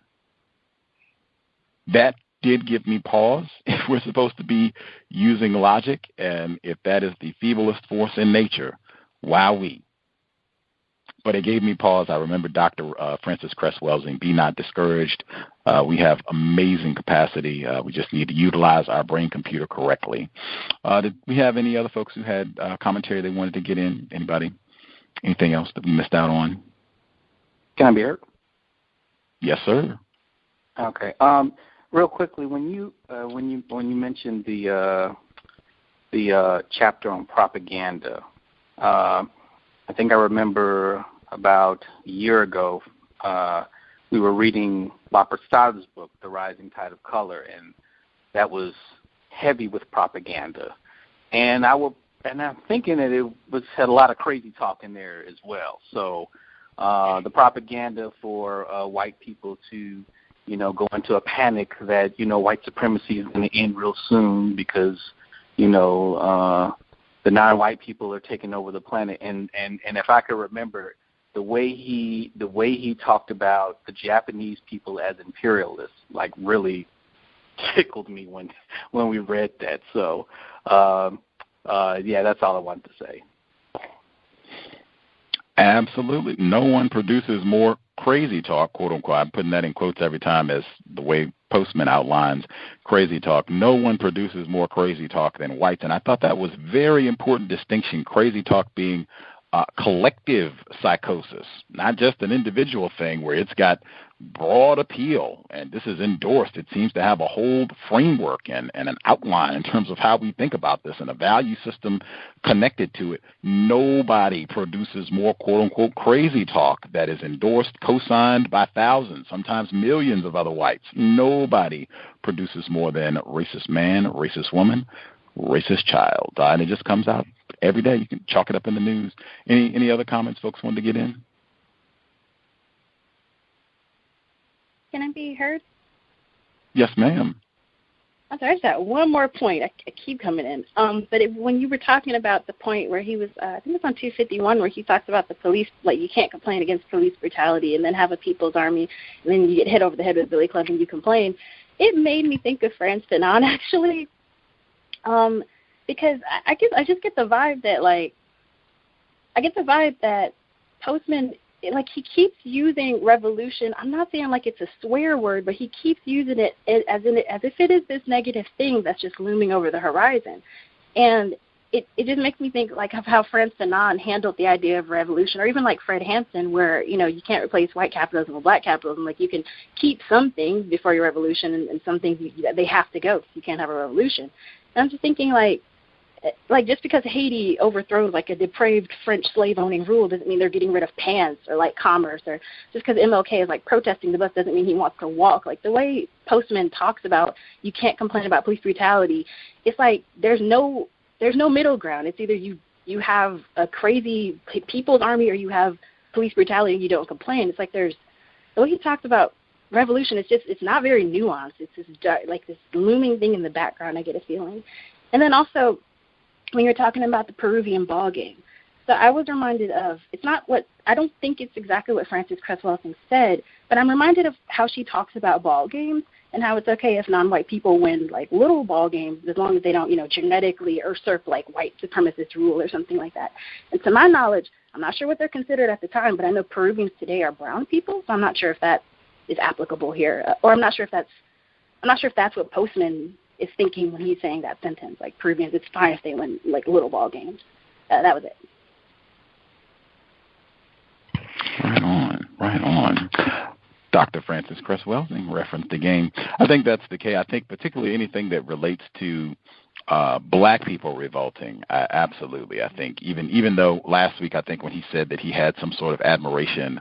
That did give me pause. If we're supposed to be using logic, and if that is the feeblest force in nature, wowee. But it gave me pause. I remember Dr. Francis Cress-Welsing, be not discouraged. We have amazing capacity. We just need to utilize our brain computer correctly. Did we have any other folks who had commentary they wanted to get in? Anybody? Anything else that we missed out on? Can I be heard? Yes, sir. Okay. Real quickly, when you mentioned the chapter on propaganda, I think I remember about a year ago we were reading Bob Prasad's book, The Rising Tide of Color, and that was heavy with propaganda. And I'm thinking that it had a lot of crazy talk in there as well. So the propaganda for white people to, go into a panic that, white supremacy is going to end real soon because, the non-white people are taking over the planet. And if I could remember, the way he talked about the Japanese people as imperialists, like, really tickled me when we read that. So, yeah, that's all I wanted to say. Absolutely. No one produces more crazy talk, quote unquote. I'm putting that in quotes every time as the way Postman outlines crazy talk. No one produces more crazy talk than whites. And I thought that was very important distinction, crazy talk being collective psychosis, not just an individual thing where it's got broad appeal. And this is endorsed. It seems to have a whole framework and an outline in terms of how we think about this and a value system connected to it. Nobody produces more, quote unquote, crazy talk that is endorsed, co-signed by thousands, sometimes millions of other whites. Nobody produces more than racist man, racist woman, racist child. And it just comes out every day. You can chalk it up in the news. Any other comments folks wanted to get in? Can I be heard? Yes, ma'am. I'm sorry, I just got one more point. I keep coming in. But when you were talking about the point where he was, I think it was on 251, where he talks about the police, like you can't complain against police brutality and then have a people's army, and then you get hit over the head with a billy club and you complain. It made me think of Frantz Fanon, actually, because I guess I just get the vibe that Postman, like, he keeps using revolution. I'm not saying like it's a swear word, but he keeps using it as if it is this negative thing that's just looming over the horizon. And it just makes me think like of how Frantz Fanon handled the idea of revolution, or even like Fred Hampton, where, you can't replace white capitalism with black capitalism. Like, you can keep some things before your revolution, and some things they have to go. You can't have a revolution. And I'm just thinking like just because Haiti overthrows like a depraved French slave-owning rule doesn't mean they're getting rid of pants or like commerce, or just because MLK is like protesting the bus doesn't mean he wants to walk. Like the way Postman talks about you can't complain about police brutality, it's like there's no middle ground. It's either you have a crazy people's army or you have police brutality and you don't complain. It's like the way he talks about revolution, it's not very nuanced. It's this like this looming thing in the background, I get a feeling. And then also, when you're talking about the Peruvian ball game, so I was reminded of, I don't think it's exactly what Francis Cress-Welsing said, but I'm reminded of how she talks about ball games and how it's okay if non-white people win like little ball games as long as they don't, genetically usurp like white supremacist rule or something like that. And to my knowledge, I'm not sure what they're considered at the time, but I know Peruvians today are brown people, so I'm not sure if that is applicable here, or I'm not sure if that's what Postman is thinking when he's saying that sentence, like Peruvians, it's fine if they win like little ball games. That was it. Right on. Dr. Francis Cress-Welsing referenced the game. I think that's the case. I think particularly anything that relates to Black people revolting, absolutely. I think even though last week, I think when he said that he had some sort of admiration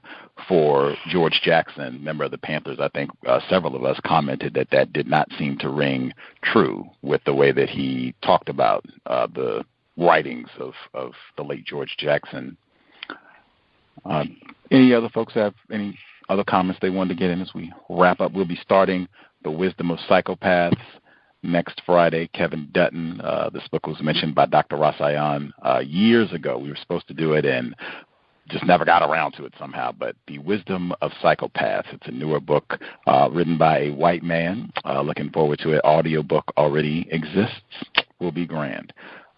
for George Jackson, member of the Panthers, I think several of us commented that did not seem to ring true with the way that he talked about the writings of the late George Jackson. Any other folks have any other comments they wanted to get in as we wrap up? We'll be starting The Wisdom of Psychopaths next Friday. Kevin Dutton, this book was mentioned by Dr. Rasayan years ago. We were supposed to do it and just never got around to it somehow. But The Wisdom of Psychopaths, it's a newer book written by a white man. Looking forward to it. Audiobook already exists. Will be grand.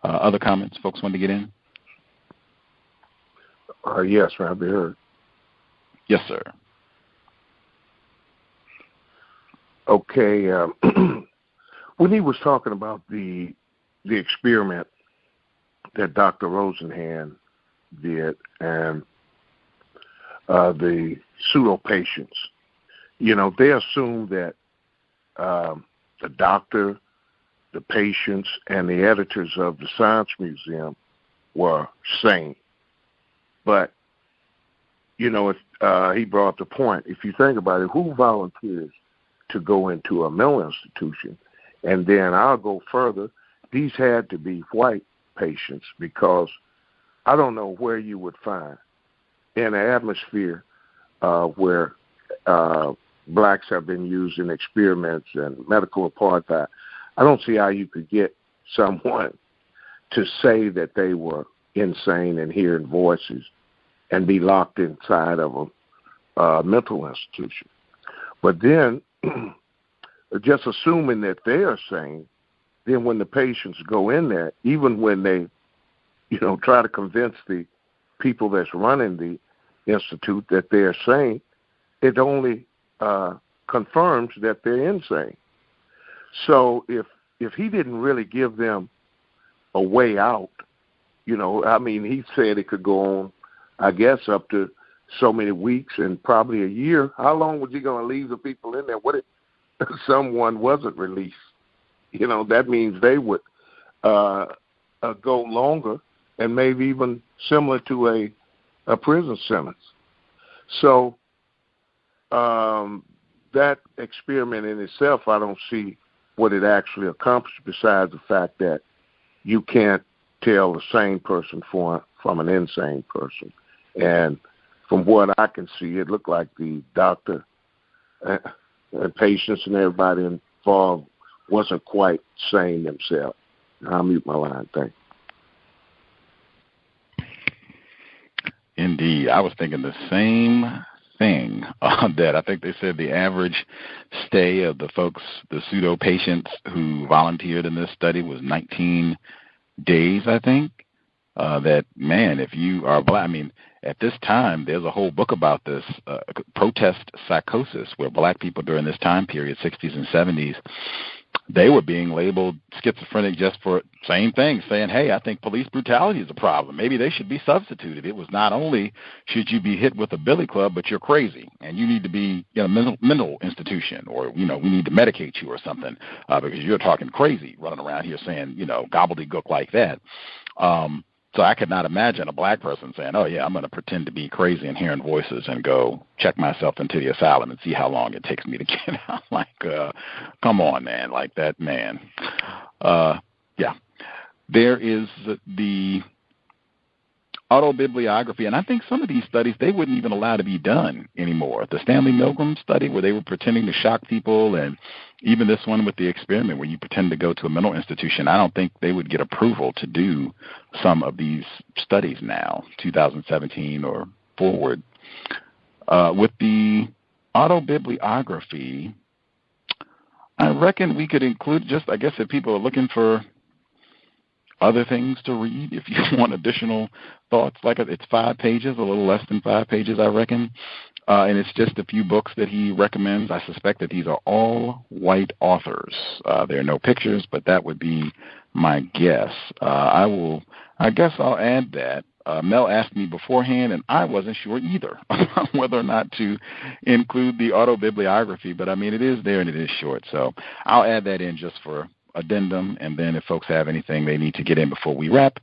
Other comments folks want to get in? Yes, Rabbi Heard. Yes, sir. Okay. When he was talking about the experiment that Dr. Rosenhan did and the pseudo patients, they assume that the doctor, the patients, and the editors of the Science Museum were sane. But, if he brought the point, if you think about it, who volunteers to go into a mental institution? And then I'll go further. These had to be white patients because I don't know where you would find in an atmosphere where blacks have been used in experiments and medical apartheid. I don't see how you could get someone to say that they were insane and hearing voices and be locked inside of a mental institution. But then just assuming that they are sane, then when the patients go in there, even when they, try to convince the people that's running the institute that they're sane, it only confirms that they're insane. So if he didn't really give them a way out, he said it could go on, I guess, up to so many weeks and probably a year. How long was he going to leave the people in there? What if someone wasn't released? That means they would go longer and maybe even similar to a prison sentence. So that experiment in itself, I don't see what it actually accomplished besides the fact that you can't tell a sane person from an insane person. And from what I can see, it looked like the doctor and patients and everybody involved wasn't quite sane themselves. I'll mute my line. Thanks. Indeed. I was thinking the same thing that I think they said the average stay of the folks, the pseudo patients who volunteered in this study was 19 days, I think. That, man, if you are black, at this time, there's a whole book about this, protest psychosis, where black people during this time period, 60s and 70s, they were being labeled schizophrenic just for same things, saying, hey, I think police brutality is a problem. Maybe they should be substituted. It was not only should you be hit with a billy club, but you're crazy, and you need to be in a mental institution, or, we need to medicate you or something, because you're talking crazy, running around here saying, gobbledygook like that. So I could not imagine a black person saying, oh, yeah, I'm going to pretend to be crazy and hearing voices and go check myself into the asylum and see how long it takes me to get out. Come on, man, like that, man. Yeah. There is the Auto-bibliography, and I think some of these studies, they wouldn't even allow to be done anymore. The Stanley Milgram study where they were pretending to shock people, and even this one with the experiment where you pretend to go to a mental institution, I don't think they would get approval to do some of these studies now, 2017 or forward. With the Auto-bibliography, I reckon we could include just, I guess, if people are looking for other things to read, if you want additional thoughts, it's 5 pages, a little less than 5 pages, I reckon. And it's just a few books that he recommends. I suspect that these are all white authors. There are no pictures, but that would be my guess. I guess I'll add that. Mel asked me beforehand, and I wasn't sure either whether or not to include the Auto-bibliography, but it is there and it is short. So I'll add that in just for addendum, and then if folks have anything they need to get in before we wrap,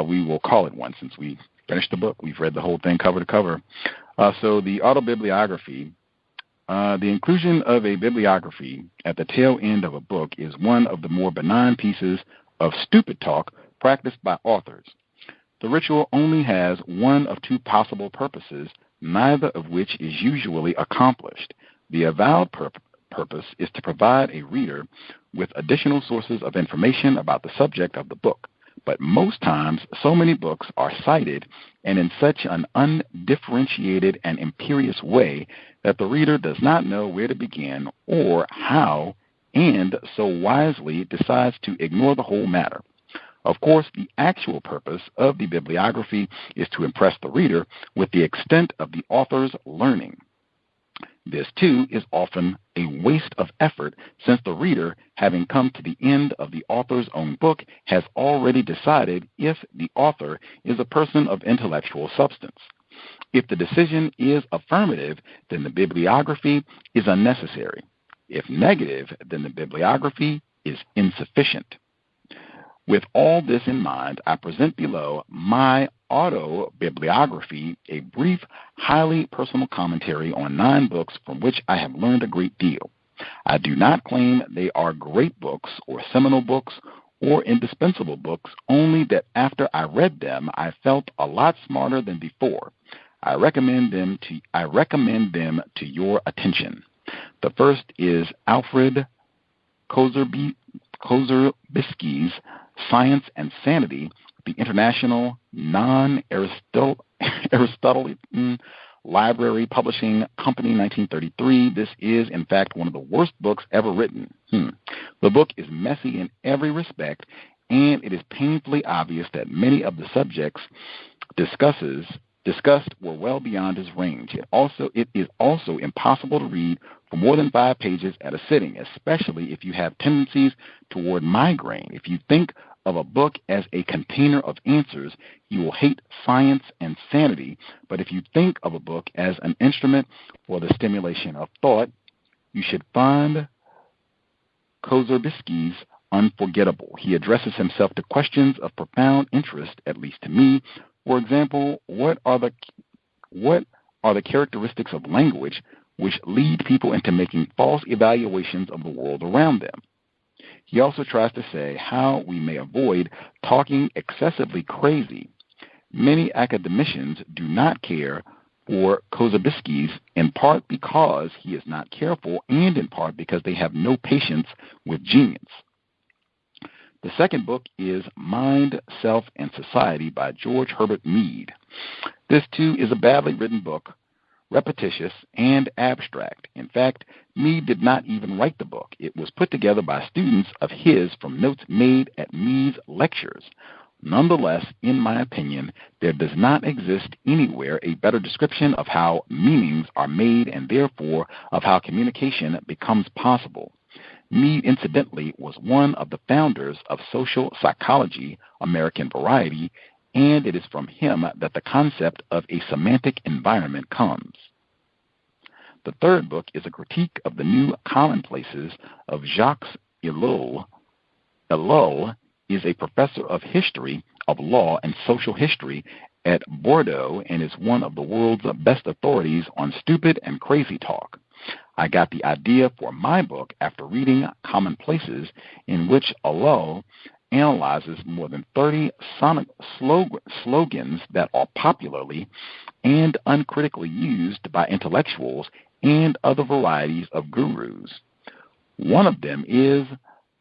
we will call it one. Since we finished the book, we've read the whole thing cover to cover. So the Auto-bibliography, the inclusion of a bibliography at the tail end of a book is one of the more benign pieces of stupid talk practiced by authors. The ritual only has one of two possible purposes, neither of which is usually accomplished. The avowed purpose is to provide a reader with additional sources of information about the subject of the book. But most times, so many books are cited and in such an undifferentiated and imperious way that the reader does not know where to begin or how, and so wisely decides to ignore the whole matter. Of course, the actual purpose of the bibliography is to impress the reader with the extent of the author's learning. This, too, is often a waste of effort, since the reader, having come to the end of the author's own book, has already decided if the author is a person of intellectual substance. If the decision is affirmative, then the bibliography is unnecessary. If negative, then the bibliography is insufficient. With all this in mind, I present below my Auto-bibliography, a brief, highly personal commentary on 9 books from which I have learned a great deal. I do not claim they are great books or seminal books or indispensable books, only that after I read them, I felt a lot smarter than before. I recommend them to your attention. The first is Alfred Korzybski's Science and Sanity, the International Non-Aristotelian Library Publishing Company, 1933. This is, in fact, one of the worst books ever written. The book is messy in every respect, and it is painfully obvious that many of the subjects discussed were well beyond his range. It is also impossible to read for more than 5 pages at a sitting, especially if you have tendencies toward migraine. If you think of a book as a container of answers, you will hate Science and Sanity. But if you think of a book as an instrument for the stimulation of thought, you should find Korzybski's unforgettable. He addresses himself to questions of profound interest, at least to me. For example, what are the characteristics of language which lead people into making false evaluations of the world around them? He also tries to say how we may avoid talking excessively crazy. Many academicians do not care for Korzybski's, in part because he is not careful, and in part because they have no patience with genius. The second book is Mind, Self, and Society by George Herbert Mead. This, too, is a badly written book, repetitious, and abstract. In fact, Mead did not even write the book. It was put together by students of his from notes made at Mead's lectures. Nonetheless, in my opinion, there does not exist anywhere a better description of how meanings are made and therefore of how communication becomes possible. Mead, incidentally, was one of the founders of social psychology, American Variety, and it is from him that the concept of a semantic environment comes. The third book is a critique of the new commonplaces of Jacques Ellul. Ellul is a professor of history of law and social history at Bordeaux and is one of the world's best authorities on stupid and crazy talk. I got the idea for my book after reading Commonplaces, in which Ellul analyzes more than 30 slogans that are popularly and uncritically used by intellectuals and other varieties of gurus. One of them is,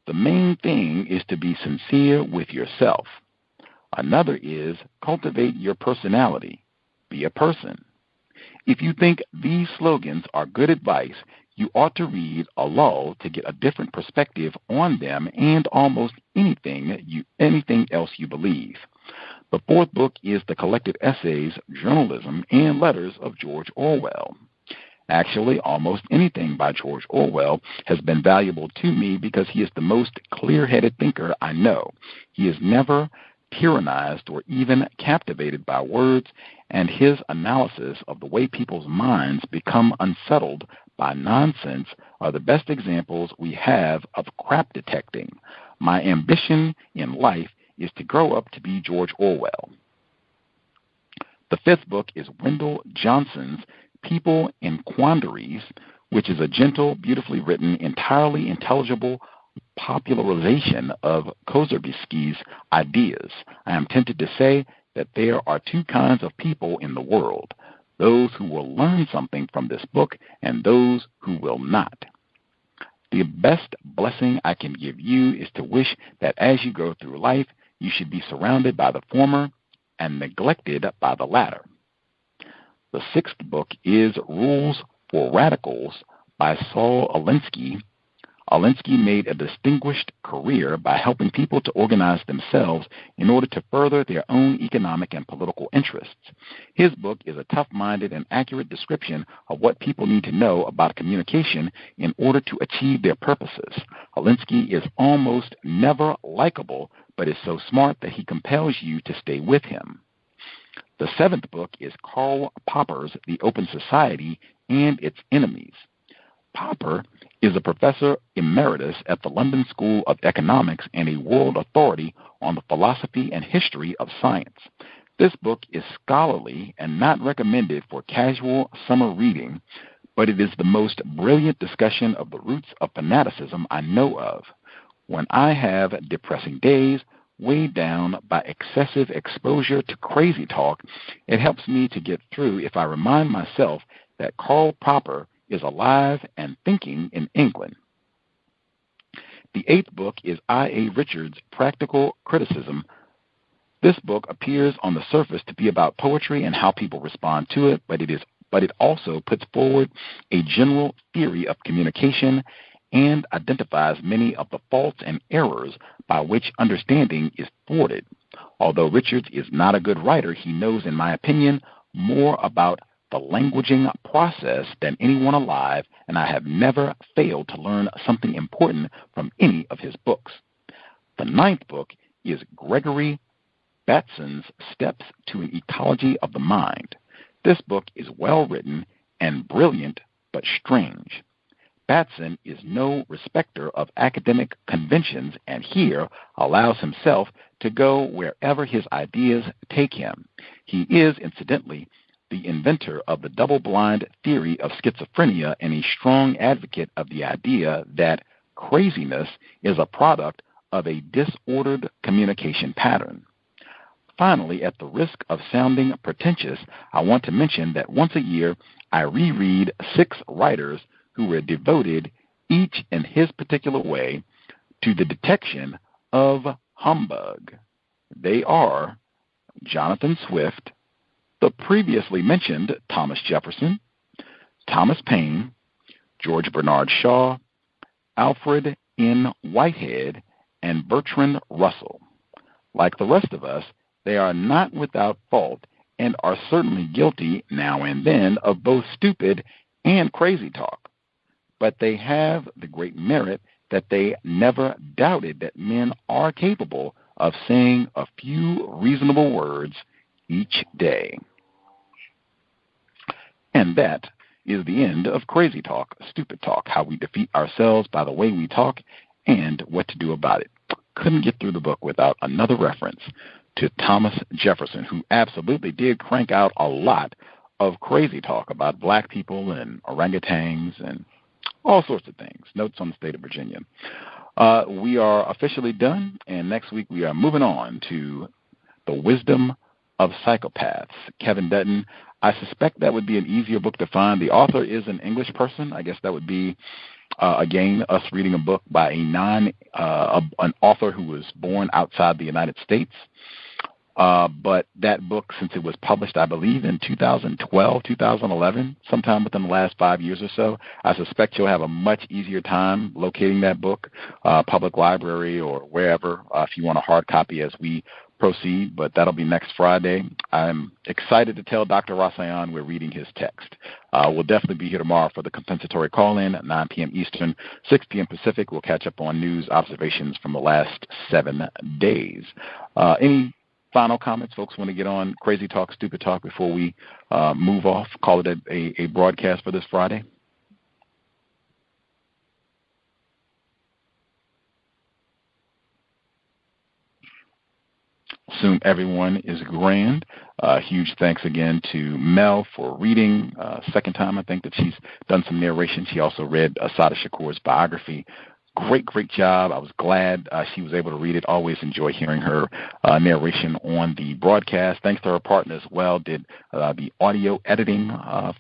the main thing is to be sincere with yourself. Another is, cultivate your personality. Be a person. If you think these slogans are good advice, you ought to read Ellul to get a different perspective on them and almost anything else you believe. The fourth book is the collected essays, journalism, and letters of George Orwell. Actually, almost anything by George Orwell has been valuable to me because he is the most clear-headed thinker I know. He is never tyrannized or even captivated by words, and his analysis of the way people's minds become unsettled by nonsense are the best examples we have of crap detecting. My ambition in life is to grow up to be George Orwell. The fifth book is Wendell Johnson's People in Quandaries, which is a gentle, beautifully written, entirely intelligible popularization of Korzybski's ideas. I am tempted to say that there are two kinds of people in the world, those who will learn something from this book and those who will not. The best blessing I can give you is to wish that as you go through life, you should be surrounded by the former and neglected by the latter. The sixth book is Rules for Radicals by Saul Alinsky. Alinsky made a distinguished career by helping people to organize themselves in order to further their own economic and political interests. His book is a tough-minded and accurate description of what people need to know about communication in order to achieve their purposes. Alinsky is almost never likable, but is so smart that he compels you to stay with him. The seventh book is Karl Popper's The Open Society and Its Enemies. Popper is a professor emeritus at the London School of Economics and a world authority on the philosophy and history of science. This book is scholarly and not recommended for casual summer reading, but it is the most brilliant discussion of the roots of fanaticism I know of. When I have depressing days, weighed down by excessive exposure to crazy talk, it helps me to get through if I remind myself that Karl Popper is alive and thinking in England. The eighth book is I.A. Richards' Practical Criticism. This book appears on the surface to be about poetry and how people respond to it, but it also puts forward a general theory of communication and identifies many of the faults and errors by which understanding is thwarted. Although Richards is not a good writer, he knows, in my opinion, more about the languaging process than anyone alive, and I have never failed to learn something important from any of his books. The ninth book is Gregory Bateson's Steps to an Ecology of the Mind. This book is well written and brilliant, but strange. Bateson is no respecter of academic conventions and here allows himself to go wherever his ideas take him. He is, incidentally, the inventor of the double-blind theory of schizophrenia and a strong advocate of the idea that craziness is a product of a disordered communication pattern. Finally, at the risk of sounding pretentious, I want to mention that once a year I reread 6 writers who were devoted, each in his particular way, to the detection of humbug. They are Jonathan Swift, the previously mentioned Thomas Jefferson, Thomas Paine, George Bernard Shaw, Alfred N. Whitehead, and Bertrand Russell. Like the rest of us, they are not without fault and are certainly guilty now and then of both stupid and crazy talk. But they have the great merit that they never doubted that men are capable of saying a few reasonable words each day. And that is the end of Crazy Talk, Stupid Talk, how we defeat ourselves by the way we talk and what to do about it. Couldn't get through the book without another reference to Thomas Jefferson, who absolutely did crank out a lot of crazy talk about black people and orangutans and all sorts of things. Notes on the state of Virginia. We are officially done, and next week we are moving on to The Wisdom of Psychopaths. Kevin Dutton. I suspect that would be an easier book to find. The author is an English person. I guess that would be, again, us reading a book by an author who was born outside the United States. But that book, since it was published, I believe, in 2012, 2011, sometime within the last 5 years or so, I suspect you'll have a much easier time locating that book, public library or wherever, if you want a hard copy as we proceed, but that'll be next Friday. I'm excited to tell Dr. Rasayan we're reading his text. We'll definitely be here tomorrow for the compensatory call-in at 9 p.m. Eastern, 6 p.m. Pacific. We'll catch up on news observations from the last 7 days. Any final comments folks want to get on Crazy Talk, Stupid Talk before we move off, call it a broadcast for this Friday? assume everyone is grand. Huge thanks again to Mel for reading. Second time, I think, that she's done some narration. She also read Assata Shakur's biography. Great job. I was glad she was able to read it. Always enjoy hearing her narration on the broadcast. Thanks to her partner as well. Did the audio editing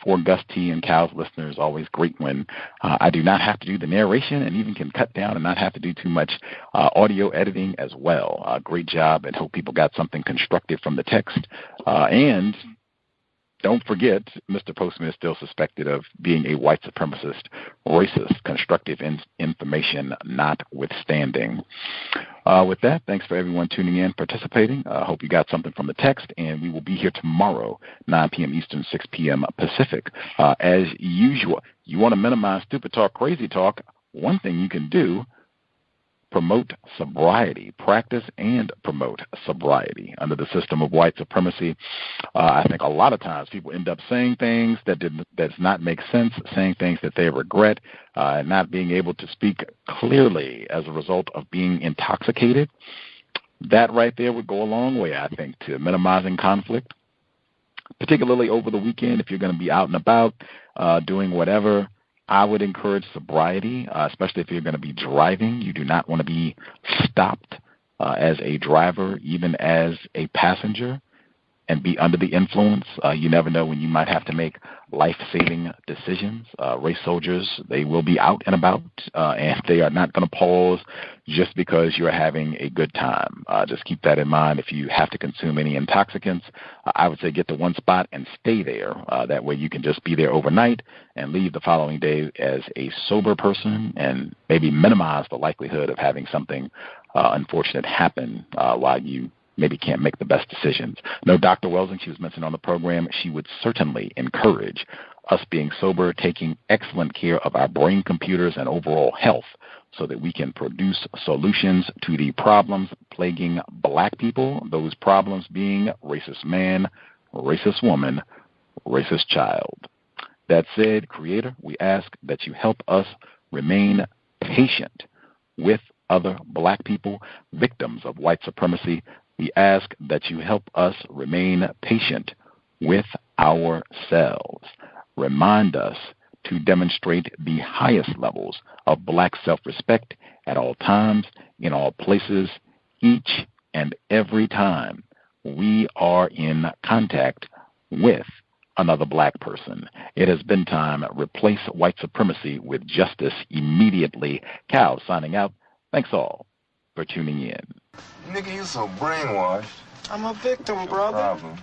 for Gus T and C.O.W.S listeners. Always great when I do not have to do the narration and even can cut down and not have to do too much audio editing as well. Great job, and hope people got something constructive from the text. And don't forget, Mr. Postman is still suspected of being a white supremacist, racist, constructive information notwithstanding. With that, thanks for everyone tuning in, participating. I hope you got something from the text, and we will be here tomorrow, 9 p.m. Eastern, 6 p.m. Pacific. As usual, you want to minimize stupid talk, crazy talk, one thing you can do, promote sobriety, practice and promote sobriety under the system of white supremacy. I think a lot of times people end up saying things that does not make sense, saying things that they regret, not being able to speak clearly as a result of being intoxicated. That right there would go a long way, I think, to minimizing conflict, particularly over the weekend if you're going to be out and about doing whatever. I would encourage sobriety, especially if you're going to be driving. You do not want to be stopped as a driver, even as a passenger, and be under the influence. You never know when you might have to make life-saving decisions. Race soldiers, they will be out and about, and they are not going to pause just because you're having a good time. Just keep that in mind. If you have to consume any intoxicants, I would say get to one spot and stay there. That way you can just be there overnight and leave the following day as a sober person, and maybe minimize the likelihood of having something unfortunate happen while you maybe can't make the best decisions. No, Dr. Welsing, she was mentioned on the program, she would certainly encourage us being sober, taking excellent care of our brain computers and overall health so that we can produce solutions to the problems plaguing black people, those problems being racist man, racist woman, racist child. That said, Creator, we ask that you help us remain patient with other black people, victims of white supremacy. We ask that you help us remain patient with ourselves. Remind us to demonstrate the highest levels of black self-respect at all times, in all places, each and every time we are in contact with another black person. It has been time. Replace white supremacy with justice immediately. C.O.W.S signing out. Thanks all for tuning in. Nigga, you so brainwashed. I'm a victim, brother. Problem.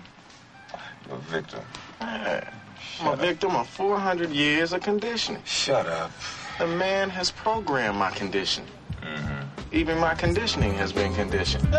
You're a victim. Man, I'm a victim of 400 years of conditioning. Shut up. The man has programmed my conditioning. Mm-hmm. Even my conditioning has been conditioned.